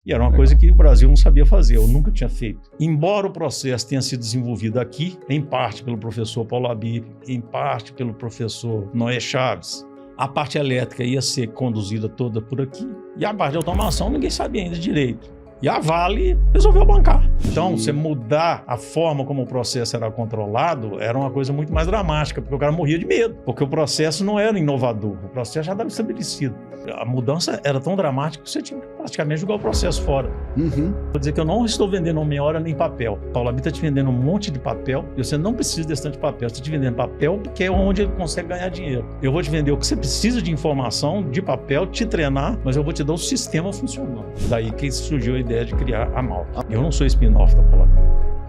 E era uma coisa que o Brasil não sabia fazer, eu nunca tinha feito. Embora o processo tenha sido desenvolvido aqui, em parte pelo professor Paulo Habib, em parte pelo professor Noé Chaves, a parte elétrica ia ser conduzida toda por aqui. E a parte de automação ninguém sabia ainda direito. E a Vale resolveu bancar. Então, você mudar a forma como o processo era controlado era uma coisa muito mais dramática, porque o cara morria de medo, porque o processo não era inovador, o processo já estava estabelecido. A mudança era tão dramática que você tinha que praticamente jogar o processo fora. Vou dizer que eu não estou vendendo meia hora nem papel. Paulo Habib está te vendendo um monte de papel e você não precisa desse tanto de papel. Você está te vendendo papel porque é onde ele consegue ganhar dinheiro. Eu vou te vender o que você precisa de informação, de papel, te treinar, mas eu vou te dar o sistema funcionando. Daí que surgiu a ideia de criar a Malta. Eu não sou spin-off da Paulo Habib.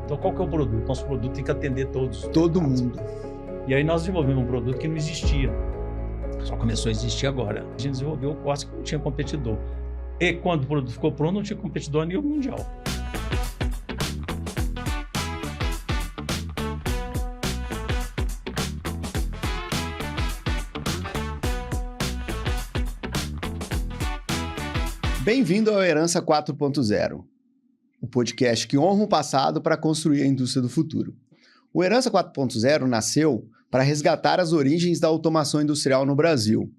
Então qual que é o produto? Nosso produto tem que atender todos. Todo mundo. E aí nós desenvolvemos um produto que não existia. Só começou a existir agora. A gente desenvolveu quase que não tinha competidor. E quando o produto ficou pronto, não tinha competidor a nível mundial. Bem-vindo ao Herança 4.0, o podcast que honra o passado para construir a indústria do futuro. O Herança 4.0 nasceu para resgatar as origens da automação industrial no Brasil.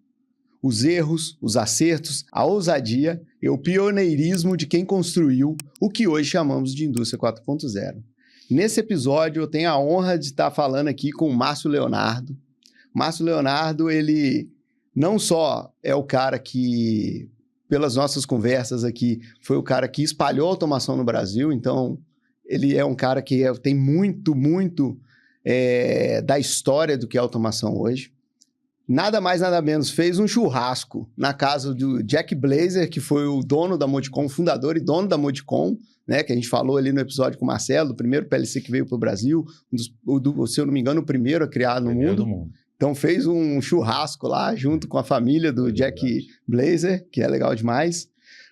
Os erros, os acertos, a ousadia e o pioneirismo de quem construiu o que hoje chamamos de Indústria 4.0. Nesse episódio, eu tenho a honra de estar falando aqui com o Márcio Leonardo. Márcio Leonardo, ele não só é o cara que, pelas nossas conversas aqui, foi o cara que espalhou a automação no Brasil, então ele é um cara que tem muito da história do que é automação hoje. Nada mais, nada menos, fez um churrasco na casa do Jack Blazer, que foi o dono da Modicon, fundador e dono da Modicon, né, que a gente falou ali no episódio com o Marcelo, o primeiro PLC que veio para o Brasil, se eu não me engano, o primeiro a criar no mundo. Então fez um churrasco lá, junto com a família do Jack Blazer, que é legal demais.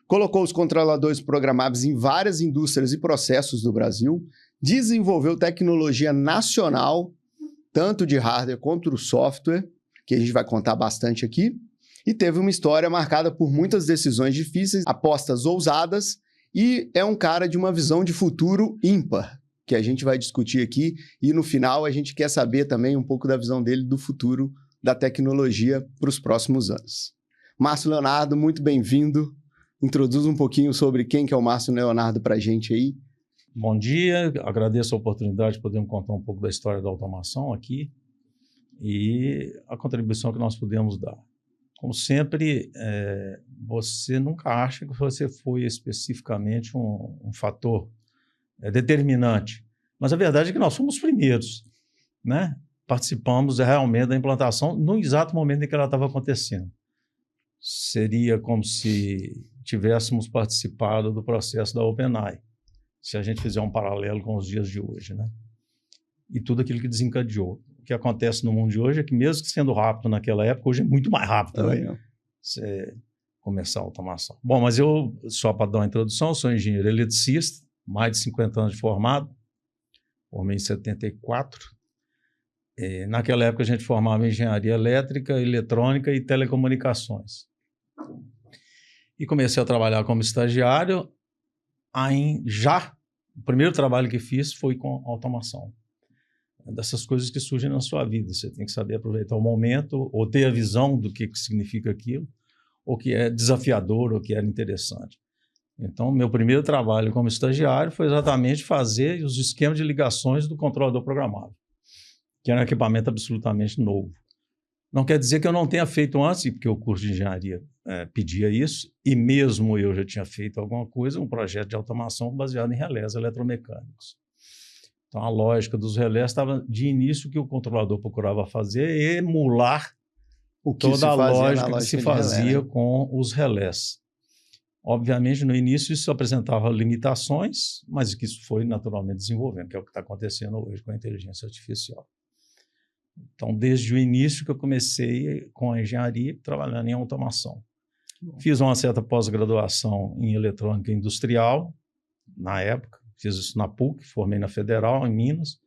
Colocou os controladores programáveis em várias indústrias e processos do Brasil, desenvolveu tecnologia nacional, tanto de hardware quanto do software, que a gente vai contar bastante aqui, e teve uma história marcada por muitas decisões difíceis, apostas ousadas, e é um cara de uma visão de futuro ímpar, que a gente vai discutir aqui, e no final a gente quer saber também um pouco da visão dele do futuro da tecnologia para os próximos anos. Márcio Leonardo, muito bem-vindo. Introduz um pouquinho sobre quem que é o Márcio Leonardo para a gente aí. Bom dia, agradeço a oportunidade de podermos contar um pouco da história da automação aqui e a contribuição que nós podemos dar. Como sempre, você nunca acha que você foi especificamente um fator determinante, mas a verdade é que nós fomos os primeiros, né? Participamos realmente da implantação no exato momento em que ela estava acontecendo. Seria como se tivéssemos participado do processo da OpenAI, se a gente fizer um paralelo com os dias de hoje, né? E tudo aquilo que desencadeou. O que acontece no mundo de hoje é que, mesmo que sendo rápido naquela época, hoje é muito mais rápido, né? Você começar a automação. Bom, mas eu, só para dar uma introdução, sou engenheiro eletricista, mais de 50 anos de formado, formei em 74. Naquela época a gente formava engenharia elétrica, eletrônica e telecomunicações. E comecei a trabalhar como estagiário. O primeiro trabalho que fiz foi com automação. Dessas coisas que surgem na sua vida. Você tem que saber aproveitar o momento, ou ter a visão do que significa aquilo, ou que é desafiador, ou que era interessante. Então, meu primeiro trabalho como estagiário foi exatamente fazer os esquemas de ligações do controlador programável, que era um equipamento absolutamente novo. Não quer dizer que eu não tenha feito antes, porque o curso de engenharia pedia isso, e mesmo eu já tinha feito alguma coisa, um projeto de automação baseado em relés eletromecânicos. Então, a lógica dos relés estava de início que o controlador procurava fazer é emular toda a lógica que se fazia relé, né? Com os relés. Obviamente, no início isso apresentava limitações, mas que isso foi naturalmente desenvolvendo, que é o que está acontecendo hoje com a inteligência artificial. Então, desde o início que eu comecei com a engenharia, trabalhando em automação. Fiz uma certa pós-graduação em eletrônica industrial, na época. Fiz isso na PUC, formei na Federal, em Minas,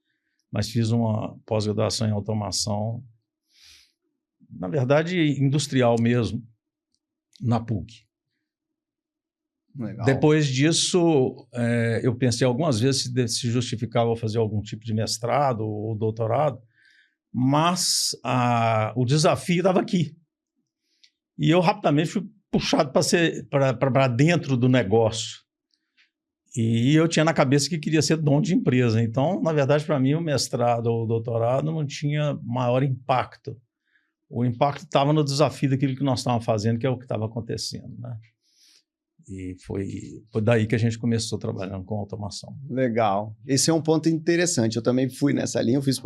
mas fiz uma pós-graduação em automação, na verdade, industrial mesmo, na PUC. Legal. Depois disso, eu pensei algumas vezes se justificava fazer algum tipo de mestrado ou doutorado, mas o desafio estava aqui. E eu rapidamente fui puxado para dentro do negócio. E eu tinha na cabeça que queria ser dono de empresa. Então, na verdade, para mim, o mestrado ou o doutorado não tinha maior impacto. O impacto estava no desafio daquilo que nós estávamos fazendo, que é o que estava acontecendo, né? E foi daí que a gente começou trabalhando com automação. Legal. Esse é um ponto interessante. Eu também fui nessa linha, eu fiz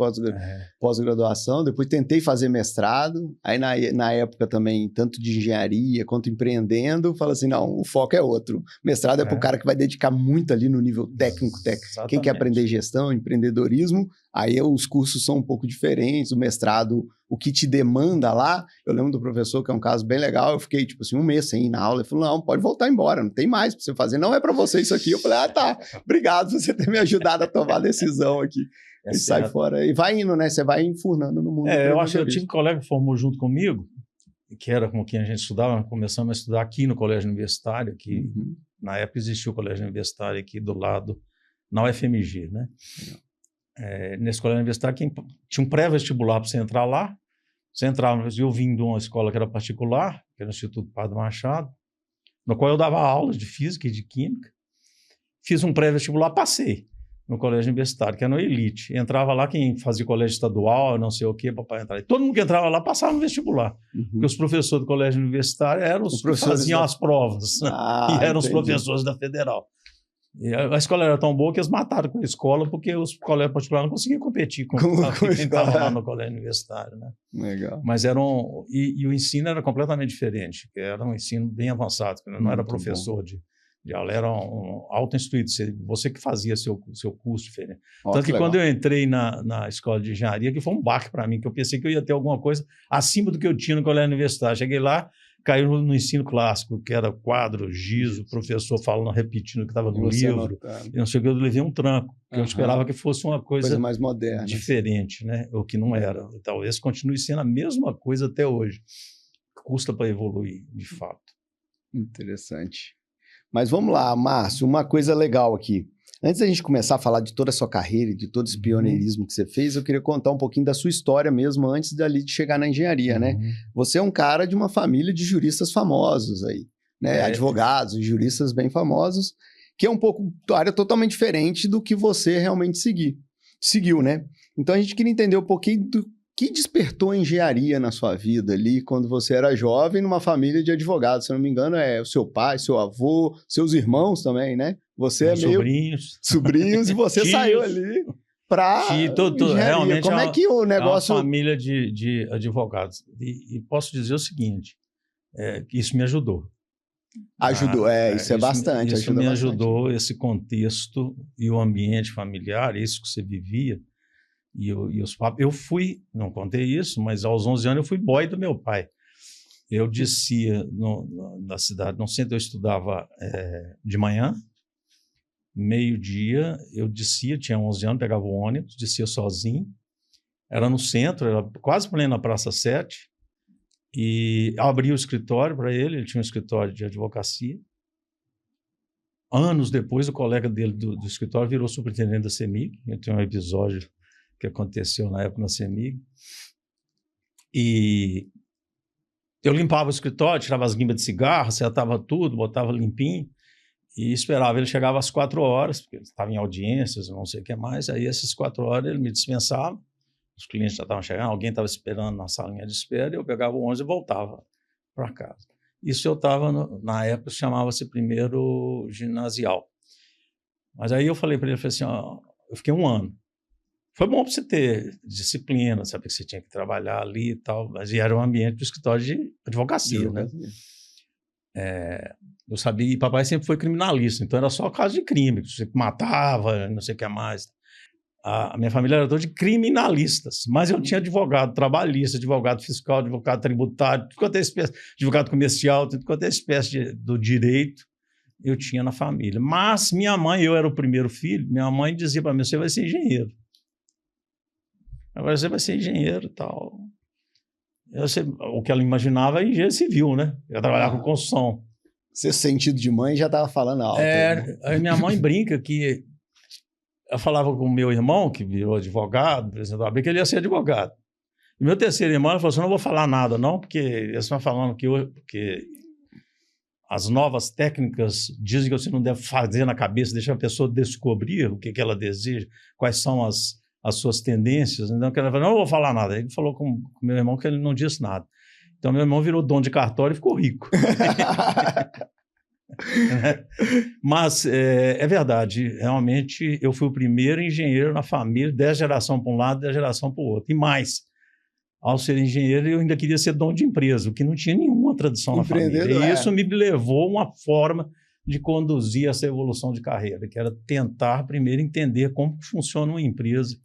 pós-graduação, depois tentei fazer mestrado, aí na época também, tanto de engenharia quanto empreendendo, fala assim, não, o foco é outro. Mestrado é para o cara que vai dedicar muito ali no nível técnico. Quem quer aprender gestão, empreendedorismo, aí os cursos são um pouco diferentes, o mestrado, o que te demanda lá, eu lembro do professor, que é um caso bem legal, eu fiquei, tipo assim, um mês sem ir na aula, ele falou, não, pode voltar embora, não tem mais para você fazer, não é para você isso aqui. Eu falei, tá, obrigado por você ter me ajudado a tomar a decisão aqui. E sai fora, e vai indo, né, você vai enfurnando no mundo. Eu acho que eu tive um colega que formou junto comigo, que era com quem a gente estudava, começamos a estudar aqui no Colégio Universitário, que na época existia o Colégio Universitário aqui do lado, na UFMG, né? Nesse colégio universitário, tinha um pré-vestibular para você entrar lá. Você entrava, eu vim de uma escola que era particular, que era o Instituto Padre Machado, no qual eu dava aulas de física e de química. Fiz um pré-vestibular, passei no colégio universitário, que era no Elite. Entrava lá quem fazia colégio estadual, não sei o quê, papai entrar. E todo mundo que entrava lá passava no vestibular. Porque os professores do colégio universitário eram os que faziam as provas, né? E eram os professores da Federal. E a escola era tão boa que eles mataram com a escola, porque os colégios particulares não conseguiam competir com quem estava lá no colégio universitário, né? Legal. Mas e o ensino era completamente diferente, era um ensino bem avançado, não era professor de aula, era um auto-instruído, você que fazia seu curso diferente. Tanto que quando eu entrei na escola de engenharia, que foi um baque para mim, que eu pensei que eu ia ter alguma coisa acima do que eu tinha no colégio universitário. Cheguei lá, caiu no ensino clássico, que era quadro, giz, o professor falando, repetindo o que estava no livro. Eu não sei o que, eu levei um tranco, porque eu esperava que fosse uma coisa mais moderna, diferente, né? O que não era. Talvez continue sendo a mesma coisa até hoje. Custa para evoluir, de fato. Interessante. Mas vamos lá, Márcio, uma coisa legal aqui. Antes da gente começar a falar de toda a sua carreira e de todo esse pioneirismo que você fez, eu queria contar um pouquinho da sua história mesmo antes de chegar na engenharia, né? Você é um cara de uma família de juristas famosos aí, né? Advogados e juristas bem famosos, que é um pouco área totalmente diferente do que você realmente seguiu, né? Então a gente queria entender um pouquinho do que despertou a engenharia na sua vida ali quando você era jovem numa família de advogados. Se eu não me engano, é o seu pai, seu avô, seus irmãos também, né? Você é meio... Sobrinhos, e você saiu ali para realmente como é que o negócio... É uma família de advogados. E posso dizer o seguinte, que isso me ajudou. Ajudou, isso é bastante. Isso me ajudou, esse contexto e o ambiente familiar, isso que você vivia. Eu fui, não contei isso, mas aos 11 anos eu fui boy do meu pai. Eu descia na cidade, no centro eu estudava de manhã, meio-dia, eu descia, tinha 11 anos, pegava o ônibus, descia sozinho, era no centro, era quase plena Praça 7, e abri o escritório para ele tinha um escritório de advocacia. Anos depois, o colega dele do escritório virou superintendente da CEMIG, eu tenho um episódio que aconteceu na época na CEMIG, e eu limpava o escritório, tirava as guimbas de cigarro, acertava tudo, botava limpinho, e esperava. Ele chegava às 4 horas, porque ele estava em audiências, não sei o que mais, aí essas 4 horas ele me dispensava, os clientes já estavam chegando, alguém estava esperando na salinha de espera, e eu pegava o ônibus e voltava para casa. Isso eu estava, na época, chamava-se primeiro ginasial. Mas aí eu falei para ele, assim, eu fiquei 1 ano. Foi bom para você ter disciplina, saber que você tinha que trabalhar ali e tal, mas era um ambiente do escritório de advocacia, né? Eu sabia, e papai sempre foi criminalista, então era só caso de crime, você matava, não sei o que mais. A minha família era toda de criminalistas, mas eu tinha advogado trabalhista, advogado fiscal, advogado tributário, tudo quanto é espécie, advogado comercial, tudo quanto é espécie do direito, eu tinha na família. Mas minha mãe, eu era o primeiro filho, minha mãe dizia para mim, você vai ser engenheiro. Agora você vai ser engenheiro e tal. O que ela imaginava é engenheiro civil, né? Eu ia trabalhar com construção. Seu sentido de mãe já estava falando alto. A minha mãe brinca que eu falava com o meu irmão, que virou advogado, presidente da OAB, que ele ia ser advogado. E meu terceiro irmão falou assim, não vou falar nada não, porque eles estão falando que as novas técnicas dizem que você não deve fazer na cabeça, deixar a pessoa descobrir o que ela deseja, quais são as suas tendências. Então, ela falou, não vou falar nada. Ele falou com o meu irmão que ele não disse nada. Então, meu irmão virou dono de cartório e ficou rico. Mas é verdade, realmente eu fui o primeiro engenheiro na família, 10 gerações para um lado, 10 gerações para o outro. E mais, ao ser engenheiro, eu ainda queria ser dono de empresa, o que não tinha nenhuma tradição na família. E isso me levou a uma forma de conduzir essa evolução de carreira, que era tentar primeiro entender como funciona uma empresa,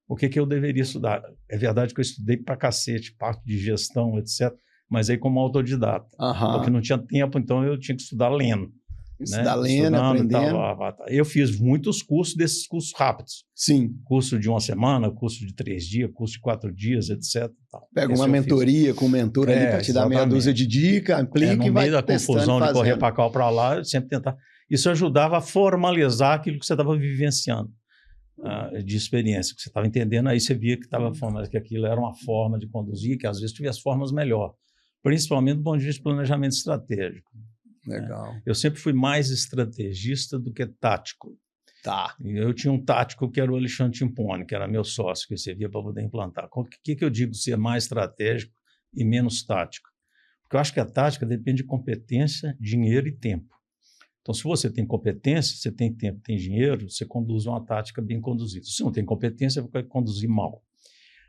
o que eu deveria estudar. É verdade que eu estudei pra cacete, parte de gestão, etc., mas aí como autodidata, porque não tinha tempo, então eu tinha que estudar lendo. Estudar lendo, aprendendo. Eu fiz muitos cursos, desses cursos rápidos. Sim. Curso de 1 semana, curso de 3 dias, curso de 4 dias, etc. Pega uma mentoria com o mentor ali para te dar meia dúzia de dicas, aplica e vai testando. No meio da confusão de correr para cá ou para lá, eu sempre tentava. Isso ajudava a formalizar aquilo que você estava vivenciando, de experiência, que você estava entendendo, aí você via que aquilo era uma forma de conduzir, que às vezes tivesse formas melhor, principalmente do ponto de vista de planejamento estratégico. Legal. Eu sempre fui mais estrategista do que tático. Tá. Eu tinha um tático que era o Alexandre Timpone, que era meu sócio, que servia para poder implantar. O que eu digo ser mais estratégico e menos tático? Porque eu acho que a tática depende de competência, dinheiro e tempo. Então, se você tem competência, você tem tempo, tem dinheiro, você conduz uma tática bem conduzida. Se não tem competência, você vai conduzir mal.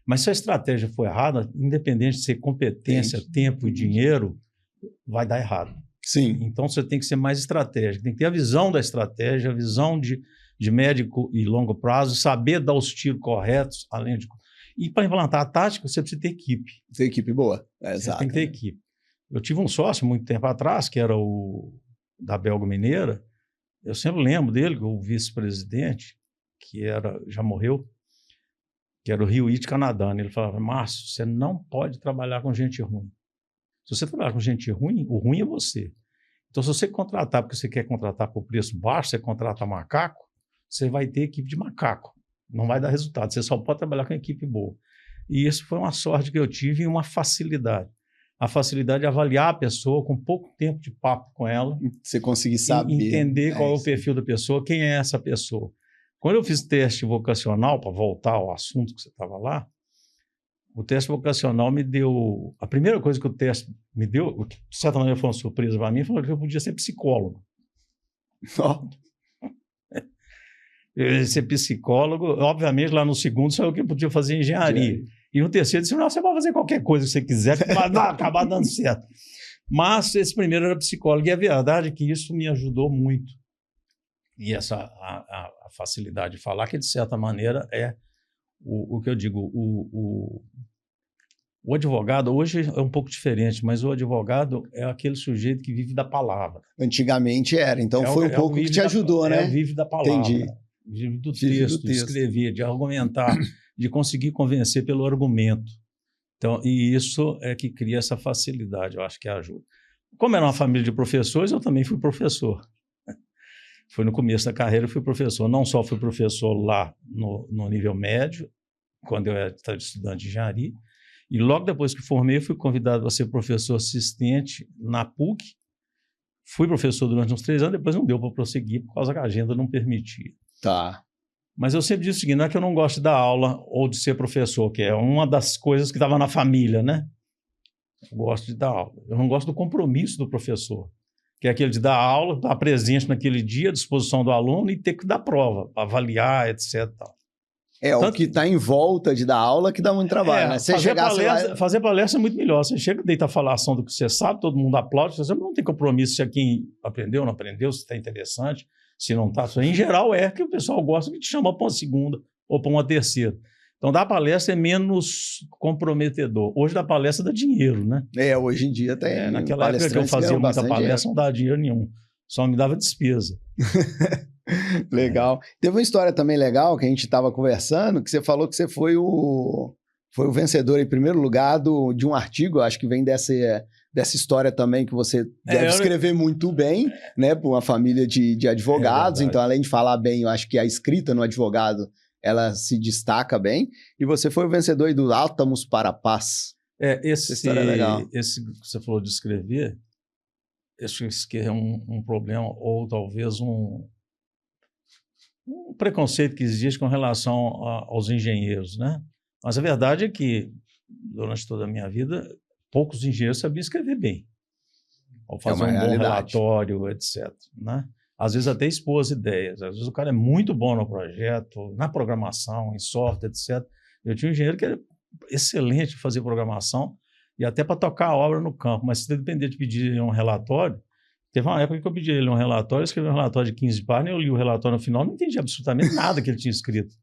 Mas se a estratégia for errada, independente de ser competência, tempo e dinheiro, vai dar errado. Sim. Então, você tem que ser mais estratégico, tem que ter a visão da estratégia, a visão de médio e longo prazo, saber dar os tiros corretos, além de... E para implantar a tática, você precisa ter equipe. Ter equipe boa, exato. Você tem que ter equipe. Eu tive um sócio muito tempo atrás, que era o da Belga Mineira, eu sempre lembro dele, o vice-presidente, que já morreu, que era o Ryuichi Kanadani. Ele falava, Márcio, você não pode trabalhar com gente ruim. Se você trabalhar com gente ruim, o ruim é você. Então, se você contratar porque você quer contratar por preço baixo, você contrata macaco, você vai ter equipe de macaco. Não vai dar resultado. Você só pode trabalhar com equipe boa. E isso foi uma sorte que eu tive e uma facilidade. A facilidade de avaliar a pessoa com pouco tempo de papo com ela. Você conseguir saber. Entender qual é o perfil da pessoa, quem é essa pessoa. Quando eu fiz teste vocacional, para voltar ao assunto que você estava lá, o teste vocacional me deu... A primeira coisa que o teste me deu, que de certa maneira foi uma surpresa para mim, foi que eu podia ser psicólogo. Eu ia ser psicólogo, obviamente lá no segundo só eu que podia fazer engenharia. E no terceiro disse, não, você vai fazer qualquer coisa que você quiser, que vai acabar dando certo. Mas esse primeiro era psicólogo, e a verdade é que isso me ajudou muito. E a facilidade de falar, que de certa maneira é o que eu digo, o advogado hoje é um pouco diferente, mas o advogado é aquele sujeito que vive da palavra. Antigamente era, então foi um pouco que te ajudou, né? Vive da palavra. Entendi. Vive do texto, de escrever, de argumentar, de conseguir convencer pelo argumento. Então, e isso é que cria essa facilidade, eu acho que ajuda. Como era uma família de professores, eu também fui professor. Foi no começo da carreira, eu fui professor. Não só fui professor lá no nível médio, quando eu era estudante de engenharia, e logo depois que formei, fui convidado para ser professor assistente na PUC. Fui professor durante uns 3 anos, depois não deu para prosseguir, por causa que a agenda não permitia. Tá. Mas eu sempre disse o seguinte, não é que eu não gosto de dar aula ou de ser professor, que é uma das coisas que estava na família, né? Eu gosto de dar aula. Eu não gosto do compromisso do professor, que é aquele de dar aula, estar presente naquele dia, à disposição do aluno e ter que dar prova, avaliar, etc. O que está em volta de dar aula que dá muito trabalho, né? Você fazer palestra é muito melhor. Você chega, deita a falação do que você sabe, todo mundo aplaude, você não tem compromisso se quem aprendeu, não aprendeu, se está interessante, se não está. Em geral é que o pessoal gosta que te chama para uma segunda ou para uma terceira. Então, dar palestra é menos comprometedor. Hoje, dar palestra dá dinheiro, né? Hoje em dia tem. Naquela época que eu fazia muita palestra, não dava dinheiro nenhum. Só me dava despesa. Legal. Teve uma história também legal que a gente estava conversando, que você falou que você foi o vencedor em primeiro lugar de um artigo, acho que vem dessa história também que você deve escrever muito bem, né? Para uma família de advogados. Então, além de falar bem, eu acho que a escrita no advogado, ela se destaca bem. E você foi o vencedor aí do Áltamos para a Paz. Essa história é legal. Esse que você falou de escrever, acho que é um problema, ou talvez um preconceito que existe com relação aos engenheiros, né? Mas a verdade é que, durante toda a minha vida, poucos engenheiros sabiam escrever bem, ou fazer um bom relatório, etc. Né? Às vezes até expor as ideias. Às vezes o cara é muito bom no projeto, na programação, em software, etc. Eu tinha um engenheiro que era excelente em fazer programação e até para tocar a obra no campo, mas se depender de pedir um relatório, teve uma época que eu pedi a ele um relatório, eu escrevi um relatório de 15 páginas, eu li o relatório no final, não entendi absolutamente nada que ele tinha escrito.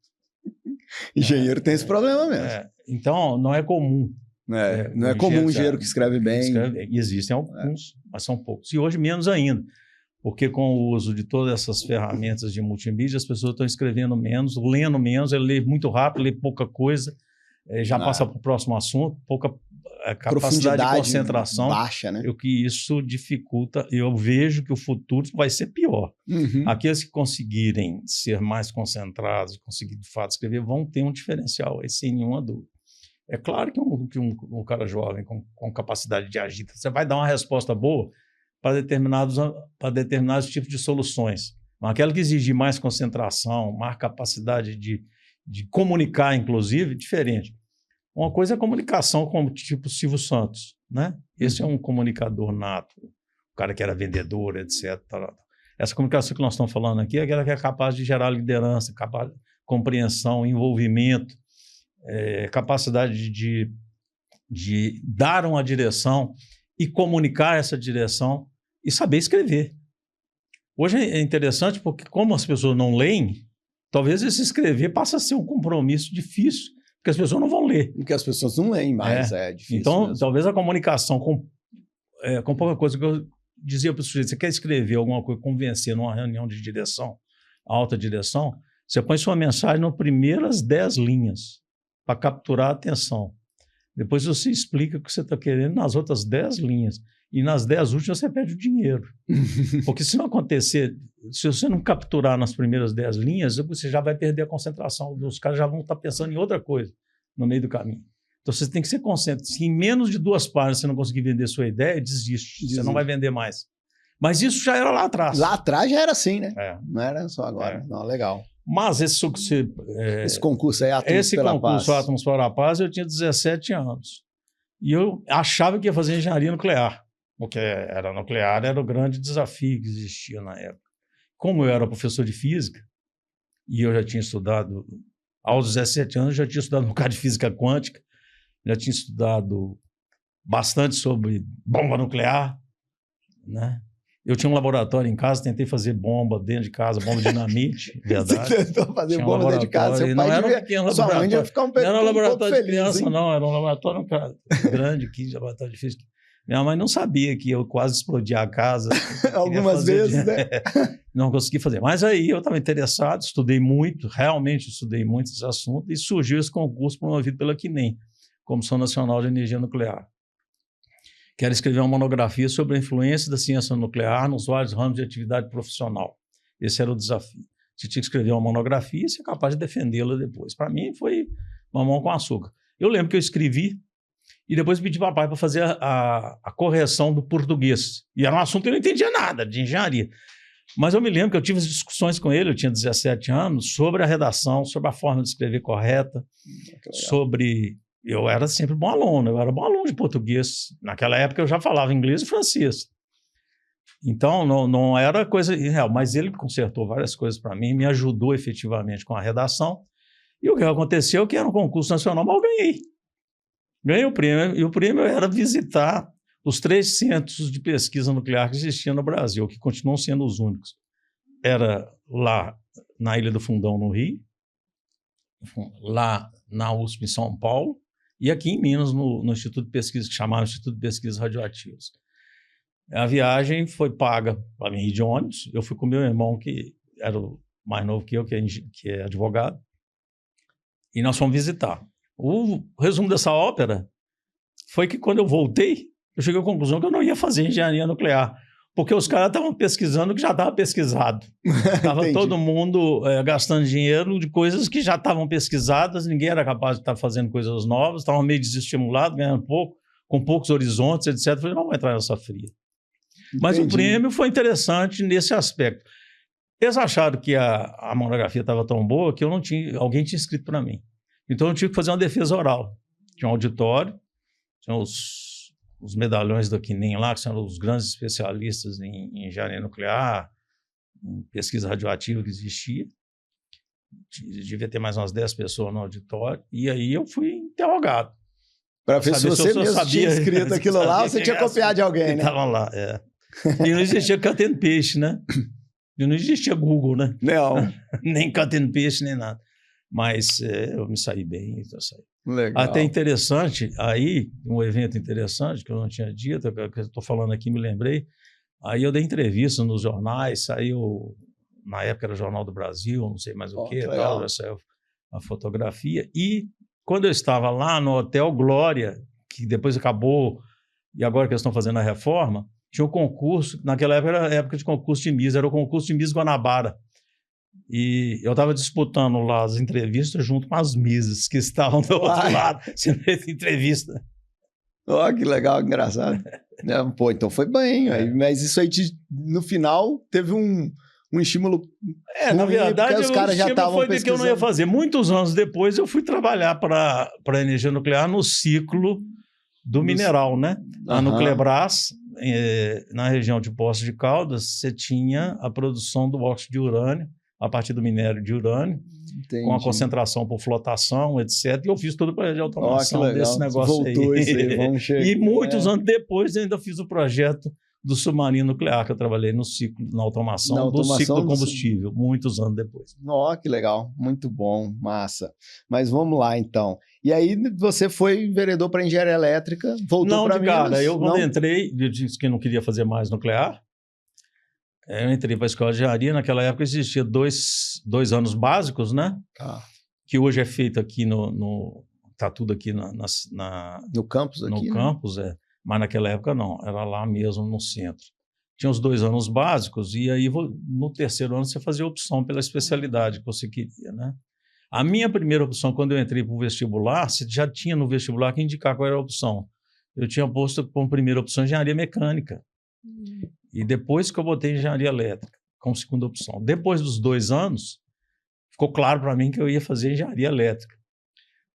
Engenheiro tem esse problema mesmo. Então, não é comum. Não é comum um engenheiro que escreve bem. Existem alguns, mas são poucos. E hoje menos ainda, porque com o uso de todas essas ferramentas de multimídia, as pessoas estão escrevendo menos, lendo menos, ele lê muito rápido, lê pouca coisa, já passa para o próximo assunto, pouca capacidade de concentração. Baixa, né? O que isso dificulta. Eu vejo que o futuro vai ser pior. Aqueles que conseguirem ser mais concentrados, conseguir de fato escrever, vão ter um diferencial, sem nenhuma dúvida. É claro que um cara jovem com capacidade de agir, você vai dar uma resposta boa para determinados tipos de soluções. Mas aquela que exige mais concentração, mais capacidade de comunicar, inclusive, diferente. Uma coisa é a comunicação como tipo Silvio Santos, né? Esse é um comunicador nato, o cara que era vendedor, etc. Essa comunicação que nós estamos falando aqui é aquela que é capaz de gerar liderança, capaz de compreensão, envolvimento, capacidade de dar uma direção e comunicar essa direção e saber escrever. Hoje é interessante porque, como as pessoas não leem, talvez esse escrever passe a ser um compromisso difícil, porque as pessoas não vão ler. Porque as pessoas não leem mais, é difícil. Então, mesmo. Talvez a comunicação com pouca coisa que eu dizia para o sujeito, você quer escrever alguma coisa, convencer numa reunião de direção, alta direção, você põe sua mensagem nas primeiras 10 linhas para capturar a atenção. Depois você explica o que você está querendo nas outras 10 linhas. E nas 10 últimas você perde o dinheiro. Porque se não acontecer, se você não capturar nas primeiras 10 linhas, você já vai perder a concentração. Os caras já vão estar pensando em outra coisa no meio do caminho. Então você tem que ser consciente. Se em menos de 2 páginas você não conseguir vender sua ideia, desiste. Você não vai vender mais. Mas isso já era lá atrás. Lá atrás já era assim, né? Não era só agora. Não, legal. Mas esse concurso aí, Átomos para a Paz, eu tinha 17 anos. E eu achava que ia fazer engenharia nuclear. Porque era nuclear, era o grande desafio que existia na época. Como eu era professor de física, e eu já tinha estudado, aos 17 anos, já tinha estudado um bocado de física quântica, já tinha estudado bastante sobre bomba nuclear, né? Eu tinha um laboratório em casa, tentei fazer bomba dentro de casa, bomba de dinamite, verdade. Você tentou fazer bomba dentro de casa, seu pai sua mãe devia ficar não era um laboratório de feliz, criança, hein? não, era um laboratório grande aqui, laboratório de física. Minha mãe não sabia que eu quase explodia a casa. Algumas vezes, né? Não consegui fazer. Mas aí eu estava interessado, estudei muito, realmente estudei muito esse assunto, e surgiu esse concurso promovido pela CNEM, Comissão Nacional de Energia Nuclear. Quero escrever uma monografia sobre a influência da ciência nuclear nos vários ramos de atividade profissional. Esse era o desafio. Você tinha que escrever uma monografia e ser capaz de defendê-la depois. Para mim, foi mamão com açúcar. Eu lembro que eu escrevi e depois pedi para o papai para fazer a correção do português. E era um assunto que eu não entendia nada de engenharia. Mas eu me lembro que eu tive as discussões com ele, eu tinha 17 anos, sobre a redação, sobre a forma de escrever correta, sobre... Eu era sempre bom aluno, eu era bom aluno de português. Naquela época eu já falava inglês e francês. Então não era coisa irreal, mas ele consertou várias coisas para mim, me ajudou efetivamente com a redação. E o que aconteceu é que era um concurso nacional, mas eu ganhei. Ganhei o prêmio, e o prêmio era visitar os 3 centros de pesquisa nuclear que existiam no Brasil, que continuam sendo os únicos. Era lá na Ilha do Fundão, no Rio, lá na USP em São Paulo, e aqui em Minas, no Instituto de Pesquisa, que chamava Instituto de Pesquisas Radioativas. A viagem foi paga para mim ir de ônibus. Eu fui com meu irmão, que era o mais novo que eu, que é advogado, e nós fomos visitar. O resumo dessa ópera foi que, quando eu voltei, eu cheguei à conclusão que eu não ia fazer engenharia nuclear, porque os caras estavam pesquisando o que já estava pesquisado. Estava todo mundo gastando dinheiro de coisas que já estavam pesquisadas, ninguém era capaz de estar fazendo coisas novas, estavam meio desestimulados, ganhando pouco, com poucos horizontes, etc. Eu falei, não vou entrar nessa fria. Entendi. Mas o prêmio foi interessante nesse aspecto. Eles acharam que a monografia estava tão boa que eu não tinha, alguém tinha escrito para mim. Então eu tive que fazer uma defesa oral. Tinha um auditório, tinha os medalhões da CNEM lá, que são os grandes especialistas em engenharia nuclear, em pesquisa radioativa que existia. Devia ter mais umas 10 pessoas no auditório. E aí eu fui interrogado. Para ver se você mesmo sabia, tinha escrito aquilo lá ou você tinha copiado de alguém, né? Estavam lá, E não existia cut and paste, né? E não existia Google, né? Não. Nem cut and paste, nem nada. Mas eu me saí bem, eu saí. Legal. Até interessante, aí, um evento interessante que eu não tinha dito, que eu estou falando aqui, me lembrei. Aí eu dei entrevista nos jornais, saiu, na época era o Jornal do Brasil, não sei mais o quê, tal, já saiu a fotografia. E quando eu estava lá no Hotel Glória, que depois acabou, e agora que eles estão fazendo a reforma, tinha um concurso, naquela época era a época de concurso de Miss, era o concurso de Miss Guanabara. E eu estava disputando lá as entrevistas junto com as Misses que estavam do outro lado, sendo feita entrevista. Ó, que legal, que engraçado. Pô, então foi bem, mas isso aí no final teve um estímulo. Na verdade, os caras já estavam foi de que eu não ia fazer. Muitos anos depois eu fui trabalhar para a energia nuclear no ciclo do mineral, né? Lá no Clebrás, na região de Poços de Caldas, você tinha a produção do óxido de urânio, a partir do minério de urânio, com a concentração por flotação, etc. E eu fiz todo o projeto de automação desse negócio. Voltou isso aí, vamos chegar. E muitos anos depois eu ainda fiz o projeto do submarino nuclear, que eu trabalhei no ciclo, na automação do ciclo do combustível, muitos anos depois. Ó, que legal, muito bom, massa. Mas vamos lá, então. E aí você foi vereador para engenharia elétrica, voltou para Minas? Não, cara, eu quando entrei, eu disse que não queria fazer mais nuclear. Eu entrei para a escola de engenharia, naquela época existia dois anos básicos, né? Que hoje é feito aqui tá tudo aqui no campus aqui, no campus, mas naquela época não, era lá mesmo no centro. Tinha os 2 anos básicos e aí no terceiro ano você fazia opção pela especialidade que você queria, né? A minha primeira opção, quando eu entrei para o vestibular, você já tinha no vestibular que indicar qual era a opção. Eu tinha posto como primeira opção engenharia mecânica. E depois que eu botei engenharia elétrica como segunda opção. Depois dos 2 anos, ficou claro para mim que eu ia fazer engenharia elétrica.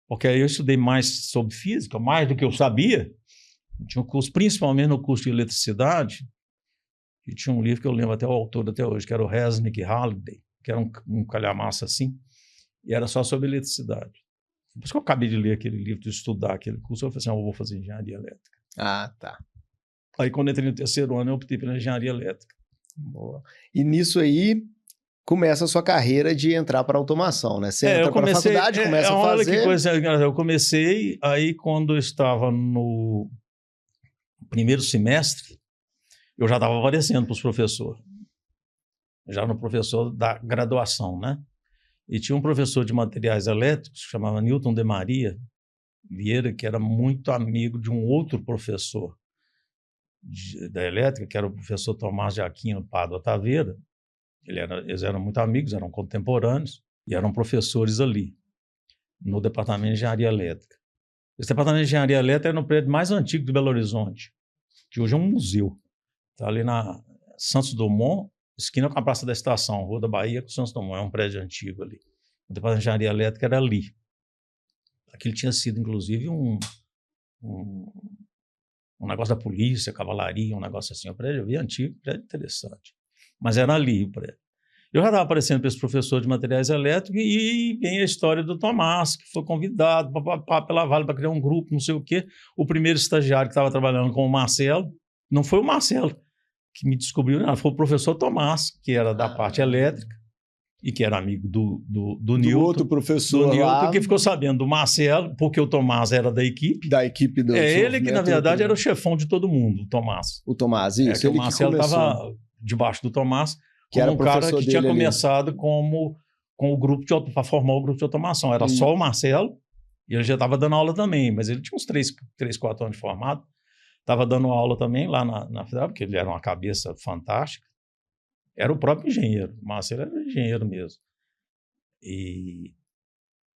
Porque aí eu estudei mais sobre física, mais do que eu sabia. Tinha um curso, principalmente no curso de eletricidade, e tinha um livro que eu lembro até o autor até hoje, que era o Resnick Halliday, que era um calhamaço assim, e era só sobre eletricidade. Depois que eu acabei de ler aquele livro, de estudar aquele curso, eu falei assim, eu vou fazer engenharia elétrica. Tá. Aí, quando eu entrei no terceiro ano, eu optei pela engenharia elétrica. Boa. E nisso aí, começa a sua carreira de entrar para automação, né? Você entra para a faculdade, começa a fazer... Olha que coisa, eu comecei, aí quando eu estava no primeiro semestre, eu já estava aparecendo para os professores. Já no professor da graduação, né? E tinha um professor de materiais elétricos, que chamava Newton de Maria Vieira, que era muito amigo de um outro professor da elétrica, que era o professor Tomás de Aquino Pádua Taveira. Eles eram muito amigos, eram contemporâneos e eram professores ali, no departamento de engenharia elétrica. Esse departamento de engenharia elétrica era no prédio mais antigo de Belo Horizonte, que hoje é um museu. Está ali na Santos Dumont, esquina com a Praça da Estação, Rua da Bahia com Santos Dumont, é um prédio antigo ali. O departamento de engenharia elétrica era ali. Aquilo tinha sido, inclusive, um negócio da polícia, cavalaria, um negócio assim. O prédio bem antigo, prédio interessante. Mas era ali o prédio. Eu já estava aparecendo para esse professor de materiais elétricos e vem a história do Tomás, que foi convidado pela Vale para criar um grupo, não sei o quê. O primeiro estagiário que estava trabalhando com o Marcelo, não foi o Marcelo que me descobriu, não, foi o professor Tomás, que era da parte elétrica e que era amigo do Newton. Outro professor do Newton, lá. que ficou sabendo do Marcelo, porque o Tomás era da equipe. Da equipe do... ele que, na verdade, era o chefão de todo mundo, o Tomás. O Tomás, isso. Que o Marcelo estava debaixo do Tomás, que era um cara que tinha começado com o grupo para formar o grupo de automação. Era só o Marcelo, e ele já estava dando aula também, mas ele tinha uns 3, 4 anos de formado. estava dando aula também lá na Federal, porque ele era uma cabeça fantástica. Era o próprio engenheiro. O Marcelo era engenheiro mesmo. E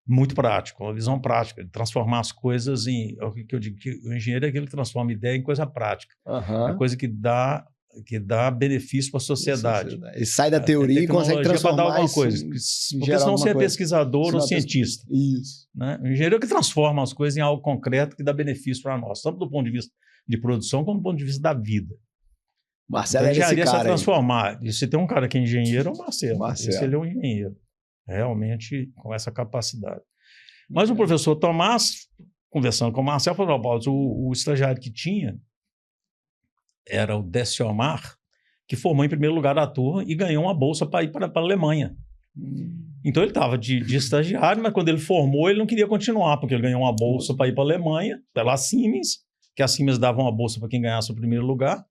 muito prático, uma visão prática, de transformar as coisas em... O que eu digo, que o engenheiro é aquele que transforma ideia em coisa prática. É coisa que dá benefício para a sociedade. Ele sai da teoria e consegue transformar para dar alguma coisa. Porque senão você é pesquisador ou cientista. Isso. Né? O engenheiro é que transforma as coisas em algo concreto que dá benefício para nós, tanto do ponto de vista de produção como do ponto de vista da vida. Marcelo é esse cara. Transformar. E se tem um cara que é engenheiro, é o Marcelo. Esse ele é um engenheiro. Realmente com essa capacidade. Mas o professor Tomás, conversando com o Marcelo, falou: Paulo, o estagiário que tinha era o Décio-Omar, que formou em primeiro lugar da turma e ganhou uma bolsa para ir para a Alemanha. Então ele estava de estagiário, mas quando ele formou, ele não queria continuar, porque ele ganhou uma bolsa para ir para a Alemanha, pela Siemens, que a Siemens dava uma bolsa para quem ganhasse o primeiro lugar.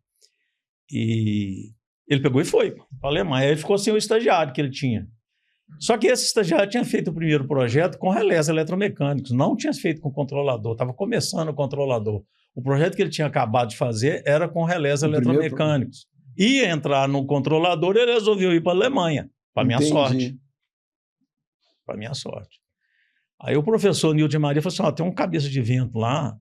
E ele pegou e foi para a Alemanha. Aí ele ficou sem o estagiário que ele tinha. Só que esse estagiário tinha feito o primeiro projeto com relés eletromecânicos, não tinha feito com controlador, estava começando o controlador. O projeto que ele tinha acabado de fazer era com relés eletromecânicos. Ia entrar no controlador, ele resolveu ir para a Alemanha, para minha sorte. Para minha sorte. Aí o professor Nilton de Maria falou assim: tem um cabeça de vento lá,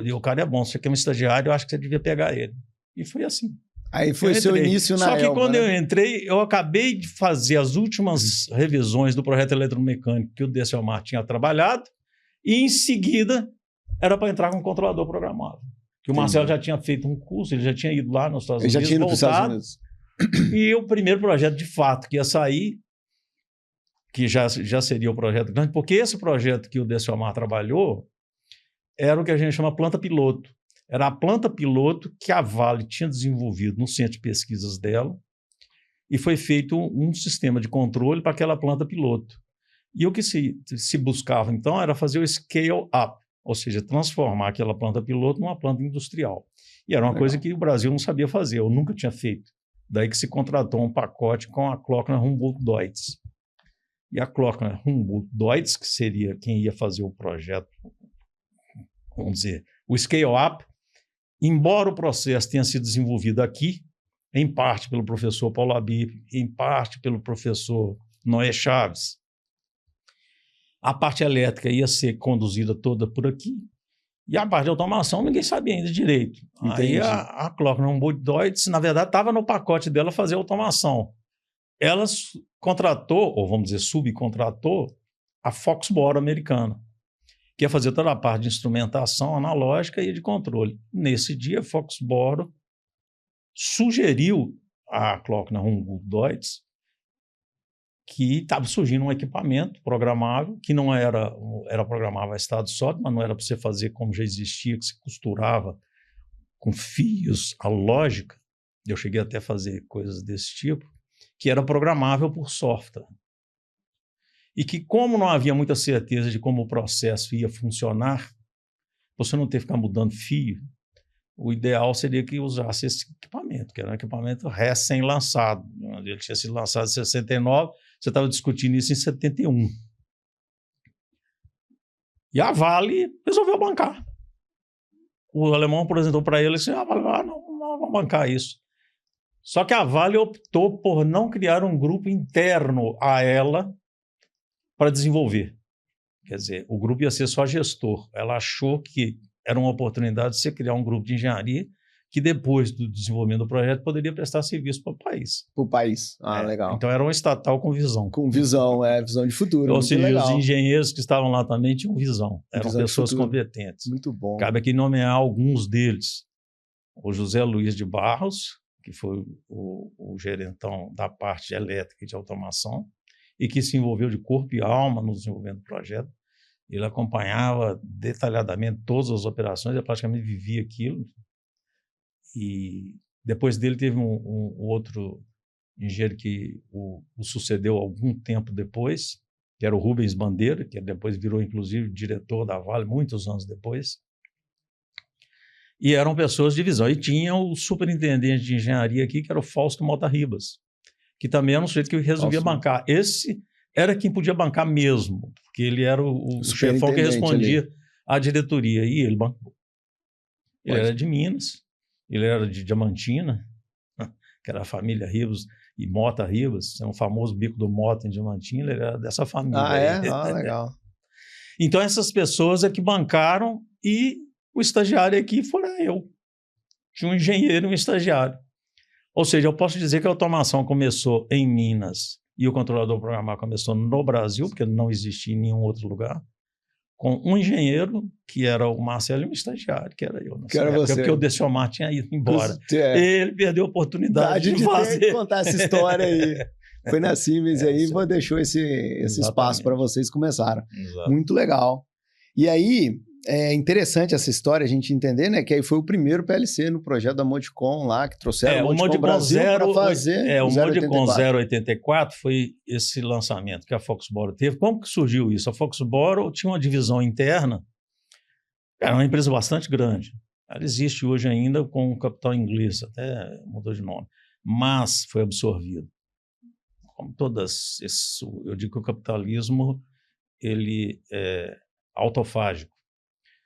e o cara é bom, você quer um estagiário, eu acho que você devia pegar ele. E foi assim. Aí foi seu início na Só que quando eu entrei, eu acabei de fazer as últimas revisões do projeto eletromecânico que o Décio-Omar tinha trabalhado, e em seguida era para entrar com controlador programável. Que o Marcelo já tinha feito um curso, ele já tinha ido lá nos Estados Unidos, já tinha ido para os Estados Unidos. E o primeiro projeto de fato que ia sair, que já seria o projeto grande, porque esse projeto que o Décio-Omar trabalhou era o que a gente chama planta piloto. Era a planta piloto que a Vale tinha desenvolvido no centro de pesquisas dela, e foi feito um sistema de controle para aquela planta piloto. E o que se buscava, então, era fazer o scale-up, ou seja, transformar aquela planta piloto numa planta industrial. E era uma coisa que o Brasil não sabia fazer, eu nunca tinha feito. Daí que se contratou um pacote com a Klockner Humboldt-Deutz. E a Klockner Humboldt-Deutz, que seria quem ia fazer o projeto, vamos dizer, o scale-up, embora o processo tenha sido desenvolvido aqui, em parte pelo professor Paulo Habib, em parte pelo professor Noé Chaves, a parte elétrica ia ser conduzida toda por aqui, e a parte de automação ninguém sabia ainda direito. Entendi. Aí a Klockner Humboldt-Deutz, na verdade, estava no pacote dela fazer automação. Ela contratou, ou vamos dizer, subcontratou, a Foxboro americana, que ia fazer toda a parte de instrumentação analógica e de controle. Nesse dia, a Foxboro sugeriu à Klockner Humboldt-Deutz que estava surgindo um equipamento programável, que não era programável a estado sólido, mas não era para você fazer como já existia, que se costurava com fios, a lógica. Eu cheguei até a fazer coisas desse tipo, que era programável por software. E que, como não havia muita certeza de como o processo ia funcionar, você não ter que ficar mudando fio, o ideal seria que usasse esse equipamento, que era um equipamento recém-lançado. Ele tinha sido lançado em 69, você estava discutindo isso em 71. E a Vale resolveu bancar. O alemão apresentou para ele assim: não vamos bancar isso. Só que a Vale optou por não criar um grupo interno a ela para desenvolver. Quer dizer, o grupo ia ser só gestor. Ela achou que era uma oportunidade de você criar um grupo de engenharia que depois do desenvolvimento do projeto poderia prestar serviço para o país. Para o país. Legal. Então era uma estatal com visão. Com visão, visão de futuro. Ou seja, os engenheiros que estavam lá também tinham visão. Eram pessoas competentes. Muito bom. Cabe aqui nomear alguns deles. O José Luiz de Barros, que foi o gerentão da parte elétrica e de automação, e que se envolveu de corpo e alma no desenvolvimento do projeto. Ele acompanhava detalhadamente todas as operações, ele praticamente vivia aquilo. E depois dele teve um outro engenheiro que o sucedeu algum tempo depois, que era o Rubens Bandeira, que depois virou, inclusive, diretor da Vale, muitos anos depois. E eram pessoas de visão. E tinha o superintendente de engenharia aqui, que era o Fausto Mota Ribas, que também era um sujeito que resolvia bancar. Esse era quem podia bancar mesmo, porque ele era o chefão que respondia a diretoria e ele bancou. Ele era de Minas, ele era de Diamantina, que era a família Ribas e Mota Ribas, é um famoso bico do Mota em Diamantina, ele era dessa família. Ah, é? Ah, legal. Então, essas pessoas é que bancaram e o estagiário aqui fora eu. Tinha um engenheiro e um estagiário. Ou seja, eu posso dizer que a automação começou em Minas e o controlador programável começou no Brasil, porque não existia em nenhum outro lugar, com um engenheiro, que era o Marcelo, e um estagiário, que era eu. Que era você. Porque o Deciomar tinha ido embora. Ele perdeu a oportunidade de fazer. Ter que contar essa história aí. Foi na Siemens aí e deixou esse espaço para vocês começarem. Exato. Muito legal. E aí, é interessante essa história, a gente entender, né? Que aí foi o primeiro PLC no projeto da Modicon lá, que trouxeram o Modicon Brasil para fazer o Modicon 084 foi esse lançamento que a Foxboro teve. Como que surgiu isso? A Foxboro tinha uma divisão interna, era uma empresa bastante grande. Ela existe hoje ainda com capital inglês, até mudou de nome, mas foi absorvido. Como todas, eu digo que o capitalismo ele é autofágico.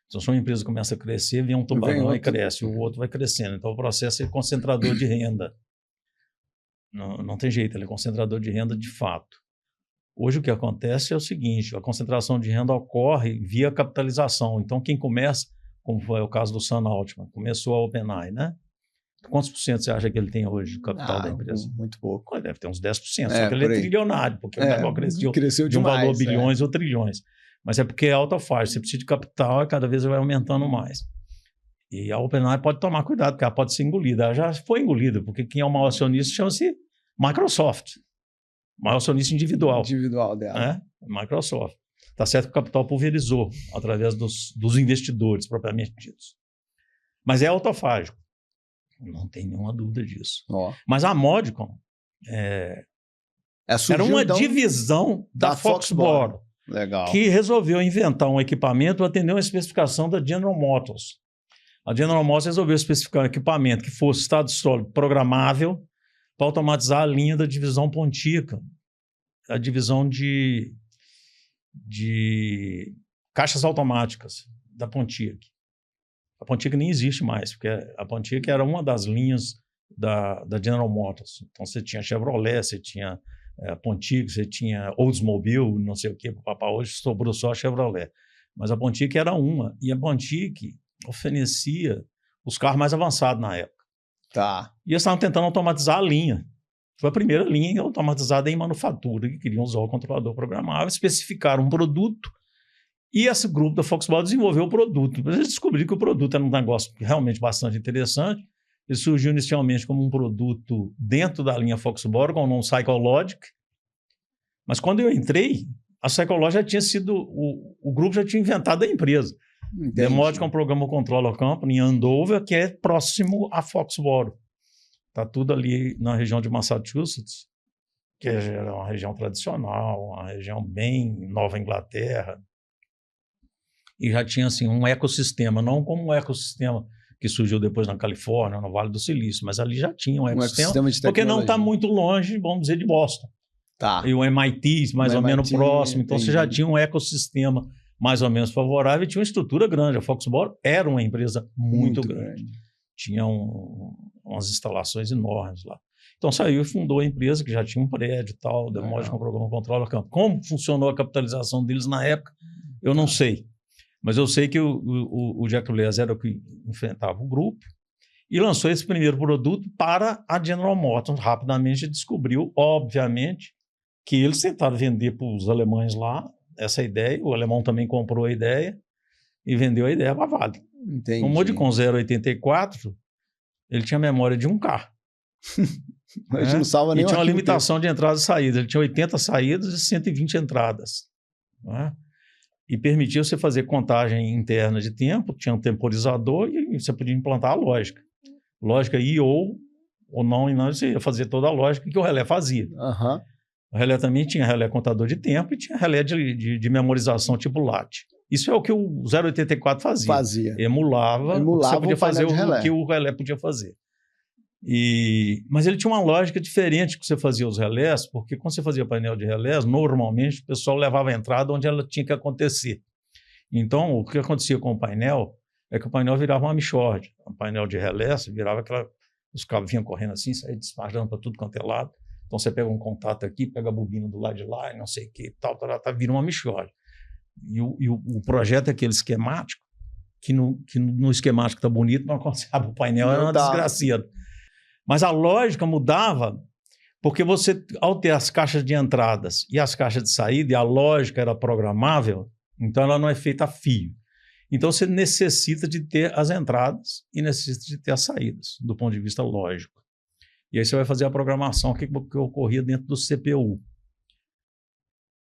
Então, se uma empresa começa a crescer, vem um tubarão e cresce, o outro vai crescendo. Então, o processo é concentrador de renda. Não tem jeito, ele é concentrador de renda de fato. Hoje, o que acontece é o seguinte, a concentração de renda ocorre via capitalização. Então, quem começa, como foi o caso do Sun Altman, começou a OpenAI, né? Quantos por cento você acha que ele tem hoje do capital da empresa? Muito pouco. Deve ter uns 10%, só que ele é trilionário, porque o negócio cresceu de demais, 1 valor bilhões ou trilhões. Mas é porque é autofágico, você precisa de capital e cada vez vai aumentando mais. E a OpenAI pode tomar cuidado, porque ela pode ser engolida. Ela já foi engolida, porque quem é o maior acionista chama-se Microsoft. O maior acionista individual. Individual dela. Microsoft. Está certo que o capital pulverizou através dos investidores propriamente ditos. Mas é autofágico. Não tem nenhuma dúvida disso. Mas a Modicon era uma divisão da Foxboro. Legal. Que resolveu inventar um equipamento para atender uma especificação da General Motors. A General Motors resolveu especificar um equipamento que fosse estado sólido programável para automatizar a linha da divisão Pontica, a divisão de caixas automáticas da Pontic. A Pontic nem existe mais, porque a Pontic era uma das linhas da General Motors. Então, você tinha Chevrolet, você tinha Pontic, você tinha Oldsmobile, não sei o quê, papá, hoje sobrou só a Chevrolet. Mas a Pontic era uma, e a Pontic oferecia os carros mais avançados na época. Tá. E eles estavam tentando automatizar a linha. Foi a primeira linha automatizada em manufatura, que queriam usar o controlador programável, especificaram um produto, e esse grupo da Foxboro desenvolveu o produto. Eles descobriram que o produto era um negócio realmente bastante interessante. Ele surgiu inicialmente como um produto dentro da linha Foxboro, com o nome Cycologic. Mas quando eu entrei, a Cycologic já tinha sido... O grupo já tinha inventado a empresa. The Modicon Programmable Controller Company, em Andover, que é próximo à Foxboro. Está tudo ali na região de Massachusetts, que é uma região tradicional, uma região bem Nova Inglaterra. E já tinha assim, um ecossistema, não como um ecossistema que surgiu depois na Califórnia, no Vale do Silício, mas ali já tinha um ecossistema de porque não está muito longe, vamos dizer, de Boston. Tá. E o MIT, mais ou menos próximo, então você já tinha um ecossistema mais ou menos favorável e tinha uma estrutura grande. A Foxboro era uma empresa muito grande. Tinha umas instalações enormes lá. Então saiu e fundou a empresa, que já tinha um prédio e tal, The Modicon Programmable Controller Company. Como funcionou a capitalização deles na época, eu não sei. Mas eu sei que o Jack Leas era o que enfrentava o grupo e lançou esse primeiro produto para a General Motors. Rapidamente descobriu, obviamente, que eles tentaram vender para os alemães lá essa ideia. O alemão também comprou a ideia e vendeu a ideia para a Vale. Entendi. O Modicon 084, ele tinha memória de um carro. A gente não salva nem. E tinha uma limitação de entradas e saídas. Ele tinha 80 saídas e 120 entradas. Né? E permitia você fazer contagem interna de tempo, tinha um temporizador e você podia implantar a lógica. Lógica ou não, e não, você ia fazer toda a lógica que o relé fazia. Uhum. O relé também tinha relé contador de tempo e tinha relé de memorização tipo LAT. Isso é o que o 084 fazia. Emulava você podia fazer o que o relé podia fazer. Mas ele tinha uma lógica diferente que você fazia os relés, porque quando você fazia painel de relés, normalmente o pessoal levava a entrada onde ela tinha que acontecer. Então, o que acontecia com o painel é que o painel virava uma mixórdia. Um painel de relé, virava aquela... Os cabos vinham correndo assim, saíam disparando para tudo quanto é lado. Então, você pega um contato aqui, pega a bobina do lado de lá, e não sei o que, tal, vira uma mixórdia. E o projeto é aquele esquemático, que no esquemático está bonito, mas quando você abre o painel era uma desgraceira. Mas a lógica mudava, porque você, ao ter as caixas de entradas e as caixas de saída, e a lógica era programável, então ela não é feita a fio. Então você necessita de ter as entradas e necessita de ter as saídas, do ponto de vista lógico. E aí você vai fazer a programação que ocorria dentro do CPU.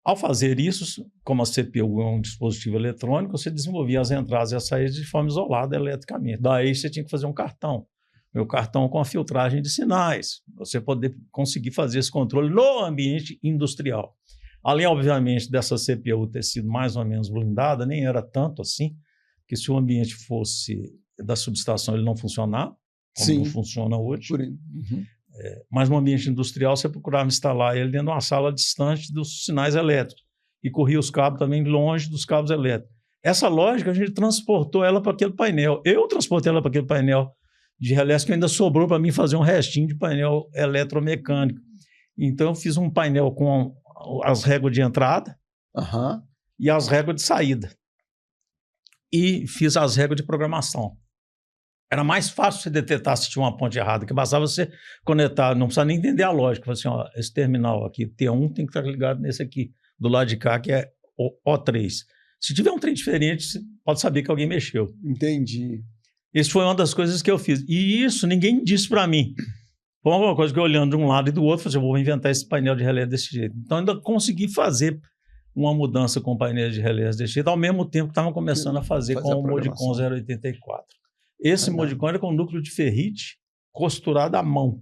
Ao fazer isso, como a CPU é um dispositivo eletrônico, você desenvolvia as entradas e as saídas de forma isolada eletricamente. Daí você tinha que fazer um cartão. O cartão com a filtragem de sinais, você poder conseguir fazer esse controle no ambiente industrial. Além, obviamente, dessa CPU ter sido mais ou menos blindada, nem era tanto assim, que se o ambiente fosse da subestação ele não funcionava, como não funciona hoje. Mas no ambiente industrial você procurava instalar ele dentro de uma sala distante dos sinais elétricos e corria os cabos também longe dos cabos elétricos. Essa lógica a gente transportou ela para aquele painel. Eu transportei ela para aquele painel de relés que ainda sobrou para mim fazer um restinho de painel eletromecânico. Então eu fiz um painel com as réguas de entrada e as réguas de saída. E fiz as réguas de programação. Era mais fácil você detectar se tinha uma ponte errada, que bastava você conectar, não precisa nem entender a lógica. Assim, ó, esse terminal aqui, T1, tem que estar ligado nesse aqui, do lado de cá, que é O3. Se tiver um trem diferente, você pode saber que alguém mexeu. Entendi. Isso foi uma das coisas que eu fiz. E isso ninguém disse para mim. Foi uma coisa que eu olhando de um lado e do outro, falei, eu vou inventar esse painel de relé desse jeito. Então, ainda consegui fazer uma mudança com painéis de relés desse jeito, ao mesmo tempo que estavam começando a fazer com o Modicon 084. Esse Modicon era com núcleo de ferrite costurado à mão.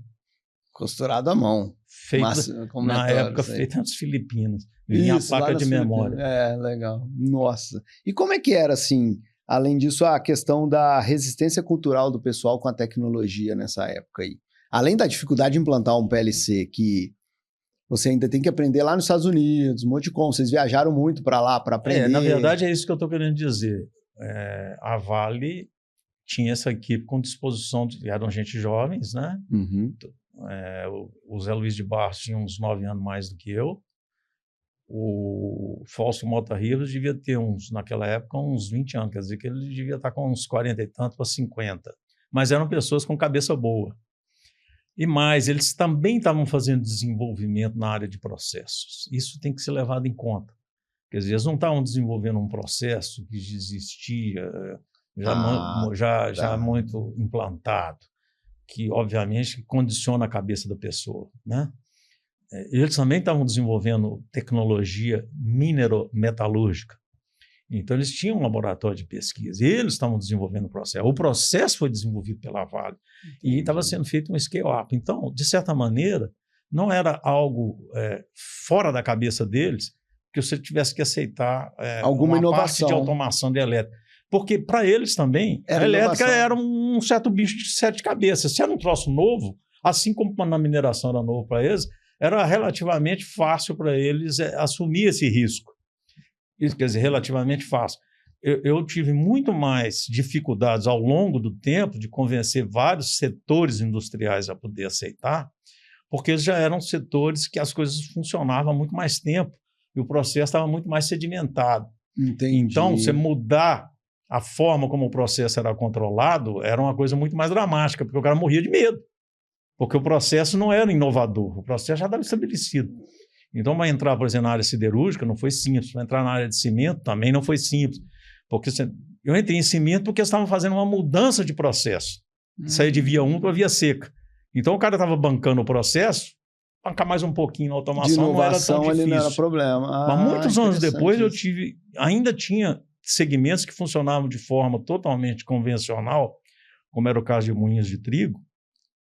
Costurado à mão. Feito, na época, feito nas Filipinas. Vinha a placa de memória. Legal. Nossa. E como é que era, assim, além disso, a questão da resistência cultural do pessoal com a tecnologia nessa época aí? Além da dificuldade de implantar um PLC, que você ainda tem que aprender lá nos Estados Unidos, Modicon, vocês viajaram muito para lá para aprender. Na verdade, é isso que eu estou querendo dizer. A Vale tinha essa equipe com disposição, eram gente jovens, né? O Zé Luiz de Barros tinha uns 9 anos mais do que eu. O Fausto Mota Rivas devia ter naquela época, uns 20 anos, quer dizer que ele devia estar com uns 40 e tanto para 50. Mas eram pessoas com cabeça boa. E mais, eles também estavam fazendo desenvolvimento na área de processos. Isso tem que ser levado em conta. Quer dizer, eles não estavam desenvolvendo um processo que existia já muito implantado, que obviamente condiciona a cabeça da pessoa, né? Eles também estavam desenvolvendo tecnologia minerometalúrgica. Então eles tinham um laboratório de pesquisa, eles estavam desenvolvendo o processo. O processo foi desenvolvido pela Vale e estava sendo feito um scale-up. Então, de certa maneira, não era algo fora da cabeça deles que você tivesse que aceitar alguma inovação, parte de automação de elétrica. Porque, para eles também, a elétrica era um certo bicho de 7 cabeças. Se era um troço novo, assim como na mineração era novo para eles, era relativamente fácil para eles assumir esse risco. Isso quer dizer, relativamente fácil. Eu tive muito mais dificuldades ao longo do tempo de convencer vários setores industriais a poder aceitar, porque eles já eram setores que as coisas funcionavam há muito mais tempo e o processo estava muito mais sedimentado. Entendi. Então, você mudar a forma como o processo era controlado era uma coisa muito mais dramática, porque o cara morria de medo, porque o processo não era inovador, o processo já estava estabelecido. Então, para entrar, por exemplo, na área siderúrgica não foi simples, para entrar na área de cimento também não foi simples, porque eu entrei em cimento porque estavam fazendo uma mudança de processo, sair de via 1 para via seca. Então, o cara estava bancando o processo, bancar mais um pouquinho na automação, de inovação, não era tão difícil. Não era problema. Mas muitos anos depois ainda tinha segmentos que funcionavam de forma totalmente convencional, como era o caso de moinhos de trigo,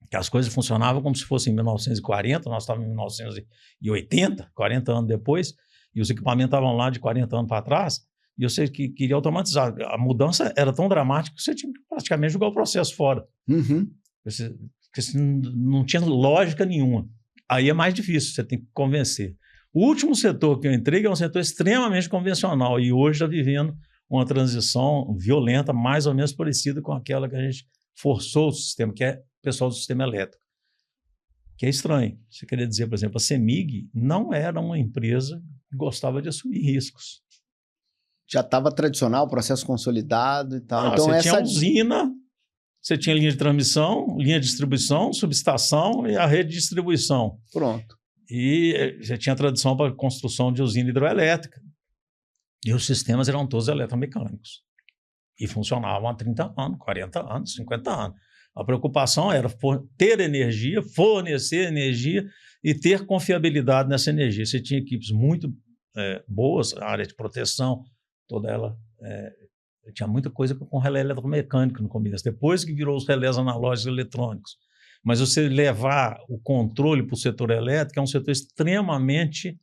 que as coisas funcionavam como se fosse em 1940, nós estávamos em 1980, 40 anos depois, e os equipamentos estavam lá de 40 anos para trás, e você queria automatizar. A mudança era tão dramática que você tinha que praticamente jogar o processo fora. Porque não tinha lógica nenhuma. Aí é mais difícil, você tem que convencer. O último setor que eu entrei é um setor extremamente convencional, e hoje está vivendo uma transição violenta, mais ou menos parecida com aquela que a gente forçou o sistema, que é o pessoal do sistema elétrico. Que é estranho. Você queria dizer, por exemplo, a CEMIG não era uma empresa que gostava de assumir riscos. Já estava tradicional, processo consolidado e tal. Não, então, você tinha usina, você tinha linha de transmissão, linha de distribuição, subestação e a rede de distribuição. Pronto. E já tinha tradição para construção de usina hidroelétrica. E os sistemas eram todos eletromecânicos. E funcionavam há 30 anos, 40 anos, 50 anos. A preocupação era ter energia, fornecer energia e ter confiabilidade nessa energia. Você tinha equipes muito boas, a área de proteção, toda ela... tinha muita coisa com relé eletromecânico no começo, depois que virou os relés analógicos eletrônicos. Mas você levar o controle para o setor elétrico é um setor extremamente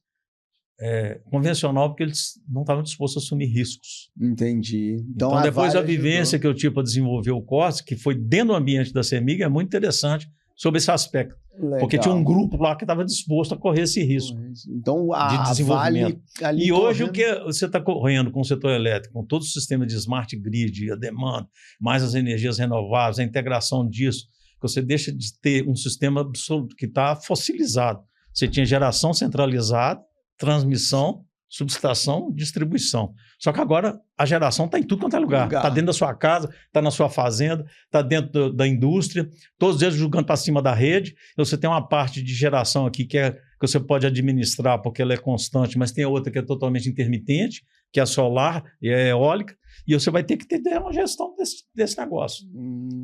convencional, porque eles não estavam dispostos a assumir riscos. Entendi. Então depois a vivência que eu tive para desenvolver o Corsa, que foi dentro do ambiente da CEMIG, é muito interessante sobre esse aspecto. Legal. Porque tinha um grupo lá que estava disposto a correr esse risco então, de desenvolvimento. Ali e hoje o que você está correndo com o setor elétrico, com todo o sistema de smart grid, a demanda, mais as energias renováveis, a integração disso, que você deixa de ter um sistema absoluto que está fossilizado. Você tinha geração centralizada, transmissão, subestação, distribuição. Só que agora a geração está em tudo quanto é lugar. Está dentro da sua casa, está na sua fazenda, está dentro da indústria, todos eles jogando para cima da rede. Você tem uma parte de geração aqui que você pode administrar porque ela é constante, mas tem outra que é totalmente intermitente, que é a solar e a eólica, e você vai ter que ter uma gestão desse negócio.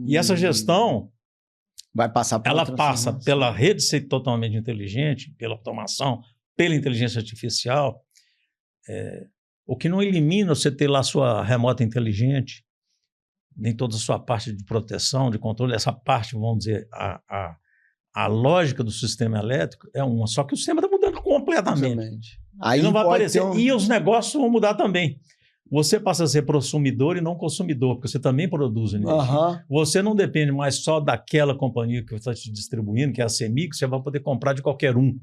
E essa gestão... vai passar ela passa pela rede ser totalmente inteligente, pela automação, pela inteligência artificial, o que não elimina você ter lá sua remota inteligente, nem toda a sua parte de proteção, de controle, essa parte, vamos dizer, a lógica do sistema elétrico é uma, só que o sistema está mudando completamente. Aí não vai aparecer. E os negócios vão mudar também. Você passa a ser consumidor e não consumidor, porque você também produz energia. Você não depende mais só daquela companhia que está te distribuindo, que é a CEMIG, que você vai poder comprar de qualquer um.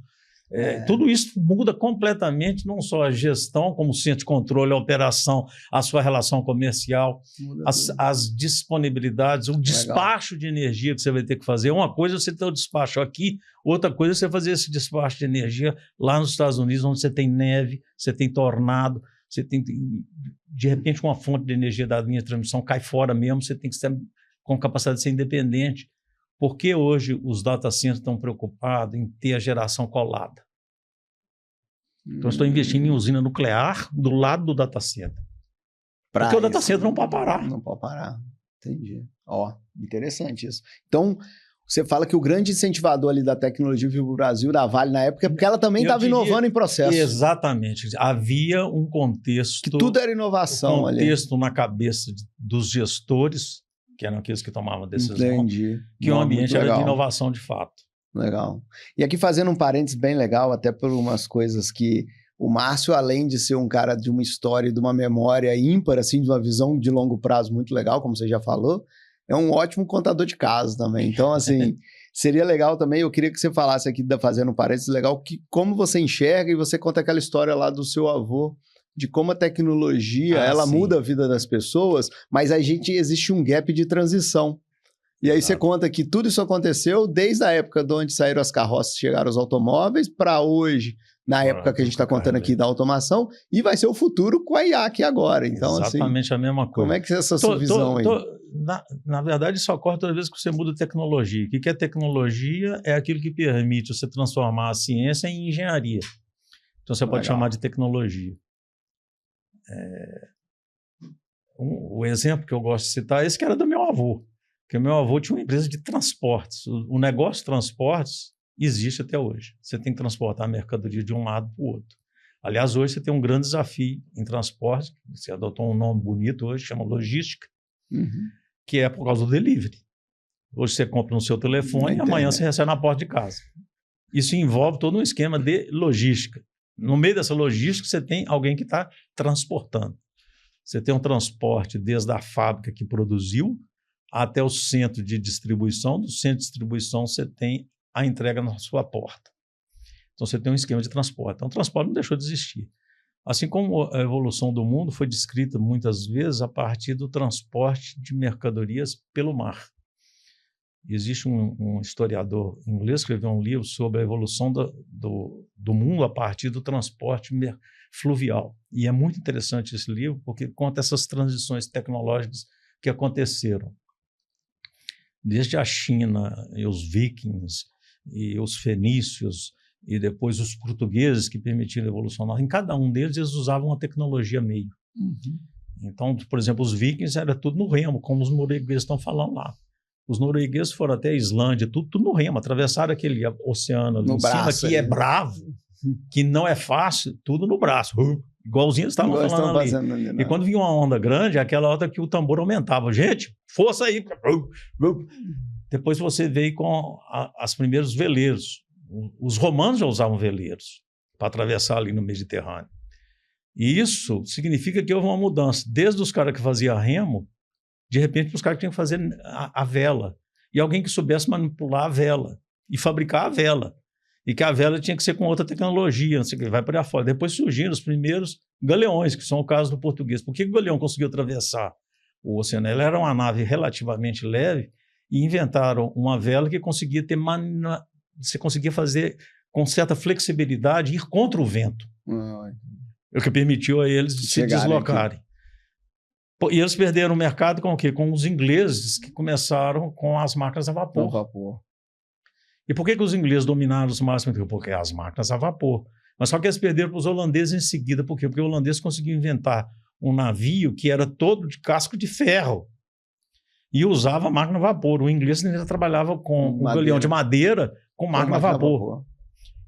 Tudo isso muda completamente, não só a gestão, como o centro de controle, a operação, a sua relação comercial, as disponibilidades, o despacho de energia que você vai ter que fazer. Uma coisa é você ter o despacho aqui, outra coisa é você fazer esse despacho de energia lá nos Estados Unidos, onde você tem neve, você tem tornado, você tem, de repente, uma fonte de energia da linha de transmissão cai fora mesmo, você tem que ser com capacidade de ser independente. Por que hoje os data centers estão preocupados em ter a geração colada? Então, estou investindo em usina nuclear do lado do data center. Porque o data center não pode parar. Não pode parar. Entendi. Interessante isso. Então, você fala que o grande incentivador ali da tecnologia viu o Brasil, da Vale na época, é porque ela também estava inovando em processo. Exatamente. Havia um contexto... que tudo era inovação ali. Um contexto na cabeça dos gestores, que eram aqueles que tomavam decisão. Entendi. Que o ambiente era de inovação de fato. Legal. E aqui fazendo um parênteses bem legal, até por umas coisas que o Márcio, além de ser um cara de uma história e de uma memória ímpar, assim, de uma visão de longo prazo muito legal, como você já falou, é um ótimo contador de casos também. Então, assim, seria legal também, eu queria que você falasse aqui, fazendo um parênteses legal, que como você enxerga e você conta aquela história lá do seu avô, de como a tecnologia, ela muda a vida das pessoas, mas existe um gap de transição. E aí você conta que tudo isso aconteceu desde a época de onde saíram as carroças, chegaram os automóveis, para hoje, na época que a gente está contando aqui da automação, e vai ser o futuro com a IA aqui agora. Então, exatamente a mesma coisa. Como é que é essa sua visão aí? Na verdade, isso ocorre toda vez que você muda tecnologia. O que é tecnologia? É aquilo que permite você transformar a ciência em engenharia. Então, você pode chamar de tecnologia. O exemplo que eu gosto de citar é esse que era do meu avô. Porque o meu avô tinha uma empresa de transportes. O negócio de transportes existe até hoje. Você tem que transportar a mercadoria de um lado para o outro. Aliás, hoje você tem um grande desafio em transporte, você adotou um nome bonito hoje, chama logística, que é por causa do delivery. Hoje você compra no seu telefone e amanhã você recebe na porta de casa. Isso envolve todo um esquema de logística. No meio dessa logística, você tem alguém que está transportando. Você tem um transporte desde a fábrica que produziu até o centro de distribuição. Do centro de distribuição, você tem a entrega na sua porta. Então, você tem um esquema de transporte. Então, o transporte não deixou de existir. Assim como a evolução do mundo foi descrita muitas vezes a partir do transporte de mercadorias pelo mar. Existe um historiador inglês que escreveu um livro sobre a evolução do mundo a partir do transporte fluvial. E é muito interessante esse livro, porque conta essas transições tecnológicas que aconteceram. Desde a China e os vikings e os fenícios e depois os portugueses que permitiram a evolução. Em cada um deles, eles usavam uma tecnologia meio. Então, por exemplo, os vikings era tudo no remo, como os noruegueses estão falando lá. Os noruegueses foram até a Islândia, tudo no remo, atravessaram aquele oceano ali no em braço, cima, que é bravo, que não é fácil, tudo no braço. Igualzinho eles estavam falando ali. E quando vinha uma onda grande, aquela onda que o tambor aumentava. Gente, força aí! Depois você veio com os primeiros veleiros. Os romanos já usavam veleiros para atravessar ali no Mediterrâneo. E isso significa que houve uma mudança. Desde os caras que faziam remo, de repente os caras tinham que fazer a vela. E alguém que soubesse manipular a vela e fabricar a vela. E que a vela tinha que ser com outra tecnologia, não sei o que, vai para fora. Depois surgiram os primeiros galeões, que são o caso do português. Por que o galeão conseguiu atravessar o oceano? Ele era uma nave relativamente leve e inventaram uma vela que conseguia ter você conseguia fazer com certa flexibilidade ir contra o vento. O que permitiu a eles se deslocarem. E eles perderam o mercado com o quê? Com os ingleses, que começaram com as máquinas a vapor. E por que os ingleses dominaram os máximos? Porque as máquinas a vapor. Mas só que eles perderam para os holandeses em seguida. Por quê? Porque o holandês conseguiu inventar um navio que era todo de casco de ferro e usava a máquina a vapor. O inglês ainda trabalhava com um galeão de madeira com máquina a vapor.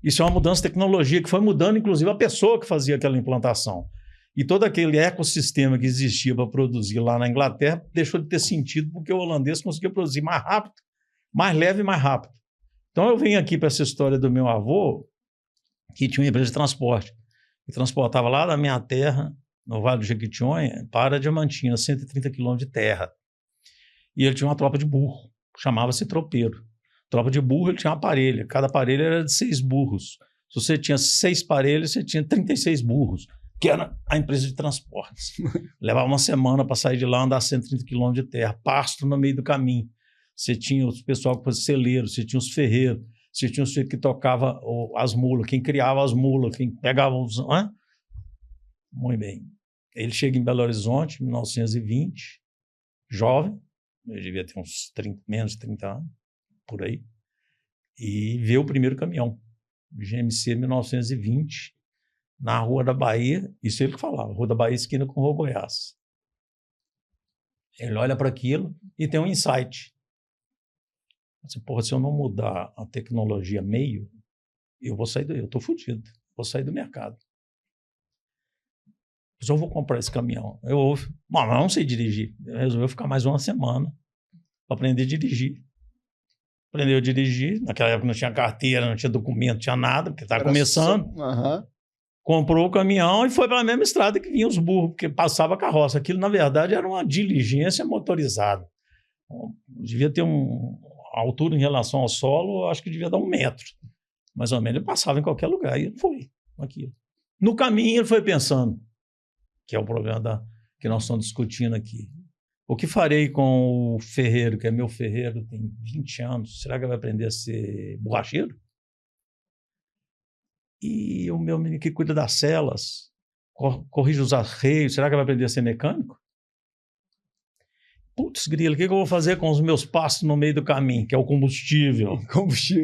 Isso é uma mudança de tecnologia que foi mudando, inclusive, a pessoa que fazia aquela implantação. E todo aquele ecossistema que existia para produzir lá na Inglaterra deixou de ter sentido porque o holandês conseguia produzir mais rápido, mais leve e mais rápido. Então eu venho aqui para essa história do meu avô, que tinha uma empresa de transporte, que transportava lá da minha terra, no Vale do Jequitinhonha, para Diamantina, 130 quilômetros de terra. E ele tinha uma tropa de burro, chamava-se tropeiro. Tropa de burro, ele tinha uma parelha, cada parelha era de 6 burros. Se você tinha 6 parelhas, você tinha 36 burros, que era a empresa de transportes. Levava uma semana para sair de lá, andar 130 quilômetros de terra, pasto no meio do caminho. Você tinha os pessoal que fazia celeiro, você tinha os ferreiros, você tinha os que tocava as mulas, quem criava as mulas, quem pegava os... Muito bem. Ele chega em Belo Horizonte, em 1920, jovem, eu devia ter uns menos de 30 anos, por aí, e vê o primeiro caminhão, GMC 1920, na Rua da Bahia, isso ele que falava, Rua da Bahia, esquina com Rua Goiás. Ele olha para aquilo e tem um insight. Porra, se eu não mudar a tecnologia meio, eu estou fodido, vou sair do mercado. Eu vou comprar esse caminhão. Eu não sei dirigir. Eu resolvi ficar mais uma semana para aprender a dirigir. Aprendeu a dirigir. Naquela época não tinha carteira, não tinha documento, não tinha nada, porque estava começando. Comprou o caminhão e foi para a mesma estrada que vinham os burros, porque passava a carroça. Aquilo, na verdade, era uma diligência motorizada. Devia ter a altura em relação ao solo, acho que devia dar 1 metro. Mais ou menos, ele passava em qualquer lugar e foi aquilo. No caminho, ele foi pensando, que é o problema que nós estamos discutindo aqui. O que farei com o ferreiro, que é meu ferreiro, tem 20 anos? Será que ele vai aprender a ser borracheiro? E o meu menino que cuida das celas, corrige os arreios, será que ele vai aprender a ser mecânico? Putz, grilo, o que eu vou fazer com os meus pastos no meio do caminho, que é o combustível?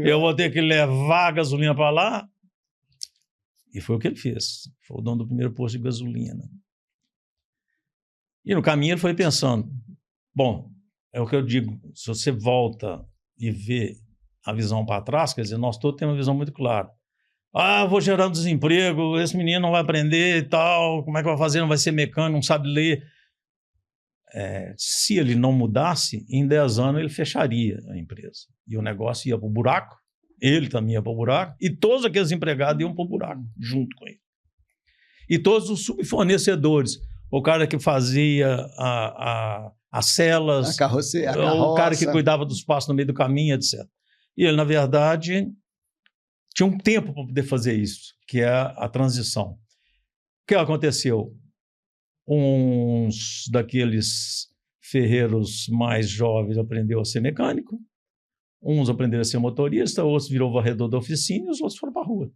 Eu vou ter que levar a gasolina para lá? E foi o que ele fez. Foi o dono do primeiro posto de gasolina. E no caminho ele foi pensando, bom, é o que eu digo, se você volta e vê a visão para trás, quer dizer, nós todos temos uma visão muito clara. Vou gerar um desemprego, esse menino não vai aprender e tal, como é que vai fazer, não vai ser mecânico, não sabe ler. Se ele não mudasse, em 10 anos ele fecharia a empresa. E o negócio ia para o buraco, ele também ia para o buraco, e todos aqueles empregados iam para o buraco, junto com ele. E todos os subfornecedores, o cara que fazia as celas, a carroça, o cara que cuidava dos passos no meio do caminho, etc. E ele, na verdade, tinha um tempo para poder fazer isso, que é a transição. que aconteceu? Uns daqueles ferreiros mais jovens aprendeu a ser mecânico, uns aprenderam a ser motorista, outros virou varredor da oficina e os outros foram para a rua.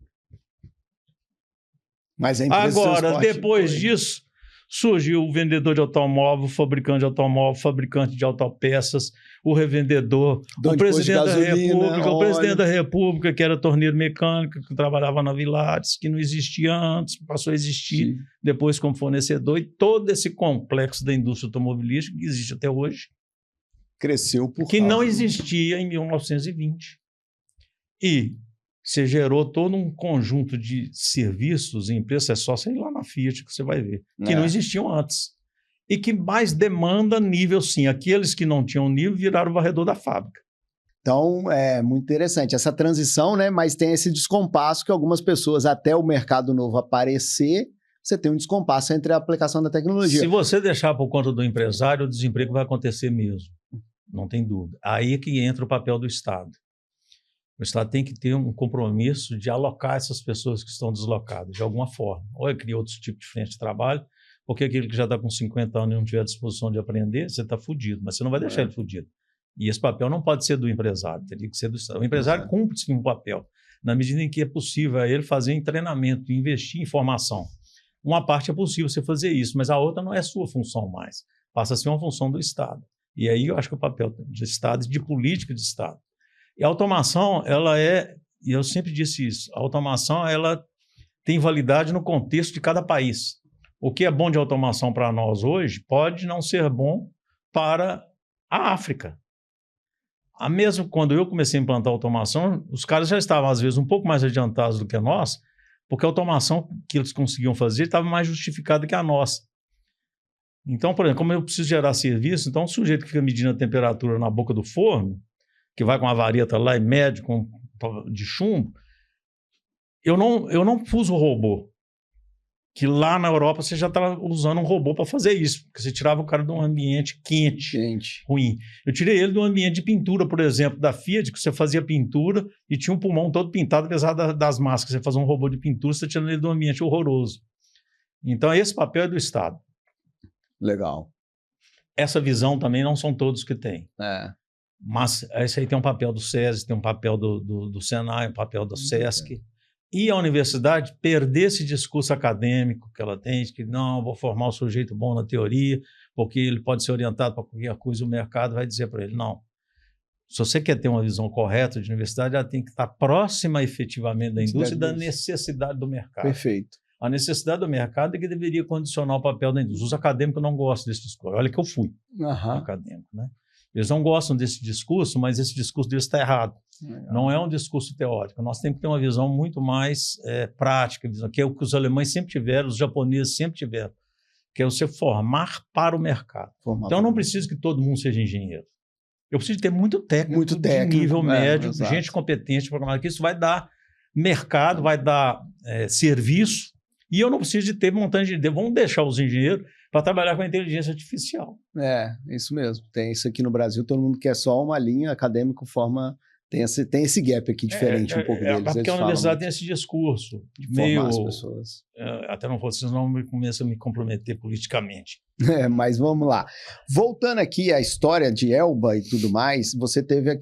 Mas a empresa agora, depois disso, surgiu o vendedor de automóvel, o fabricante de automóvel, o fabricante de autopeças, o revendedor, o presidente da República, o presidente da República, que era torneiro mecânico, que trabalhava na Villares, que não existia antes, passou a existir depois como fornecedor, e todo esse complexo da indústria automobilística que existe até hoje. Cresceu por que não existia em 1920. E você gerou todo um conjunto de serviços e empresas, é só você ir lá na Fiat que você vai ver, que não existiam antes. E que mais demanda nível, sim. Aqueles que não tinham nível viraram o varredor da fábrica. Então, é muito interessante essa transição, né? Mas tem esse descompasso que algumas pessoas, até o mercado novo aparecer, você tem um descompasso entre a aplicação da tecnologia. Se você deixar por conta do empresário, o desemprego vai acontecer mesmo. Não tem dúvida. Aí é que entra o papel do Estado. O Estado tem que ter um compromisso de alocar essas pessoas que estão deslocadas, de alguma forma. Ou é criar outro tipo de frente de trabalho, porque aquele que já está com 50 anos e não tiver disposição de aprender, você está fudido, mas você não vai deixar ele fudido. E esse papel não pode ser do empresário, teria que ser do Estado. O empresário cumpre sim um papel, na medida em que é possível a ele fazer em treinamento, investir em formação. Uma parte é possível você fazer isso, mas a outra não é sua função mais. Passa a ser uma função do Estado. E aí eu acho que o papel de Estado e de política de Estado. E a automação, ela é, e eu sempre disse isso, a automação ela tem validade no contexto de cada país. O que é bom de automação para nós hoje pode não ser bom para a África. Mesmo quando eu comecei a implantar automação, os caras já estavam, às vezes, um pouco mais adiantados do que nós, porque a automação que eles conseguiam fazer estava mais justificada que a nossa. Então, por exemplo, como eu preciso gerar serviço, então o sujeito que fica medindo a temperatura na boca do forno, que vai com uma vareta lá e mede de chumbo, eu não uso o robô. Que lá na Europa você já está usando um robô para fazer isso, porque você tirava o cara de um ambiente quente, ruim. Eu tirei ele de um ambiente de pintura, por exemplo, da Fiat, que você fazia pintura e tinha um pulmão todo pintado, apesar das máscaras. Você fazia um robô de pintura, você tirando ele de um ambiente horroroso. Então, esse papel é do Estado. Legal. Essa visão também não são todos que têm. Mas esse aí tem um papel do SESI, tem um papel do Senai, um papel do SESC. E a universidade perder esse discurso acadêmico que ela tem, de que não, vou formar um sujeito bom na teoria, porque ele pode ser orientado para qualquer coisa, o mercado vai dizer para ele, não. Se você quer ter uma visão correta de universidade, ela tem que estar próxima efetivamente da indústria e da necessidade do mercado. Perfeito. A necessidade do mercado é que deveria condicionar o papel da indústria. Os acadêmicos não gostam desse discurso. Olha que eu fui acadêmico, né? Eles não gostam desse discurso, mas esse discurso deles está errado. Não é um discurso teórico. Nós temos que ter uma visão muito mais prática, que é o que os alemães sempre tiveram, os japoneses sempre tiveram, que é você formar para o mercado. Então, eu não preciso que todo mundo seja engenheiro. Eu preciso ter muito técnico de nível médio, gente competente, que isso vai dar mercado, vai dar serviço, e eu não preciso de ter montante de... Vamos deixar os engenheiros para trabalhar com a inteligência artificial. Isso mesmo. Tem isso aqui no Brasil, todo mundo quer só uma linha, acadêmico forma... Tem esse gap aqui diferente um pouco deles. Porque a universidade tem esse discurso. De formar as pessoas. Até não vou, vocês não começam a me comprometer politicamente. Mas vamos lá. Voltando aqui à história de Elba e tudo mais, você teve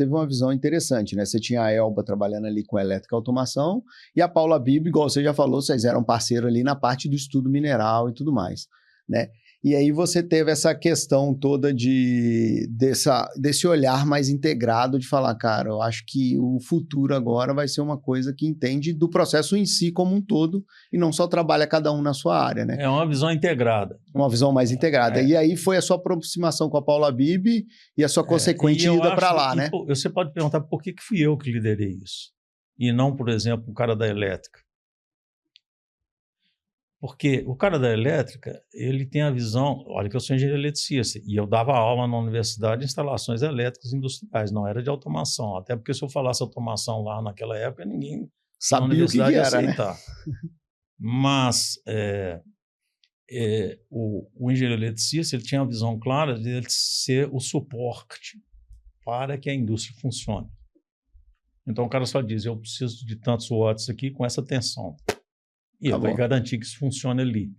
uma visão interessante, né? Você tinha a Elba trabalhando ali com elétrica e automação e a Paula Bibo, igual você já falou, vocês eram parceiros ali na parte do estudo mineral e tudo mais, né? E aí você teve essa questão toda desse olhar mais integrado de falar, cara, eu acho que o futuro agora vai ser uma coisa que entende do processo em si como um todo e não só trabalha cada um na sua área, né? É uma visão integrada. Uma visão mais integrada. E aí foi a sua aproximação com a Paula Bibi e a sua consequente ida para lá, né? Você pode perguntar por que fui eu que liderei isso e não, por exemplo, um cara da elétrica. Porque o cara da elétrica, ele tem a visão... Olha que eu sou engenheiro eletricista e eu dava aula na universidade de instalações elétricas industriais, não era de automação. Até porque se eu falasse automação lá naquela época, ninguém sabia o que era, aceitar. Né? Mas o engenheiro eletricista ele tinha a visão clara de ele ser o suporte para que a indústria funcione. Então o cara só diz, eu preciso de tantos watts aqui com essa tensão. E ele vai garantir que isso funcione ali.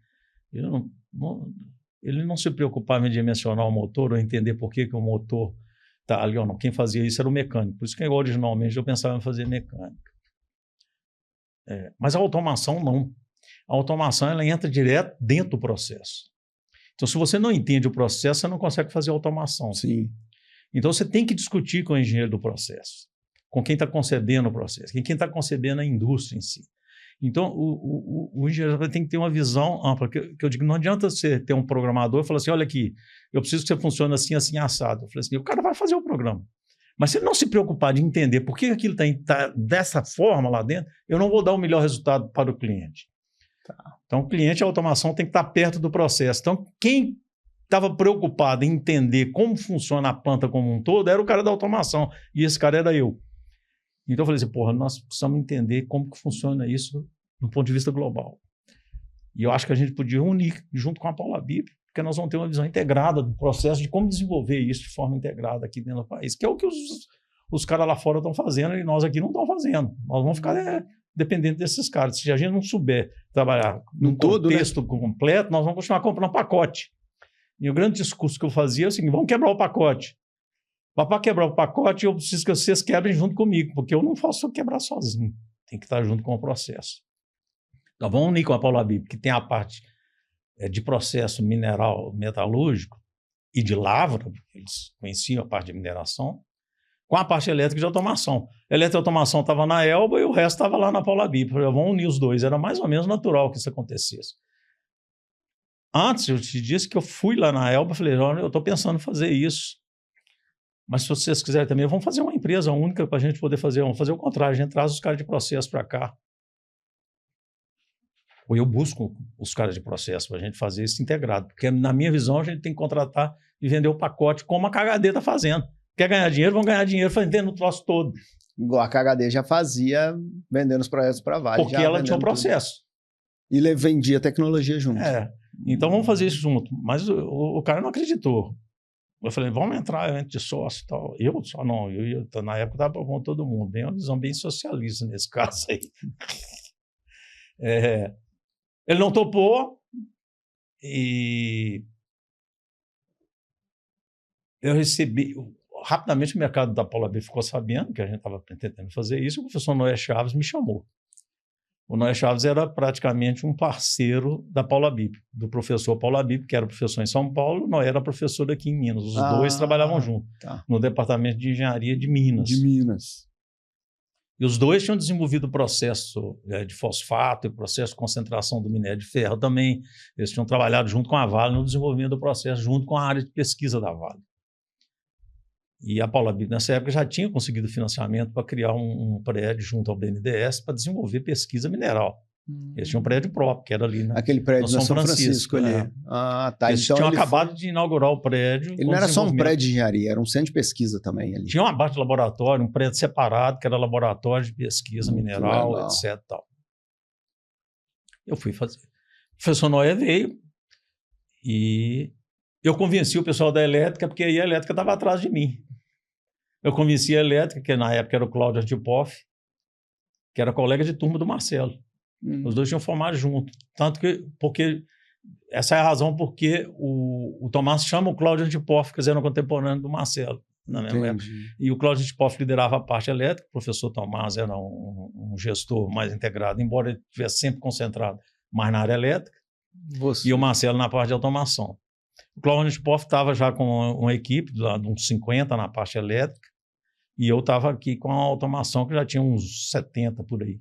Ele não se preocupava em dimensionar o motor ou entender por que o motor está ali ou não. Quem fazia isso era o mecânico. Por isso que originalmente eu pensava em fazer mecânica. Mas a automação não. A automação ela entra direto dentro do processo. Então, se você não entende o processo, você não consegue fazer automação. Sim. Então, você tem que discutir com o engenheiro do processo, com quem está concebendo o processo, quem está concebendo a indústria em si. Então, o engenheiro tem que ter uma visão ampla, que eu digo, não adianta você ter um programador e falar assim, olha aqui, eu preciso que você funcione assim, assim, assado. Eu falei assim, o cara vai fazer o programa. Mas se ele não se preocupar de entender por que aquilo está dessa forma lá dentro, eu não vou dar o melhor resultado para o cliente. Tá. Então, o cliente, a automação tem que estar perto do processo. Então, quem estava preocupado em entender como funciona a planta como um todo era o cara da automação. E esse cara era eu. Então, eu falei assim, porra, nós precisamos entender como que funciona isso do ponto de vista global. E eu acho que a gente podia unir junto com a Paula Bip, porque nós vamos ter uma visão integrada do processo de como desenvolver isso de forma integrada aqui dentro do país, que é o que os caras lá fora estão fazendo e nós aqui não estamos fazendo. Nós vamos ficar dependendo desses caras. Se a gente não souber trabalhar num contexto completo, nós vamos continuar comprando pacote. E o grande discurso que eu fazia é o seguinte, vamos quebrar o pacote. Para quebrar o pacote, eu preciso que vocês quebrem junto comigo, porque eu não posso quebrar sozinho. Tem que estar junto com o processo. Então, vamos unir com a Paula Bip, que tem a parte de processo mineral metalúrgico e de lavra, porque eles conheciam a parte de mineração, com a parte elétrica e de automação. A elétrica e automação estava na Elba e o resto estava lá na Paula Bip. Vamos unir os dois. Era mais ou menos natural que isso acontecesse. Antes, eu te disse que eu fui lá na Elba e falei, olha, eu estou pensando em fazer isso. Mas se vocês quiserem também, vamos fazer uma empresa única para a gente poder fazer. Vamos fazer o contrário, a gente traz os caras de processo para cá. Ou eu busco os caras de processo para a gente fazer isso integrado. Porque, na minha visão, a gente tem que contratar e vender o pacote como a KHD está fazendo. Quer ganhar dinheiro, vão ganhar dinheiro fazendo o troço todo. Igual a KHD já fazia, vendendo os projetos para a Vale. Porque ela tinha um processo. Tudo. E vendia tecnologia junto. Então vamos fazer isso junto. Mas o cara não acreditou. Eu falei, vamos entrar antes de sócio e tal. Eu só não. Na época estava com todo mundo. Bem uma visão bem socialista nesse caso aí. Ele não topou e eu recebi... Rapidamente o mercado da Paula Bip ficou sabendo que a gente estava tentando fazer isso, e o professor Noé Chaves me chamou. O Noé Chaves era praticamente um parceiro da Paula Bip, do professor Paula Bip, que era professor em São Paulo, Noé era professor aqui em Minas. Os dois trabalhavam juntos, no departamento de engenharia de Minas. De Minas. E os dois tinham desenvolvido o processo de fosfato e o processo de concentração do minério de ferro também. Eles tinham trabalhado junto com a Vale no desenvolvimento do processo, junto com a área de pesquisa da Vale. E a Paula Bip, nessa época, já tinha conseguido financiamento para criar um prédio junto ao BNDES para desenvolver pesquisa mineral. Eles tinham um prédio próprio, que era ali aquele prédio na São Francisco ali. Eles tinham acabado de inaugurar o prédio. Ele não era só um prédio de engenharia, era um centro de pesquisa também ali. Tinha uma parte de laboratório, um prédio separado, que era laboratório de pesquisa mineral, etc. Tal. Eu fui fazer. O professor Noé veio e eu convenci o pessoal da elétrica, porque aí a elétrica estava atrás de mim. Eu convenci a elétrica, que na época era o Cláudio Antipoff, que era colega de turma do Marcelo. Os dois tinham formado junto. Tanto que, porque essa é a razão porque o Tomás chama o Cláudio Antipoff, que era contemporâneo do Marcelo. Na mesma época. E o Cláudio Antipoff liderava a parte elétrica, o professor Tomás era um gestor mais integrado, embora ele estivesse sempre concentrado mais na área elétrica, e o Marcelo na parte de automação. O Cláudio Antipoff estava já com uma equipe de uns 50 na parte elétrica, e eu estava aqui com a automação, que já tinha uns 70 por aí.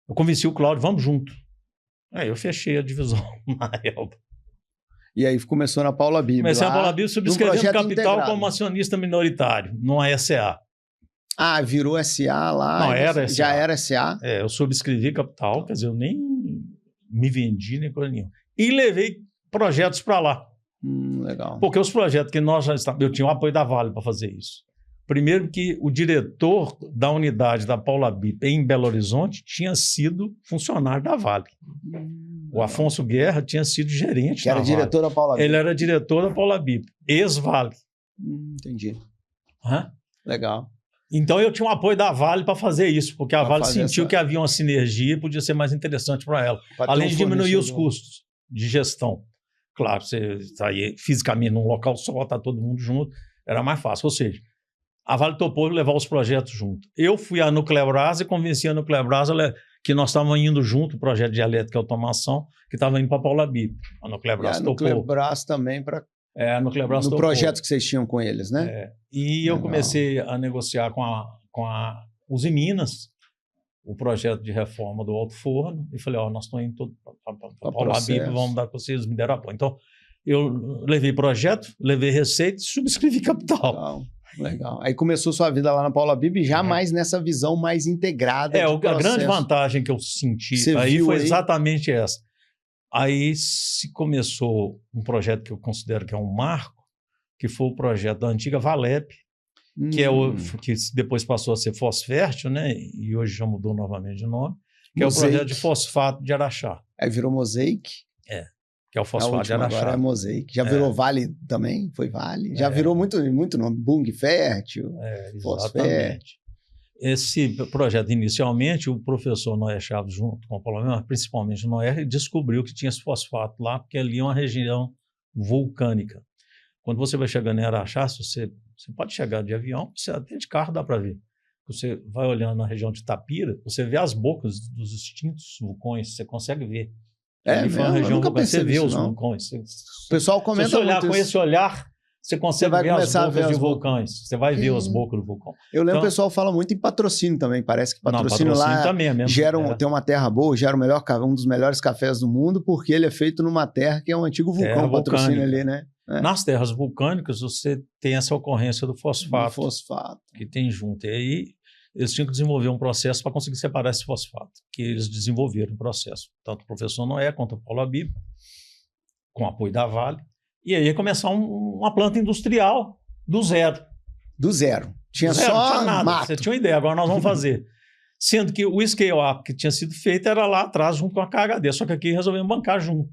Eu convenci o Cláudio, vamos junto. Aí eu fechei a divisão na Elba. E aí começou na Paula Bip. Comecei na Paula Bip subscrevendo capital integrado como acionista minoritário, numa SA. Virou SA lá? Não, era SA. Já era SA? Eu subscrevi capital, quer dizer, eu nem me vendi, nem coisa nenhuma. E levei projetos para lá. Legal. Porque os projetos que nós já estávamos... Eu tinha o apoio da Vale para fazer isso. Primeiro que o diretor da unidade da Paula Bip em Belo Horizonte tinha sido funcionário da Vale. O Afonso Guerra tinha sido gerente da Vale. Era diretor da Paula Bip. Ele era diretor da Paula Bip, ex-Vale. Entendi. Hã? Legal. Então eu tinha um apoio da Vale para fazer isso, porque a Pra Vale fazer sentiu essa- que havia uma sinergia e podia ser mais interessante para ela. Pra ter Além um de diminuir os fornecedor. custos de gestão. Claro, você está aí fisicamente num local só, está todo mundo junto, era mais fácil. Ou seja, a Vale topou levar os projetos junto. Eu fui à Nucleabras e convenci a Nucleabras que nós estávamos indo junto, o projeto de elétrica e automação, que estava indo para a Paula Bip. A E Nucleabras a topou. Nucleabras também para A Nucleabras no topou. projeto que vocês tinham com eles, né? E eu Legal. comecei a negociar com a Uzi Minas, o projeto de reforma do Alto Forno, e falei, nós estamos indo para a Paula Bip, vamos dar para vocês, me deram apoio. Então, eu levei projeto, levei receita e subscrevi capital. Legal. Aí começou sua vida lá na Paula Bip, já mais nessa visão mais integrada. A grande vantagem que eu senti aí foi exatamente essa. Aí se começou um projeto que eu considero que é um marco, que foi o projeto da antiga Valep, que depois passou a ser Fosfértil, né? E hoje já mudou novamente de nome, que é o projeto de fosfato de Araxá. Aí virou Mosaic. Que é o fosfato de Araxá. Agora é Mosaic. Já virou Vale também? Foi Vale? Já virou muito nome. Bung Fértil, Exatamente. Esse projeto, inicialmente, o professor Noé Chaves, junto com o Paulo, principalmente o Noé, descobriu que tinha esse fosfato lá, porque ali é uma região vulcânica. Quando você vai chegando em Araxá, você pode chegar de avião, até de carro dá para ver. Você vai olhando na região de Itapira, você vê as bocas dos extintos vulcões, você consegue ver. Eu nunca pensei você vê os não. vulcões. O pessoal comenta se você olhar muito com isso. esse olhar, você consegue ver as bocas de vulcões. Você vai ver as bocas do vulcão. Eu lembro que o pessoal fala muito em patrocínio também. Parece que patrocínio lá também é mesmo, tem uma terra boa, gera um dos melhores cafés do mundo, porque ele é feito numa terra que é um antigo vulcão, patrocínio ali, né? Nas terras vulcânicas, você tem essa ocorrência do fosfato. Que tem junto. E aí, eles tinham que desenvolver um processo para conseguir separar esse fosfato, que eles desenvolveram o processo. Tanto o professor Noé quanto o Paulo Abib, com apoio da Vale. E aí ia começar uma planta industrial do zero. Do zero. Tinha do zero, só não tinha nada. mato. Você tinha uma ideia, agora nós vamos fazer. Sendo que o scale-up que tinha sido feito era lá atrás junto com a KHD, só que aqui resolvemos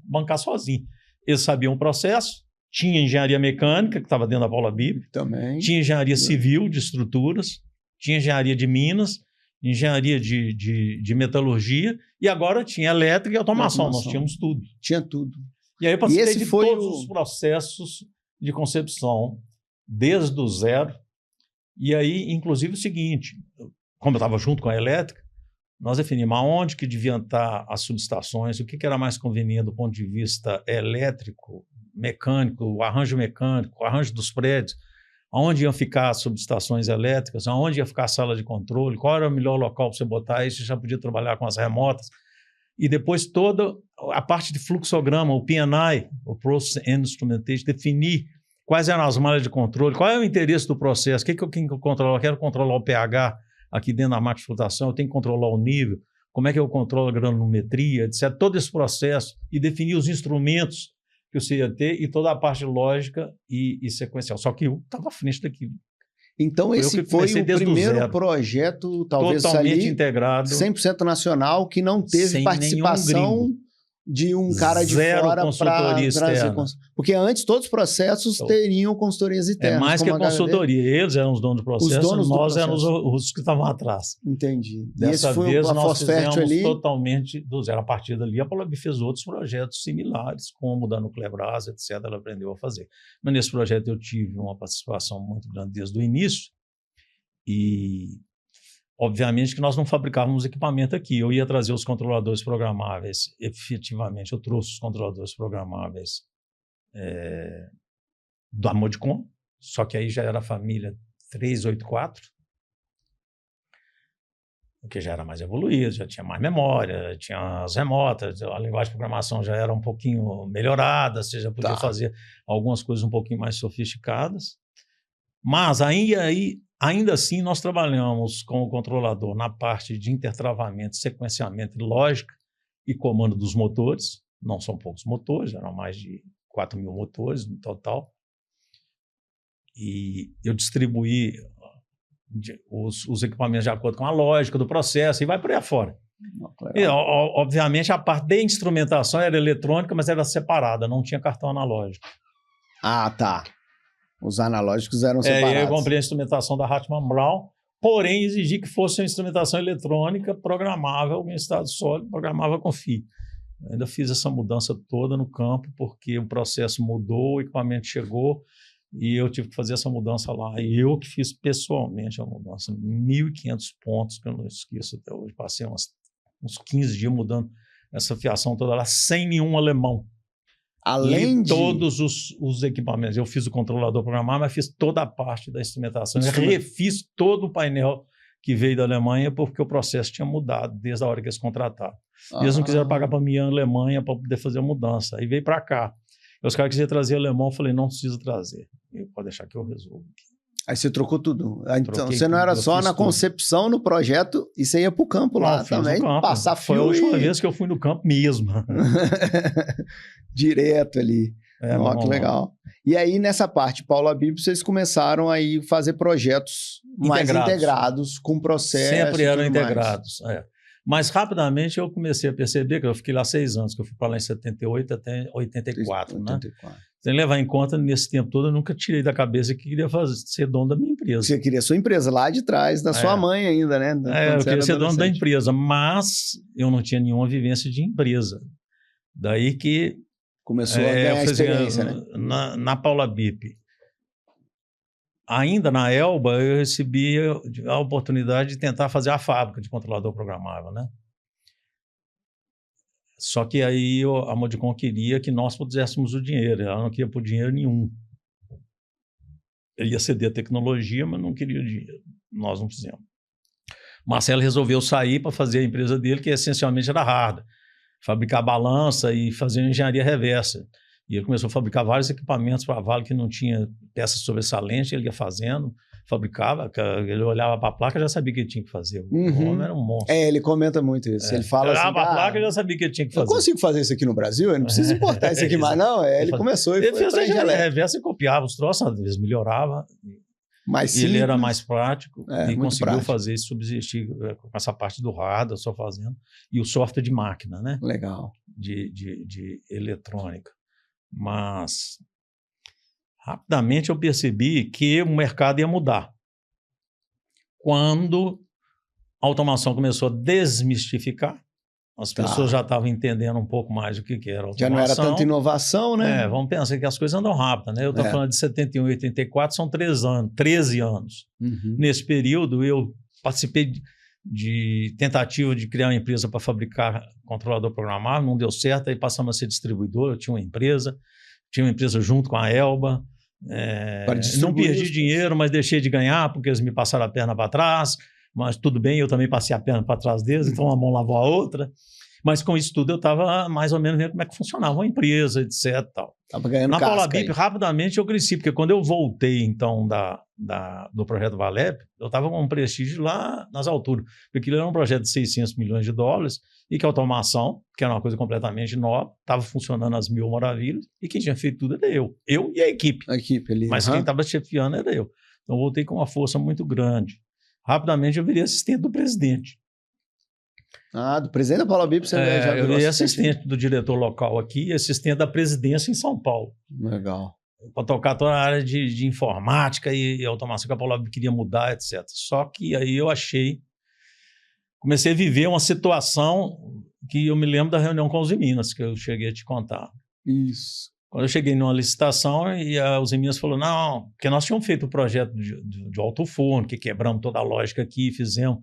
bancar sozinho. Eles sabiam o processo, tinha engenharia mecânica, que estava dentro da Paula Bib, também. Tinha engenharia civil de estruturas, tinha engenharia de minas, engenharia de metalurgia, e agora tinha elétrica e automação. Nós tínhamos tudo. Tinha tudo. E aí eu participei de todos os processos de concepção, desde o zero. E aí, inclusive, o seguinte, como eu estava junto com a elétrica, nós definimos aonde que deviam estar as subestações, o que era mais conveniente do ponto de vista elétrico, mecânico, o arranjo dos prédios, aonde iam ficar as subestações elétricas, aonde ia ficar a sala de controle, qual era o melhor local para você botar, aí você já podia trabalhar com as remotas. E depois toda a parte de fluxograma, o P&I, o Process and Instrumentation, definir quais eram as malhas de controle, qual é o interesse do processo, o que eu quero controlar? Eu quero controlar o pH aqui dentro da máquina de flotação, eu tenho que controlar o nível, como é que eu controlo a granulometria, etc. Todo esse processo e definir os instrumentos que você ia ter e toda a parte lógica e sequencial. Só que eu estava à frente daquilo. Então esse foi o primeiro projeto, talvez totalmente ali, integrado, 100% nacional, que não teve participação de um cara de fora para trazer. Porque antes todos os processos teriam consultorias internas. É mais que a consultoria. Eles eram os donos do processo, nós éramos os que estavam atrás. Entendi. Dessa vez nós fizemos ali totalmente do zero. A partir dali, a Paula fez outros projetos similares, como o da Nucleabras, etc. Ela aprendeu a fazer. Mas nesse projeto eu tive uma participação muito grande desde o início e... Obviamente que nós não fabricávamos equipamento aqui. Eu ia trazer os controladores programáveis. Efetivamente, eu trouxe os controladores programáveis da Modicon, só que aí já era a família 384, que já era mais evoluída, já tinha mais memória, tinha as remotas, a linguagem de programação já era um pouquinho melhorada, você já podia fazer algumas coisas um pouquinho mais sofisticadas. Mas ainda assim, nós trabalhamos com o controlador na parte de intertravamento, sequenciamento e lógica e comando dos motores. Não são poucos motores, eram mais de 4.000 motores no total. E eu distribuí os equipamentos de acordo com a lógica do processo e vai por aí afora. E, obviamente, a parte de instrumentação era eletrônica, mas era separada, não tinha cartão analógico. Ah, tá. Os analógicos eram separados. Eu comprei a instrumentação da Hartmann Braun porém exigi que fosse uma instrumentação eletrônica programável em estado sólido, programável com fio. Eu ainda fiz essa mudança toda no campo, porque o processo mudou, o equipamento chegou, e eu tive que fazer essa mudança lá. E eu que fiz pessoalmente a mudança, 1.500 pontos, que eu não esqueço até hoje. Passei uns 15 dias mudando essa fiação toda lá, sem nenhum alemão. Além de todos os equipamentos. Eu fiz o controlador programável, mas fiz toda a parte da instrumentação. Eu refiz todo o painel que veio da Alemanha, porque o processo tinha mudado desde a hora que eles contrataram. E eles não quiseram pagar para mim a Alemanha para poder fazer a mudança. Aí veio para cá. Os caras quiseram trazer alemão, eu falei, não precisa trazer. Pode deixar que eu resolvo. Aí você trocou tudo. Então, você não era só na concepção, no projeto, e você ia para o campo lá também, passar fio. Foi a última vez que eu fui no campo mesmo. Direto ali. Que legal. E aí, nessa parte, Paulo Habib, vocês começaram a fazer projetos mais integrados, com processo. Sempre eram integrados. Mas rapidamente eu comecei a perceber que eu fiquei lá 6 anos, que eu fui para lá em 78 até 84, né? Tem que levar em conta, nesse tempo todo, eu nunca tirei da cabeça que queria ser dono da minha empresa. Você queria sua empresa lá de trás, da sua mãe ainda, né? Eu queria ser dono da empresa, mas eu não tinha nenhuma vivência de empresa. Daí que... Começou a ganhar experiência, né? Na Paula Bip. Ainda na Elba, eu recebi a oportunidade de tentar fazer a fábrica de controlador programável, né? Só que aí a Modicon queria que nós puséssemos o dinheiro, ela não queria pôr dinheiro nenhum. Ele ia ceder a tecnologia, mas não queria o dinheiro. Nós não fizemos. Marcelo resolveu sair para fazer a empresa dele, que essencialmente era hardware, fabricar balança e fazer engenharia reversa. E ele começou a fabricar vários equipamentos para a Vale que não tinha peças sobressalentes, ele ia fazendo, fabricava, ele olhava para a placa e já sabia o que ele tinha que fazer. O homem era um monstro. Ele comenta muito isso. Ele fala assim, olhava para a placa e já sabia o que ele tinha que fazer. Eu consigo fazer isso aqui no Brasil? Eu não preciso importar isso aqui mais, não. Ele começou e ele fez a engenharia reversa e copiava os troços, às vezes melhorava. Mais ele era mais prático e conseguiu prático. fazer isso, subsistir com essa parte do hardware, só fazendo. E o software de máquina, né? Legal. De eletrônica. Mas rapidamente eu percebi que o mercado ia mudar. Quando a automação começou a desmistificar, as pessoas já estavam entendendo um pouco mais o que era automação. Já não era tanta inovação, né? Vamos pensar que as coisas andam rápido, né? Eu estou falando de 71 e 84, são 13 anos. Nesse período, eu participei de tentativa de criar uma empresa para fabricar controlador programável, não deu certo, aí passamos a ser distribuidor, eu tinha uma empresa junto com a Elba, não perdi dinheiro, mas deixei de ganhar porque eles me passaram a perna para trás, mas tudo bem, eu também passei a perna para trás deles, então uma mão lavou a outra, mas com isso tudo eu estava mais ou menos vendo como é que funcionava uma empresa, etc. Tal. Tava ganhando na Paula Bip, rapidamente eu cresci, porque quando eu voltei então do projeto Valep, eu estava com um prestígio lá nas alturas, porque aquilo era um projeto de $600 milhões e que a automação, que era uma coisa completamente nova, estava funcionando às mil maravilhas, e quem tinha feito tudo era eu e a equipe. Ali. Mas quem estava chefiando era eu. Então eu voltei com uma força muito grande. Rapidamente eu virei assistente do presidente. Do presidente da Paula Bip, você já virou eu virei assistente do diretor local aqui e assistente da presidência em São Paulo. Legal. Para tocar toda a área de informática e automação que a Paula Bip queria mudar, etc. Só que aí comecei a viver uma situação que eu me lembro da reunião com os Minas, que eu cheguei a te contar. Isso. Quando eu cheguei numa licitação e os Minas falou, não, porque nós tínhamos feito o projeto de alto forno, que quebramos toda a lógica aqui, fizemos.